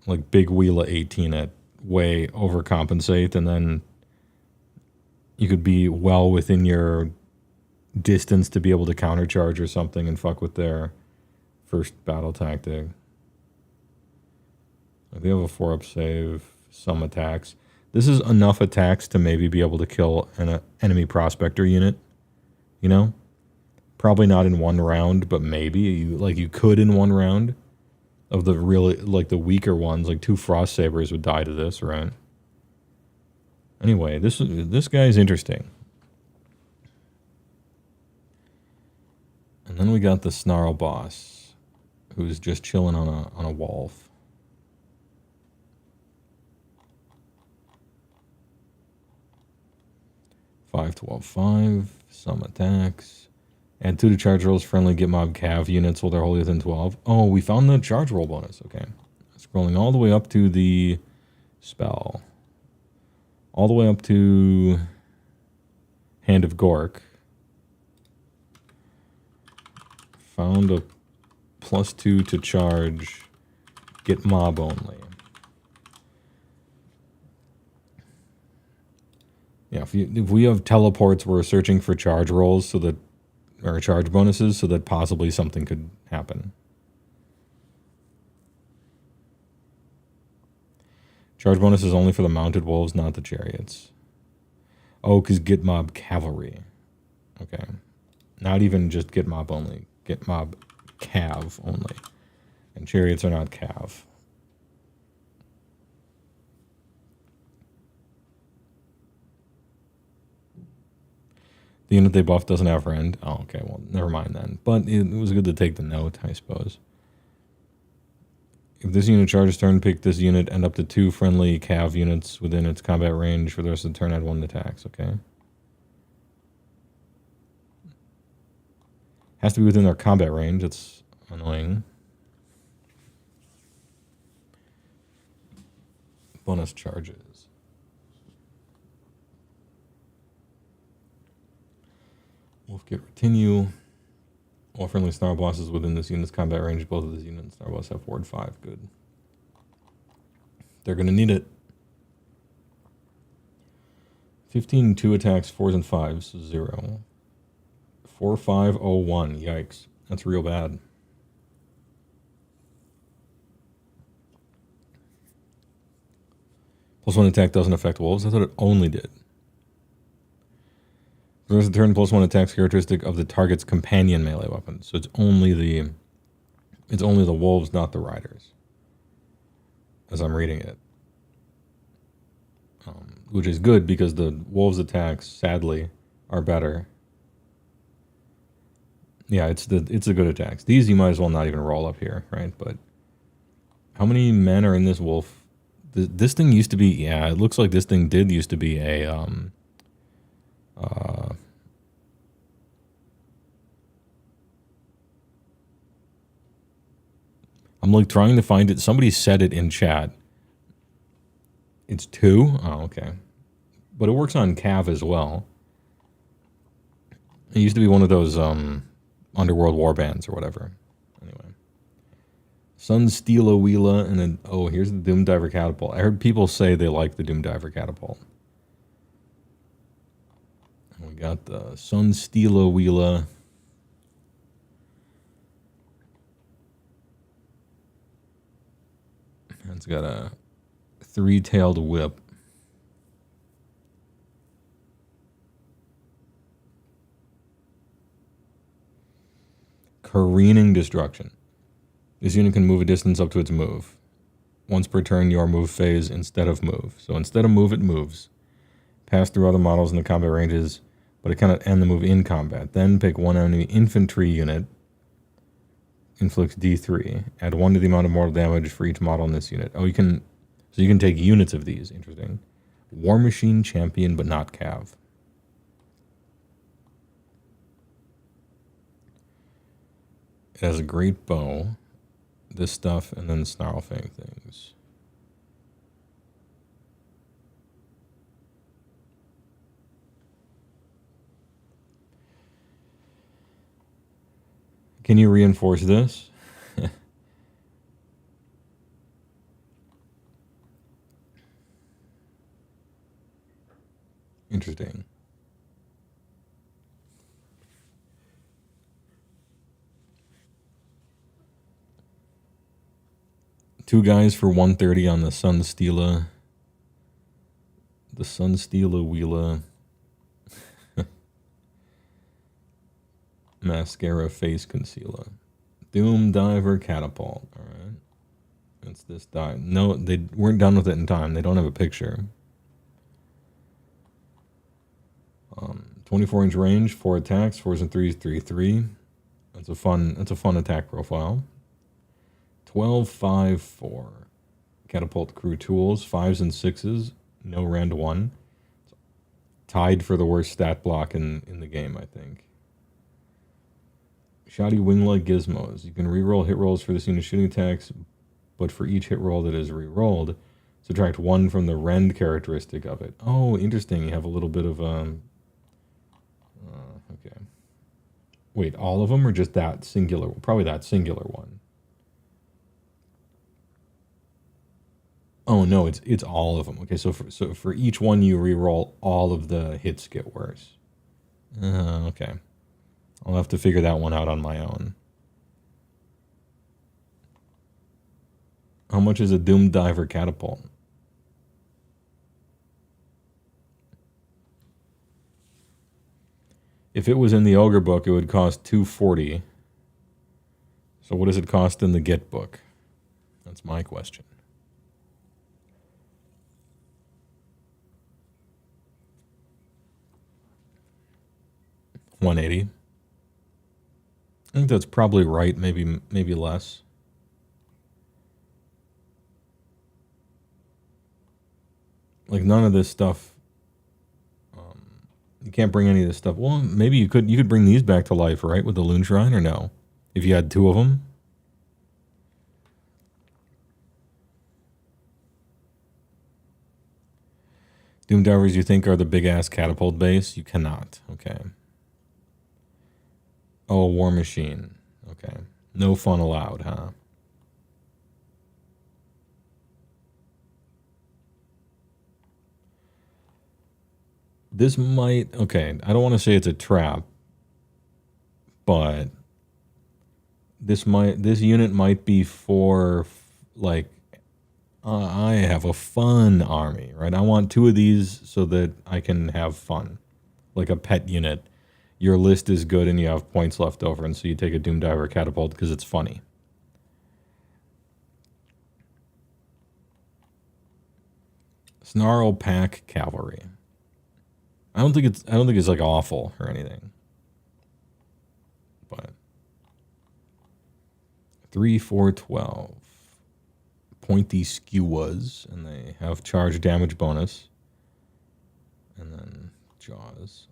Like big wheel of 18 at way overcompensate, and then you could be well within your distance to be able to countercharge or something and fuck with their first battle tactic. They have a 4-up save, some attacks. This is enough attacks to maybe be able to kill an enemy prospector unit, you know? Probably not in one round, but maybe you could in one round. Of the really, like the weaker ones, like 2 Frost Sabers would die to this, right? Anyway, this guy's interesting. And then we got the Snarl boss, who's just chilling on a wolf. Five, 12, 5. Some attacks. Add 2 to charge rolls. Friendly get mob cav units while they're wholly within 12. Oh, we found the charge roll bonus. Okay. Scrolling all the way up to the spell. All the way up to Hand of Gork. Found a +2 to charge, get mob only. Yeah, if we have teleports, we're searching for charge rolls or charge bonuses so that possibly something could happen. Charge bonus is only for the mounted wolves, not the chariots. Oh, because get mob cavalry. Okay. Not even just get mob only. Get mob cav only. And chariots are not cav. The unit they buff doesn't have rend. Oh, okay. Well, never mind then. But it was good to take the note, I suppose. If this unit charges turn, pick this unit and up to 2 friendly cav units within its combat range for the rest of the turn. Add 1 attacks. Okay. Has to be within their combat range. It's annoying. Bonus charges. Wolf get retinue. All friendly Snarl bosses within this unit's combat range. Both of these units and Snarl boss have ward 5. Good. They're going to need it. 15 2 attacks, 4s and 5s, 0. 4 5 0 1. Yikes. That's real bad. +1 attack doesn't affect wolves. I thought it only did. For the rest of the turn, +1 attacks characteristic of the target's companion melee weapon. So it's only the wolves, not the riders. As I'm reading it. Which is good because the wolves' attacks, sadly, are better. Yeah, it's the good attacks. These you might as well not even roll up here, right? But how many men are in this wolf? This thing used to be, yeah, it looks like this thing did used to be a I'm like trying to find it. Somebody said it in chat. It's 2? Oh, okay. But it works on Cav as well. It used to be one of those underworld warbands or whatever. Anyway. Sunstila Wheela and then here's the Doom Diver Catapult. I heard people say they like the Doom Diver Catapult. And we got the Sunstila Wheela. It's got a 3-tailed whip. Careening Destruction. This unit can move a distance up to its move. Once per turn, your move phase instead of move. So instead of move, it moves. Pass through other models in the combat ranges, but it cannot end the move in combat. Then pick one enemy infantry unit. Inflicts D3. Add 1 to the amount of mortal damage for each model in this unit. Oh, you can take units of these. Interesting. War Machine Champion, but not Cav. It has a great bow, this stuff, and then Snarlfang things. Can you reinforce this? Interesting. Two guys for 130 on the Sunstila. The Sunstila Wheela. Mascara Face Concealer. Doom Diver Catapult. Alright. That's this die. No, they weren't done with it in time. They don't have a picture. 24-inch range, 4 attacks, 4s and 3s, 3/3. That's a fun attack profile. 12, 5, 4. Catapult crew tools, 5s and 6s, no rend 1. Tied for the worst stat block in the game, I think. Shoddy wing-like gizmos. You can reroll hit rolls for this unit's shooting attacks, but for each hit roll that is rerolled, subtract 1 from the rend characteristic of it. Oh, interesting. You have a little bit of okay. Wait, all of them or just that singular? Probably that singular one. Oh no, it's all of them. Okay, so for each one you reroll, all of the hits get worse. Okay. I'll have to figure that one out on my own. How much is a Doom Diver Catapult? If it was in the Ogre book, it would cost $240. So what does it cost in the Git book? That's my question. $180. I think that's probably right. Maybe less. Like none of this stuff. You can't bring any of this stuff. Well, maybe you could bring these back to life, right? With the Loon Shrine, or no? If you had 2 of them. Doom Divers, you think are the big ass catapult base? You cannot. Okay. Oh, a War Machine. Okay. No fun allowed, huh? This might... Okay, I don't want to say it's a trap, but this unit might be for, like, I have a fun army, right? I want 2 of these so that I can have fun. Like a pet unit. Your list is good and you have points left over, and so you take a Doomdiver Catapult because it's funny. Snarl Pack Cavalry. I don't think it's like awful or anything. But 3, 4, 12. Pointy skewers, and they have charge damage bonus. And then jaws.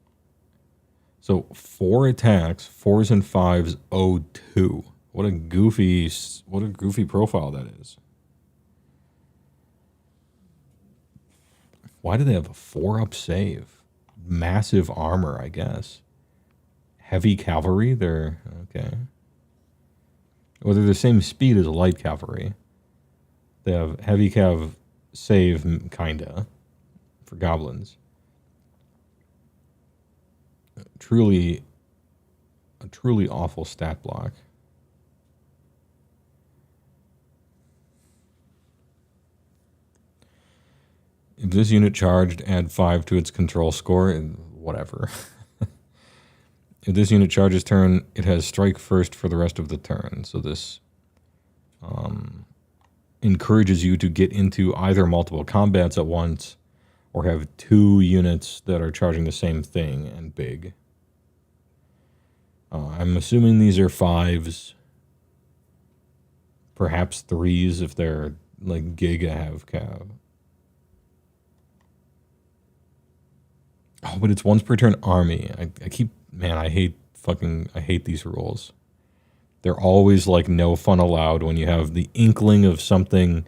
So 4 attacks, 4s and 5s, 0-2. What a goofy profile that is. Why do they have a 4-up save? Massive armor, I guess. Heavy cavalry, they're okay. Well, they're the same speed as light cavalry. They have heavy cav save, kinda, for goblins. A truly awful stat block. If this unit charged, add 5 to its control score, and whatever. If this unit charges turn, it has strike first for the rest of the turn. So this encourages you to get into either multiple combats at once or have 2 units that are charging the same thing and big. I'm assuming these are 5s. Perhaps 3s if they're like Giga have cav. Oh, but it's once per turn army. I hate these rules. They're always like no fun allowed when you have the inkling of something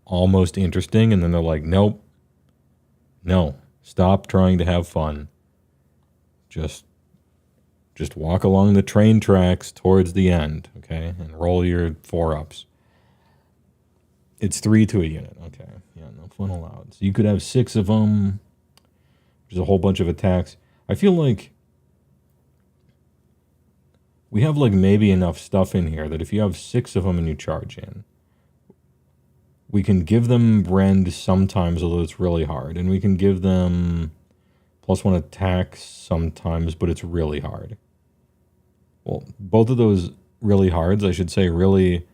almost interesting, and then they're like, nope. No. Stop trying to have fun. Just walk along the train tracks towards the end, okay? And roll your 4-ups. It's 3 to a unit. Okay. Yeah, no fun allowed. So you could have 6 of them. Which is a whole bunch of attacks. I feel like we have like maybe enough stuff in here that if you have 6 of them and you charge in, we can give them rend sometimes, although it's really hard. And we can give them +1 attack sometimes, but it's really hard. Well, both of those really hards, I should say, really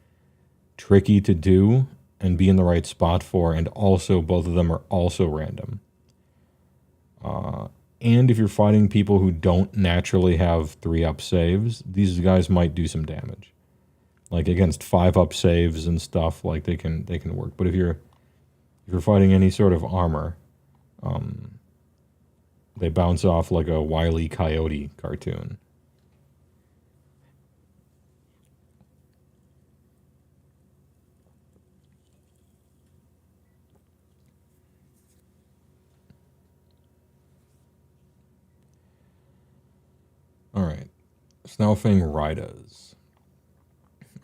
tricky to do and be in the right spot for, and also both of them are also random. And if you're fighting people who don't naturally have 3-up saves, these guys might do some damage. Like against 5-up saves and stuff, like they can work. But if you're fighting any sort of armor, they bounce off like a Wile E. Coyote cartoon. All right, Snaufang Rydas.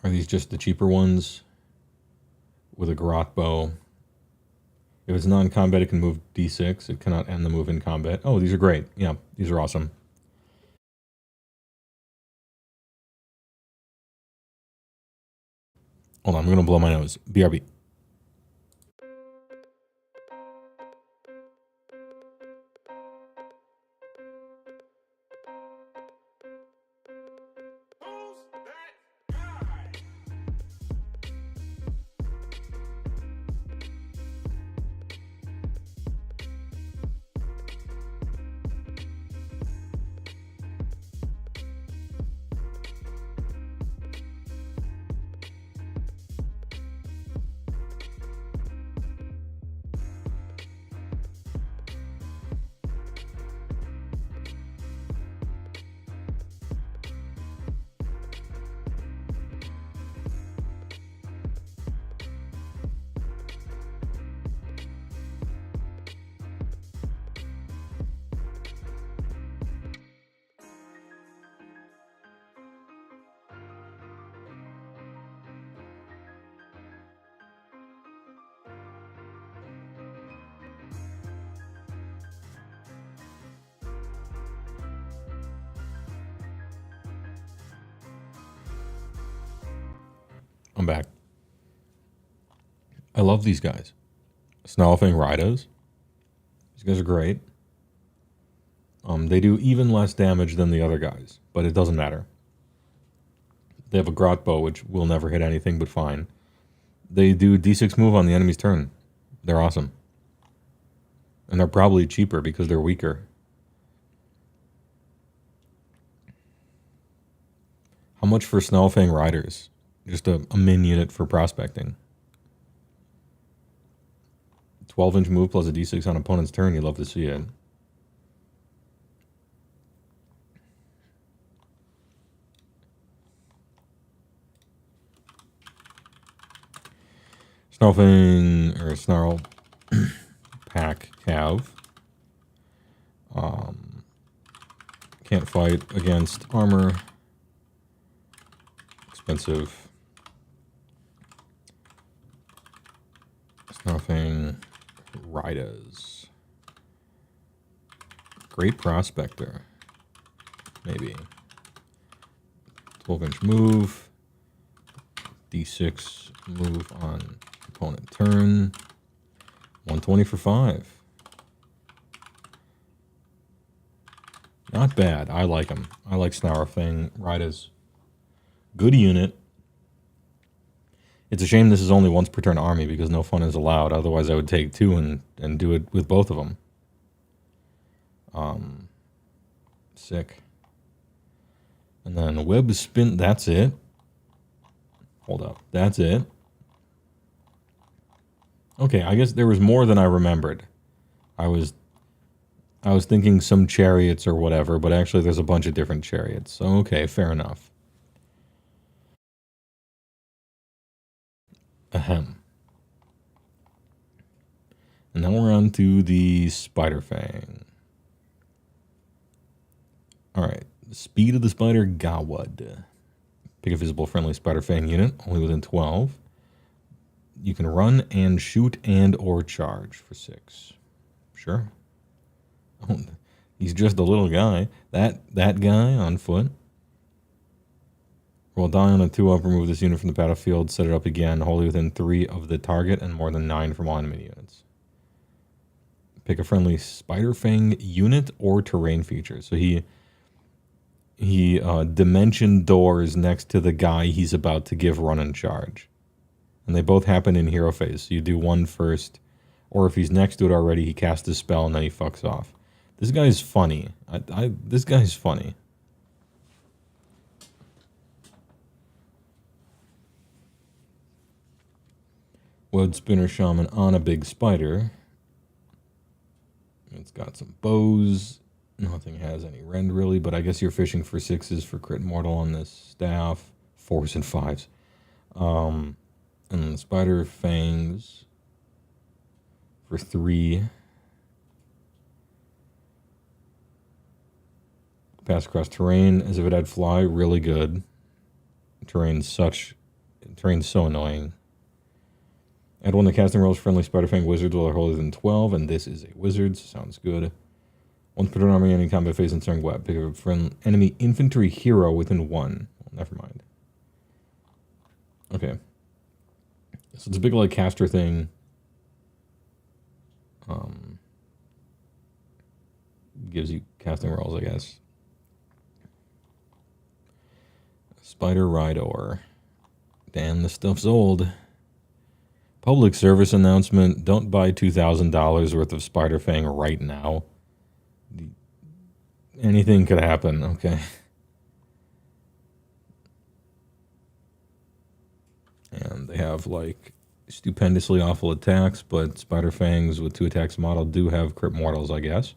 Are these just the cheaper ones with a garrote bow? If it's non-combat, it can move D6. It cannot end the move in combat. Oh, these are great. Yeah, these are awesome. Hold on, I'm gonna blow my nose. BRB. I'm back. I love these guys. Snarlfang Ridos. These guys are great. They do even less damage than the other guys, but it doesn't matter. They have a grot bow, which will never hit anything but fine. They do D6 move on the enemy's turn. They're awesome. And they're probably cheaper because they're weaker. How much for Snarlfang Riders? Just a min unit for prospecting. 12-inch move plus a D6 on opponent's turn. You'd love to see it. Snarlfang or Snarl Pack Cav. Can't fight against armor. Expensive. Snarlfang Ridas. Great prospector. Maybe. 12-inch move. D6 move on opponent turn. 120 for 5. Not bad. I like him. I like Snarlfang Ridas. Good unit. It's a shame this is only once per turn army because no fun is allowed. Otherwise, I would take 2 and do it with both of them. Sick. And then web spin. That's it. Hold up. That's it. Okay, I guess there was more than I remembered. I was thinking some chariots or whatever, but actually there's a bunch of different chariots. So, okay, fair enough. Ahem. And now we're on to the Spider Fang. Alright, the speed of the Spider Gawad. Pick a visible friendly Spider Fang unit, only within 12. You can run and shoot and or charge for 6. Sure. Oh, he's just a little guy. That guy on foot. Roll die on a 2-up, remove this unit from the battlefield, set it up again, wholly within 3 of the target and more than 9 from all enemy units. Pick a friendly Spider Fang unit or terrain feature. So he dimension doors next to the guy he's about to give run and charge. And they both happen in hero phase. So you do one first, or if he's next to it already, he casts a spell and then he fucks off. This guy's funny. This guy's funny. Wood Spinner Shaman on a big spider. It's got some bows. Nothing has any rend really, but I guess you're fishing for 6s for crit mortal on this staff. 4s and 5s. And then the spider fangs for 3. Pass across terrain as if it had fly. Really good. Terrain's so annoying. Add 1 to casting rolls. Friendly Spider Fang wizards will hold than 12, and this is a wizard, so sounds good. Once per turn army, any combat phase and starting web. Pick a friend enemy infantry hero within 1. Well, never mind. Okay. So it's a big like caster thing. Gives you casting rolls, I guess. Spider Ridor. Damn, this stuff's old. Public service announcement. Don't buy $2,000 worth of Spider Fang right now. Anything could happen, okay? And they have, like, stupendously awful attacks, but Spider Fangs with 2 attacks model do have crit mortals, I guess.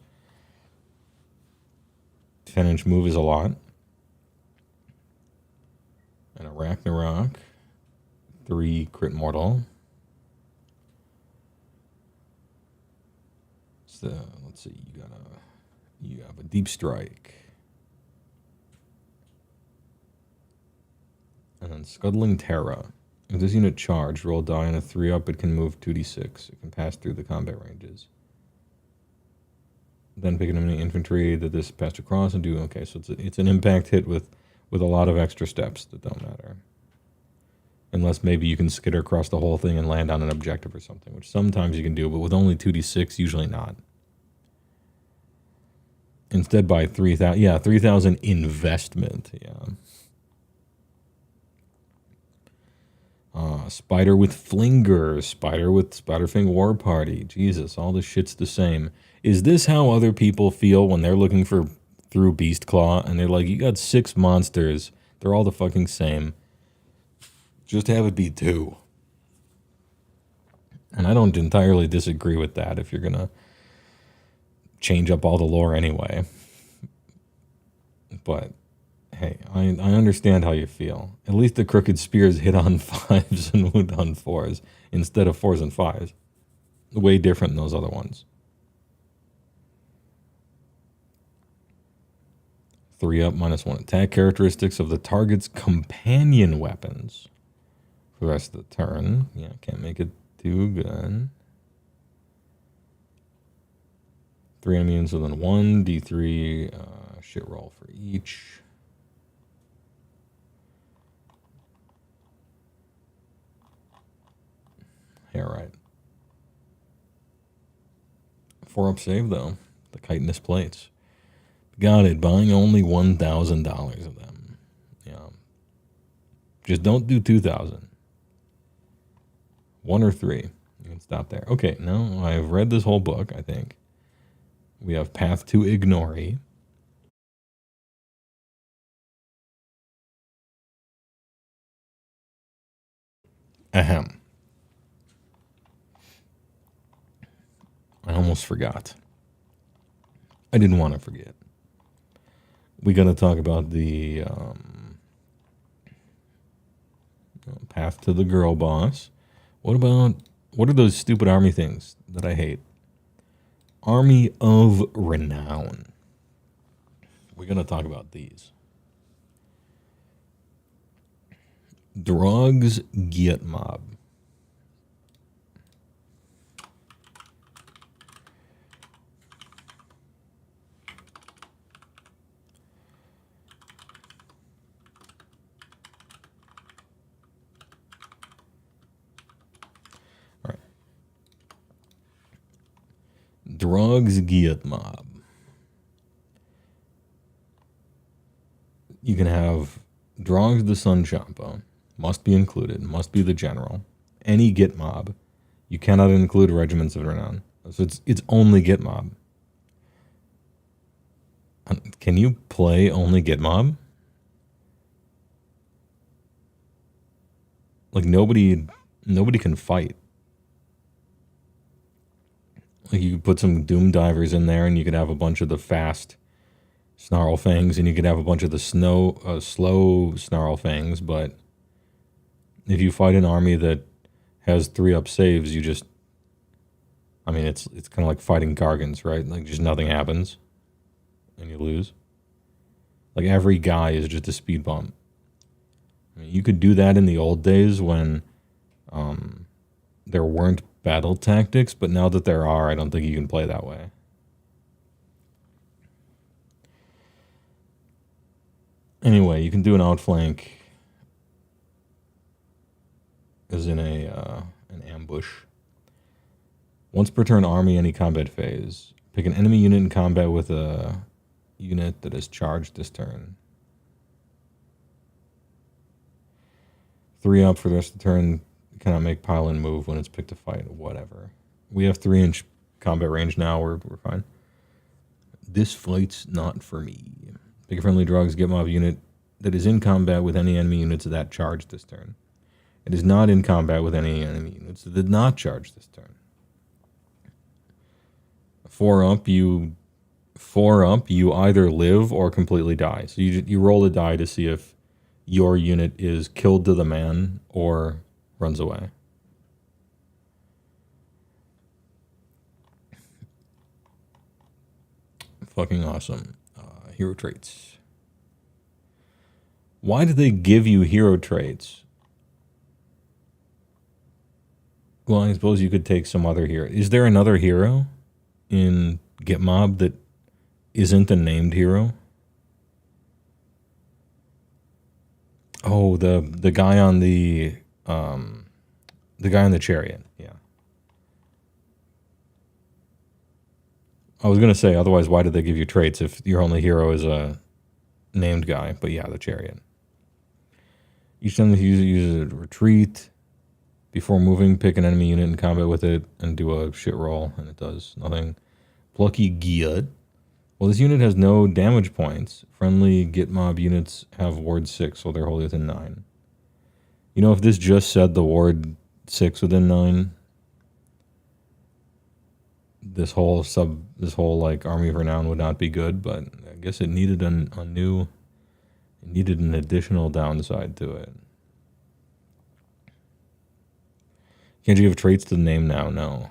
10-inch move is a lot. And a Ragnarok. 3 crit mortal. So, let's see, you have a deep strike. And then Scuttling Terra. If this unit charged, roll die on a 3-up, it can move 2d6. It can pass through the combat ranges. Then pick an enemy infantry that this passed across and do, okay, so it's an impact hit with a lot of extra steps that don't matter. Unless maybe you can skitter across the whole thing and land on an objective or something, which sometimes you can do, but with only 2d6, usually not. Instead buy 3,000. Yeah, 3,000 investment. Yeah. Spider with Flinger. Spider with Spiderfing War Party. Jesus, all this shit's the same. Is this how other people feel when they're looking for through Beast Claw and they're like, you got 6 monsters. They're all the fucking same. Just have it be 2. And I don't entirely disagree with that if you're going to change up all the lore anyway. But, hey, I understand how you feel. At least the Crooked Spears hit on 5s and would on 4s instead of 4s and 5s. Way different than those other ones. 3 up, -1 attack characteristics of the target's companion weapons. For the rest of the turn. Yeah, can't make it too good. 3 enemy units within 1, D3 shit roll for each. Yeah, right. 4 up save though. The chitinous plates. Got it. Buying only $1,000 of them. Yeah. Just don't do 2,000. 1 or 3. You can stop there. Okay, now I've read this whole book, I think. We have Path to Ignore. Ahem. I almost forgot. I didn't want to forget. We got to talk about the Path to the Girl Boss. What are those stupid army things that I hate? Army of Renown. We're going to talk about these. Drog's Geeyetz Mob. Drog's Geeyetz Mob. You can have Drog's the Sun Champa. Must be included. Must be the general. Any Git Mob. You cannot include Regiments of Renown. So it's only Git Mob. Can you play only Git Mob? Like nobody can fight. Like you could put some Doom Divers in there, and you could have a bunch of the fast Snarl Fangs, and you could have a bunch of the slow Snarl Fangs. But if you fight an army that has 3 up saves, you just, I mean, it's kind of like fighting Gargants, right? Like just nothing happens, and you lose. Like every guy is just a speed bump. I mean, you could do that in the old days when there weren't battle tactics, but now that there are, I don't think you can play that way. Anyway, you can do an outflank as in an ambush. Once per turn army, any combat phase. Pick an enemy unit in combat with a unit that is charged this turn. 3 up for the rest of the turn. Cannot make pile and move when it's picked to fight. Whatever. We have 3-inch combat range now. We're fine. This fight's not for me. Pick a friendly Drog's Geeyetz Mob unit that is in combat with any enemy units that charge this turn. It is not in combat with any enemy units that did not charge this turn. 4 up, you either live or completely die. So you roll a die to see if your unit is killed to the man or runs away. Fucking awesome. Hero traits. Why do they give you hero traits? Well, I suppose you could take some other hero. Is there another hero in Geeyetz Mob that isn't the named hero? Oh, the guy on the The guy in the chariot, yeah. I was going to say, otherwise, why did they give you traits if your only hero is a named guy? But yeah, the chariot. Each time you use a retreat. Before moving, pick an enemy unit in combat with it and do a shit roll, and it does nothing. Plucky Geeyetz. Well, this unit has no damage points. Friendly Git Mob units have ward 6, so they're wholly within 9. You know, if this just said the ward 6 within 9, this whole like Army of Renown would not be good, but I guess it needed an additional downside to it. Can't you give traits to the name now? No.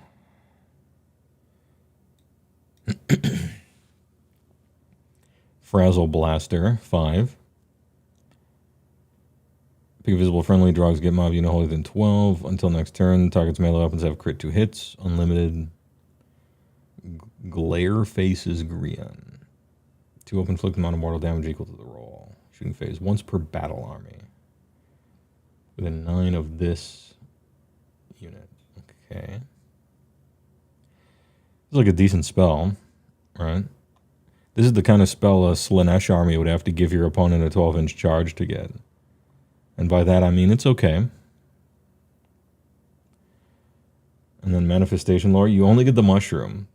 Frazzle Blaster, 5. Pick a visible friendly, draws Git Mob unit wholly within 12. Until next turn, target's melee weapons have crit 2 hits. Unlimited. Glare Faces Grian. 2 open inflict amount of mortal damage equal to the roll. Shooting phase once per battle army. Within 9 of this unit. Okay. It's like a decent spell, right? This is the kind of spell a Slanesh army would have to give your opponent a 12-inch charge to get. And by that I mean it's okay. And then Manifestation Lore, you only get the mushroom.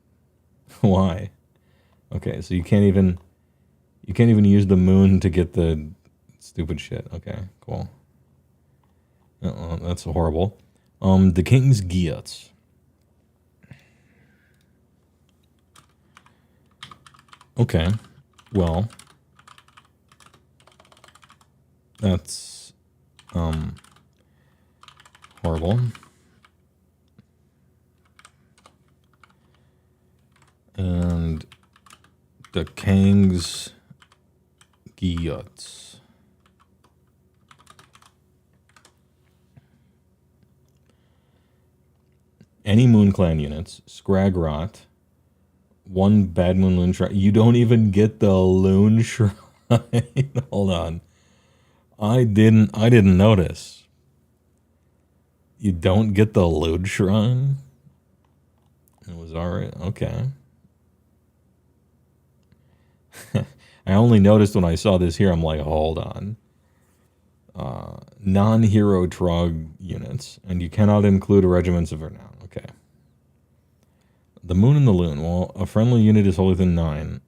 Why? Okay, so you can't even use the moon to get the stupid shit. Okay, cool. That's horrible. The King's Geeyetz. Okay, well, that's horrible. And the King's Geeyetz. Any Moon Clan units, Scragrot, 1 Bad Moon Loon Shrine. You don't even get the Loon Shrine. Hold on. I didn't notice. You don't get the Loon Shrine? It was alright. Okay. I only noticed when I saw this here, I'm like, hold on. Non-hero Trog units, and you cannot include regiments of renown. Okay. The Moon and the Loon. Well, a friendly unit is wholly within 9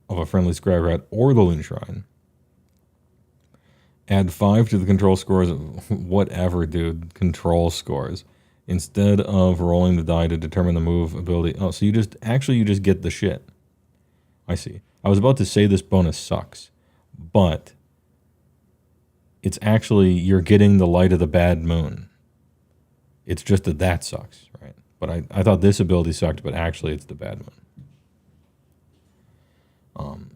of a friendly Scragrat or the Loon Shrine. Add 5 to the control scores. Whatever, dude. Control scores. Instead of rolling the die to determine the move ability. Oh, so you just get the shit. I see. I was about to say this bonus sucks, but it's actually, you're getting the light of the bad moon. It's just that sucks, right? But I thought this ability sucked, but actually it's the bad moon.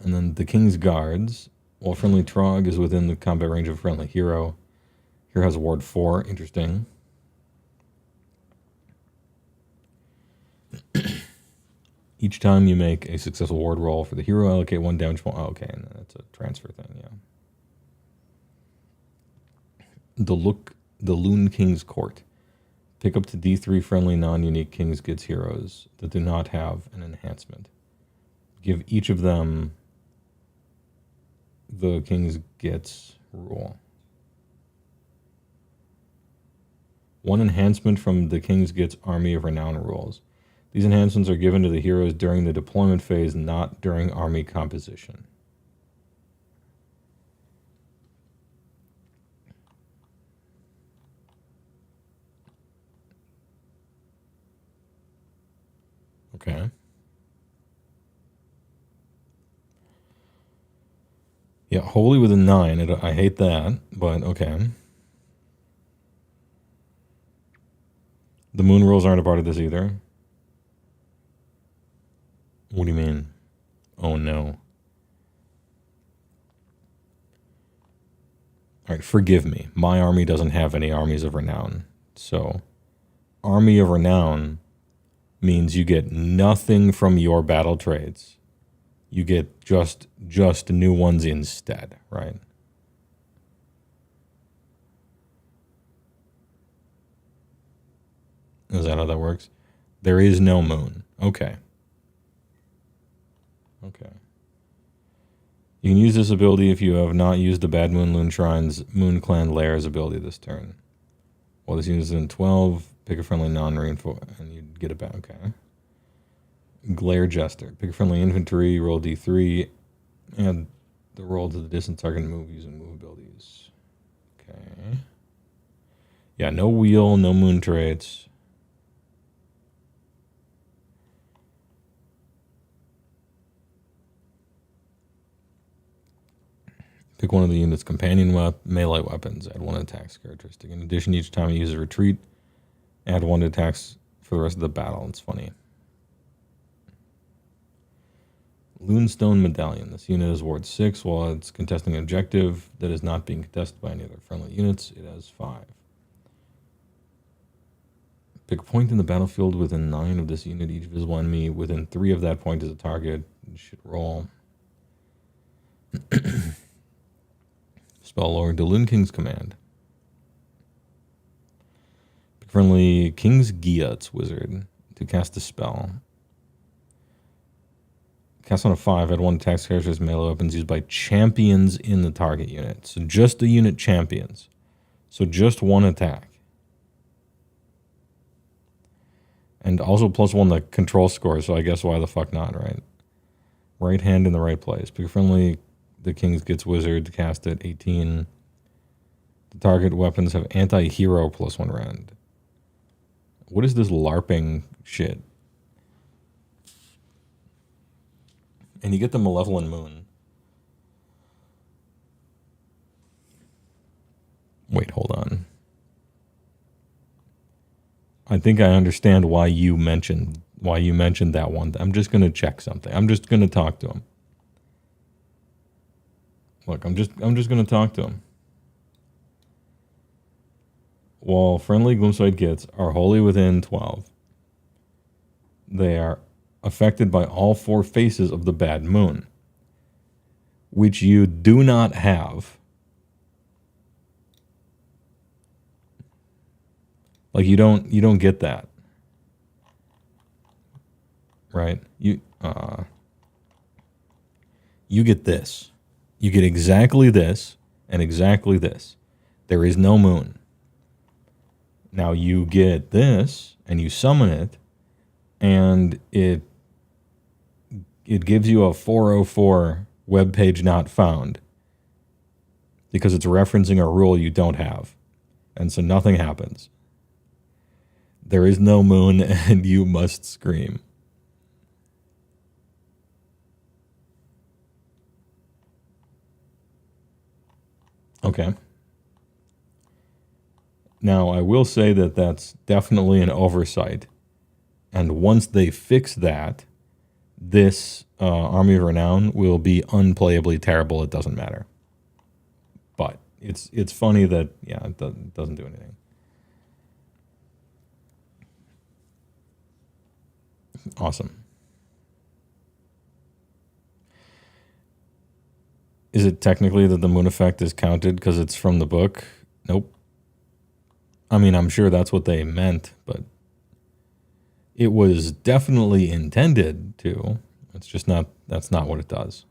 And then the King's Guards. While friendly Trog is within the combat range of a friendly hero. Here has ward 4. Interesting. Each time you make a successful ward roll for the hero, allocate 1 damage point. Oh, okay, and that's a transfer thing, yeah. The Loon King's Court. Pick up to D3 friendly non-unique King's Geeyetz heroes that do not have an enhancement. Give each of them the King's Geeyetz rule. 1 enhancement from the King's Geeyetz Army of Renown rules. These enhancements are given to the heroes during the deployment phase, not during army composition. Okay. Yeah, wholly within 9. I hate that, but okay. The moon rules aren't a part of this either. What do you mean? Oh no. Alright, forgive me. My army doesn't have any armies of renown. So, Army of Renown means you get nothing from your battle trades. You get just new ones instead, right? Is that how that works? There is no moon. Okay. Okay. You can use this ability if you have not used the Bad Moon Loon Shrine's Moon Clan Lairs ability this turn. While this unit is in 12, pick a friendly non-reinforced, and you get it back. Okay. Glare Jester. Pick a friendly infantry, roll D3, add the roll to the distant target move using move abilities. Okay. Yeah, no wheel, no moon traits. Pick one of the unit's companion melee weapons. Add 1 attacks characteristic. In addition, each time you use a retreat, add 1 to attacks for the rest of the battle. It's funny. Loonstone Medallion. This unit is Ward 6 while it's contesting an objective that is not being contested by any other friendly units. It has 5. Pick a point in the battlefield within 9 of this unit. Each visible enemy within 3 of that point is a target. You should roll. Spell Lord, the Loon King's Command. Pick friendly King's Geeyetz wizard to cast a spell. Cast on a 5, add 1 attack character's melee weapons used by champions in the target unit. So just the unit champions. So just 1 attack. And also +1 the control score, so I guess why the fuck not, right? Right hand in the right place. Pick a friendly the King's Geeyetz wizard to cast it. 18. The target weapons have anti-hero +1 rend. What is this LARPing shit? And you get the Malevolent Moon. Wait, hold on. I think I understand why you mentioned that one. I'm just gonna check something. I'm just gonna talk to him. Look, I'm just gonna talk to him. While friendly Gloomspite Geeyetz are wholly within 12, they are affected by all 4 faces of the Bad Moon, which you do not have. Like you don't get that, right? You get this. You get exactly this and exactly this. There is no moon. Now you get this and you summon it, and it gives you a 404 web page not found because it's referencing a rule you don't have, and so nothing happens. There is no moon, and you must scream. Okay. Now, I will say that that's definitely an oversight. And once they fix that, this Army of Renown will be unplayably terrible. It doesn't matter. But it's funny that, yeah, it doesn't do anything. Awesome. Is it technically that the moon effect is counted because it's from the book? Nope. I mean, I'm sure that's what they meant, but it was definitely intended to. It's just not, that's not what it does.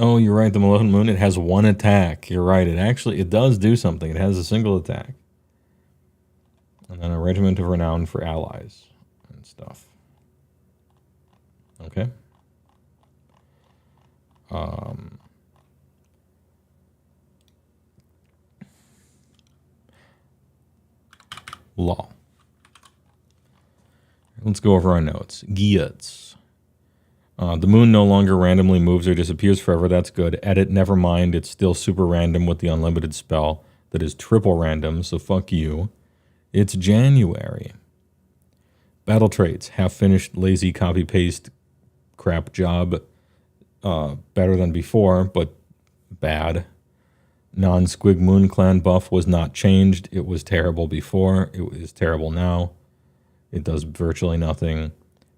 Oh, you're right. The Malevolent Moon, it has 1 attack. You're right. It does do something. It has a single attack. And then a Regiment of Renown for allies and stuff. Okay. Law. Let's go over our notes. Geeyetz. The moon no longer randomly moves or disappears forever. That's good. Edit, never mind. It's still super random with the unlimited spell that is triple random, so fuck you. It's January. Battle traits. Half-finished, lazy, copy-paste, crap job. Better than before, but bad. Non-Squig Moon Clan buff was not changed. It was terrible before. It is terrible now. It does virtually nothing.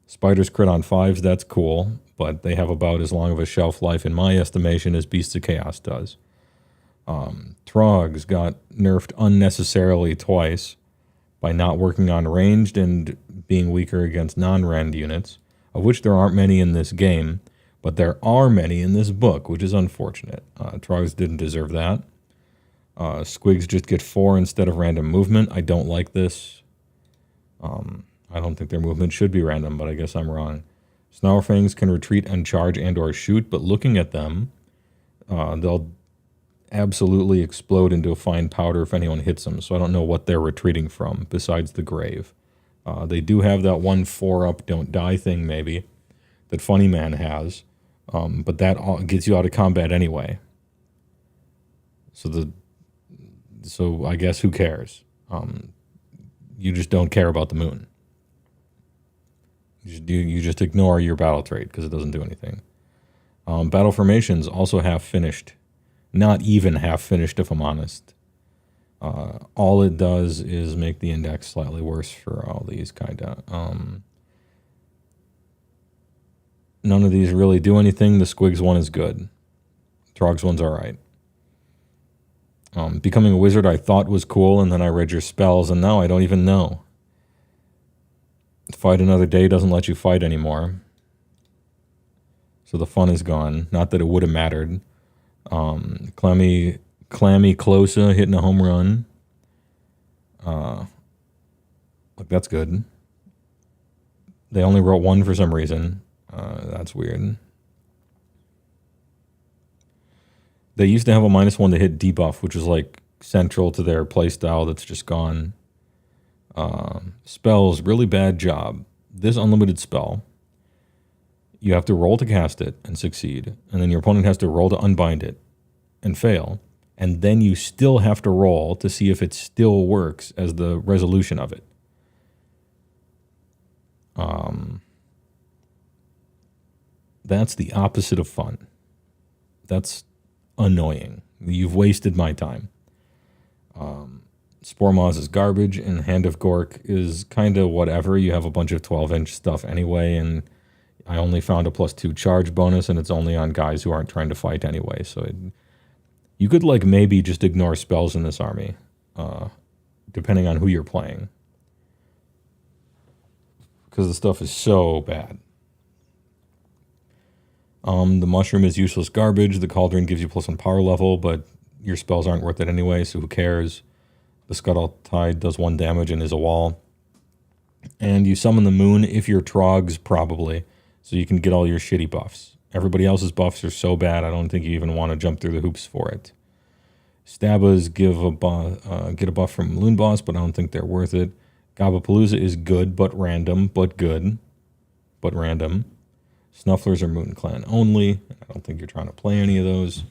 Spiders crit on 5s, that's cool, but they have about as long of a shelf life in my estimation as Beasts of Chaos does. Trogs got nerfed unnecessarily twice by not working on ranged and being weaker against non-rend units, of which there aren't many in this game, but there are many in this book, which is unfortunate. Trogs didn't deserve that. Squigs just get 4 instead of random movement. I don't like this. I don't think their movement should be random, but I guess I'm wrong. Snarlfangs can retreat and charge and or shoot, but looking at them, they'll absolutely explode into a fine powder if anyone hits them, so I don't know what they're retreating from besides the grave. They do have that 1 4-up don't die thing maybe that Funny Man has, but that gets you out of combat anyway. So I guess who cares? You just don't care about the moon. You just ignore your battle trait because it doesn't do anything. Battle formations also half finished. Not even half finished, if I'm honest. All it does is make the index slightly worse for all these kind of. None of these really do anything. The Squigs one is good. Trogs one's all right. Becoming a wizard I thought was cool, and then I read your spells, and now I don't even know. Fight another day doesn't let you fight anymore. So the fun is gone. Not that it would have mattered. Clammy Closa hitting a home run. Like, that's good. They only wrote 1 for some reason. That's weird. They used to have a -1 to hit debuff, which is like central to their playstyle that's just gone. Spells, really bad job. This unlimited spell, you have to roll to cast it and succeed, and then your opponent has to roll to unbind it and fail, and then you still have to roll to see if it still works as the resolution of it. That's the opposite of fun. That's annoying. You've wasted my time. Spore Maws is garbage, and Hand of Gork is kind of whatever. You have a bunch of 12-inch stuff anyway, and I only found a +2 charge bonus, and it's only on guys who aren't trying to fight anyway. So you could like maybe just ignore spells in this army, depending on who you're playing, because the stuff is so bad. The Mushroom is useless garbage. The Cauldron gives you +1 power level, but your spells aren't worth it anyway, so who cares? The Scuttle Tide does 1 damage and is a wall. And you summon the moon if you're Trogs, probably, so you can get all your shitty buffs. Everybody else's buffs are so bad, I don't think you even want to jump through the hoops for it. Stabas get a buff from Loon Boss, but I don't think they're worth it. Gabapalooza is good, but random, but good, but random. Snufflers are Moon Clan only. I don't think you're trying to play any of those.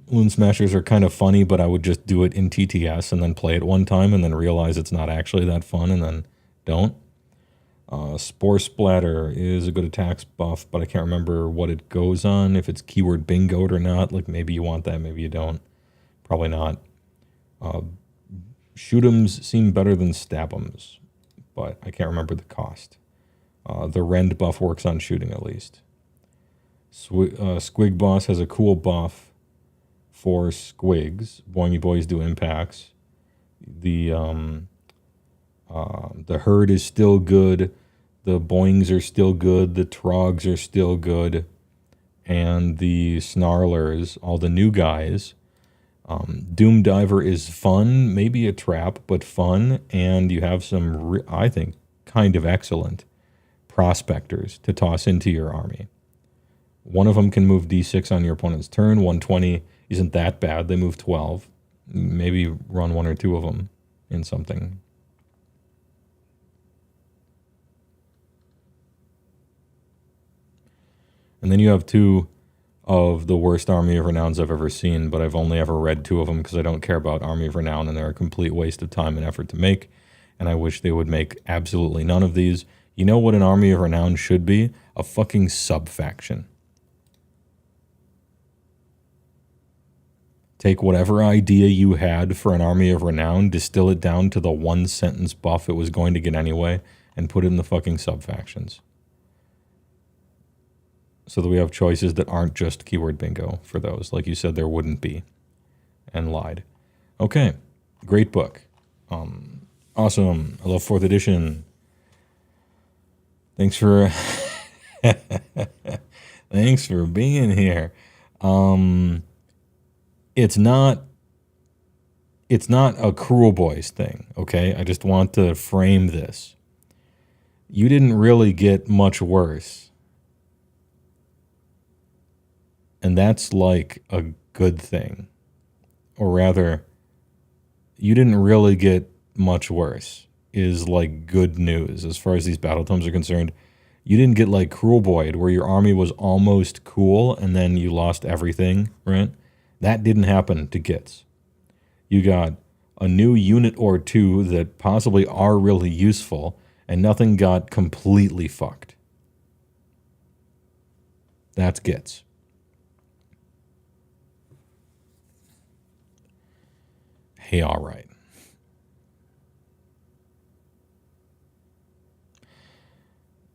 Loon Smashers are kind of funny, but I would just do it in TTS and then play it one time and then realize it's not actually that fun and then don't. Spore Splatter is a good attacks buff, but I can't remember what it goes on, if it's keyword bingoed or not. Like, maybe you want that, maybe you don't. Probably not. Shoot'ems seem better than Stab'ems, but I can't remember the cost. The Rend buff works on shooting at least. Squig Boss has a cool buff for Squigs. Boingy Boys do impacts. The Herd is still good. The Boings are still good. The Trogs are still good. And the Snarlers, all the new guys. Doom Diver is fun, maybe a trap, but fun. And you have some, I think, kind of excellent prospectors to toss into your army. One of them can move D6 on your opponent's turn. 120 isn't that bad. They move 12. Maybe run 1 or 2 of them in something. And then you have 2 of the worst Army of Renowns I've ever seen, but I've only ever read 2 of them because I don't care about Army of Renown, and they're a complete waste of time and effort to make, and I wish they would make absolutely none of these. You know what an Army of Renown should be? A fucking sub-faction. Take whatever idea you had for an Army of Renown, distill it down to the 1-sentence buff it was going to get anyway, and put it in the fucking sub-factions. so that we have choices that aren't just keyword bingo for those. Like you said, there wouldn't be, and lied. Okay, great book. Awesome. I love 4th edition. Thanks for thanks for being here. It's not a Cruel Boys thing, okay? I just want to frame this. You didn't really get much worse. And that's like a good thing. Or rather, you didn't really get much worse is like good news as far as these battle tomes are concerned. You didn't get like Cruel Boyd, where your army was almost cool and then you lost everything, right? That didn't happen to Geeyetz. You got a new unit or two that possibly are really useful, and nothing got completely fucked. That's Geeyetz. Hey, all right.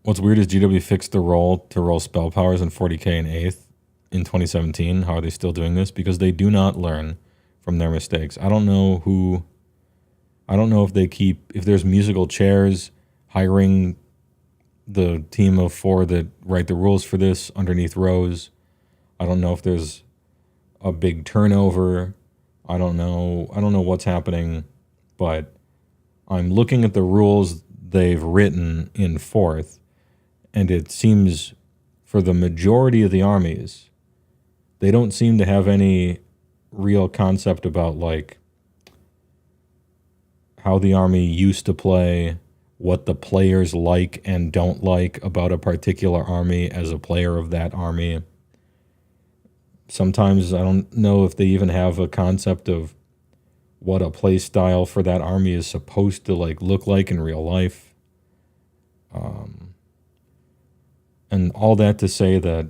What's weird is GW fixed the roll to roll spell powers in 40k and 8th in 2017. How are they still doing this? Because they do not learn from their mistakes. I don't know if if there's musical chairs hiring the team of 4 that write the rules for this underneath Rose. I don't know if there's a big turnover. I don't know what's happening, but I'm looking at the rules they've written in 4th, and it seems for the majority of the armies, they don't seem to have any real concept about like how the army used to play, what the players like and don't like about a particular army as a player of that army. Sometimes I don't know if they even have a concept of what a play style for that army is supposed to like look like in real life. And all that to say that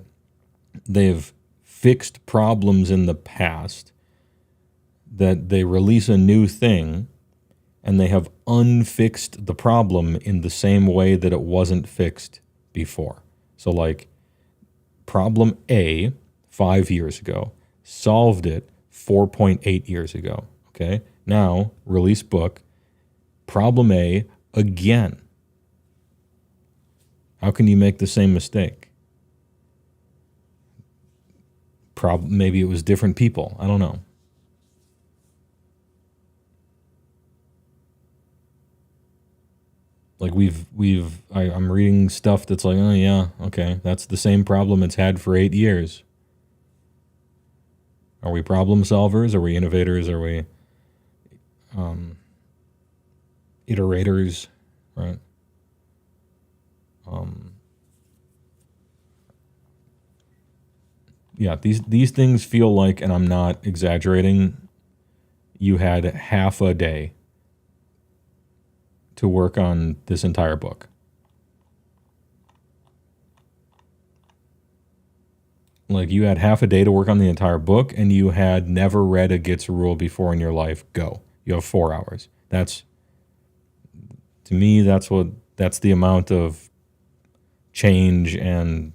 they've fixed problems in the past, that they release a new thing, and they have unfixed the problem in the same way that it wasn't fixed before. So like problem A 5 years ago, solved it 4.8 years ago. Okay, now release book, problem A again. How can you make the same mistake? Maybe it was different people. I don't know. Like I'm reading stuff that's like, oh yeah, okay, that's the same problem it's had for 8 years. Are we problem solvers? Are we innovators? Are we iterators? Right? Yeah, these things feel like, and I'm not exaggerating, you had half a day to work on this entire book. Like you had half a day to work on the entire book, and you had never read a Geeyetz rule before in your life. Go. You have 4 hours. That's, to me, that's the amount of change and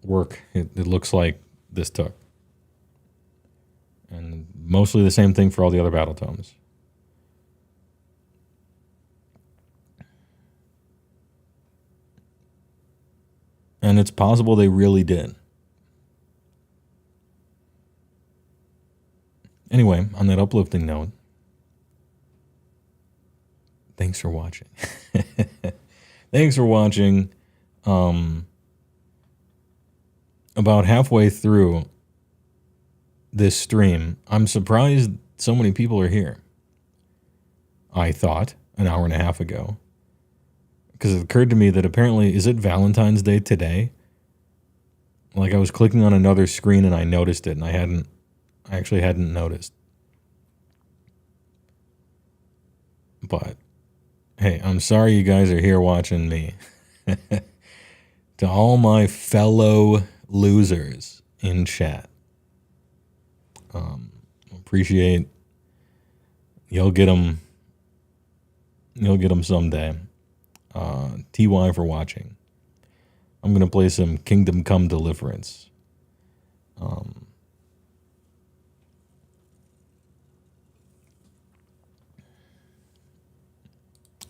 work it looks like this took. And mostly the same thing for all the other battle tomes. And it's possible they really did. Anyway, on that uplifting note, thanks for watching. Thanks for watching. About halfway through this stream, I'm surprised so many people are here. I thought an hour and a half ago. Because it occurred to me that apparently, is it Valentine's Day today? Like I was clicking on another screen and I noticed it, and I actually hadn't noticed. But hey, I'm sorry you guys are here watching me. To all my fellow losers in chat, appreciate, you'll get them You'll get them someday. TY for watching. I'm going to play some Kingdom Come Deliverance.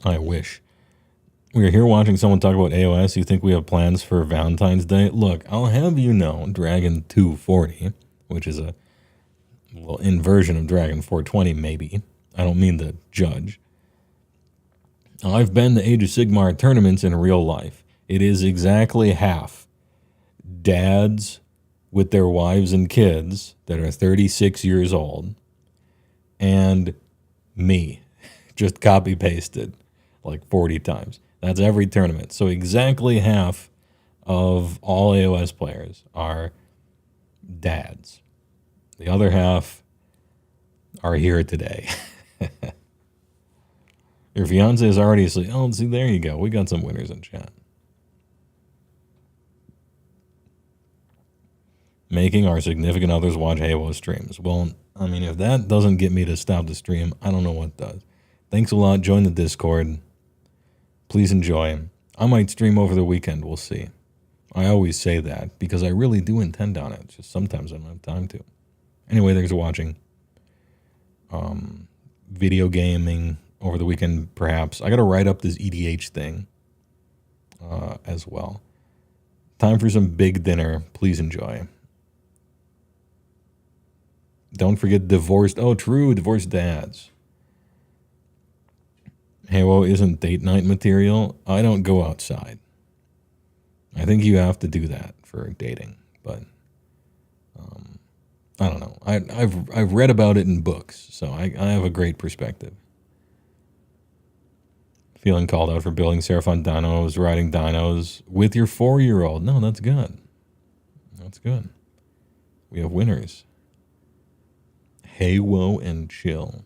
I wish. We're here watching someone talk about AOS. You think we have plans for Valentine's Day? Look, I'll have you know, Dragon 240, which is a inversion of Dragon 420, maybe. I don't mean to judge. I've been to Age of Sigmar tournaments in real life. It is exactly half dads with their wives and kids that are 36 years old and me, just copy pasted like 40 times. That's every tournament. So exactly half of all AOS players are dads. The other half are here today. Your fiance is already asleep. Oh, see, there you go. We got some winners in chat. Making our significant others watch HeyWoah streams. Well, I mean, if that doesn't get me to stop the stream, I don't know what does. Thanks a lot. Join the Discord. Please enjoy. I might stream over the weekend. We'll see. I always say that because I really do intend on it. It's just sometimes I don't have time to. Anyway, thanks for watching. Video gaming over the weekend, perhaps. I got to write up this EDH thing as well. Time for some big dinner. Please enjoy. Don't forget divorced. Oh, true. Divorced dads. HeyWoah isn't date night material. I don't go outside. I think you have to do that for dating, but I don't know. I've read about it in books, so I have a great perspective. Feeling called out for building Seraphon dinos, riding dinos with your 4-year-old. No, that's good. That's good. We have winners. HeyWoah and chill.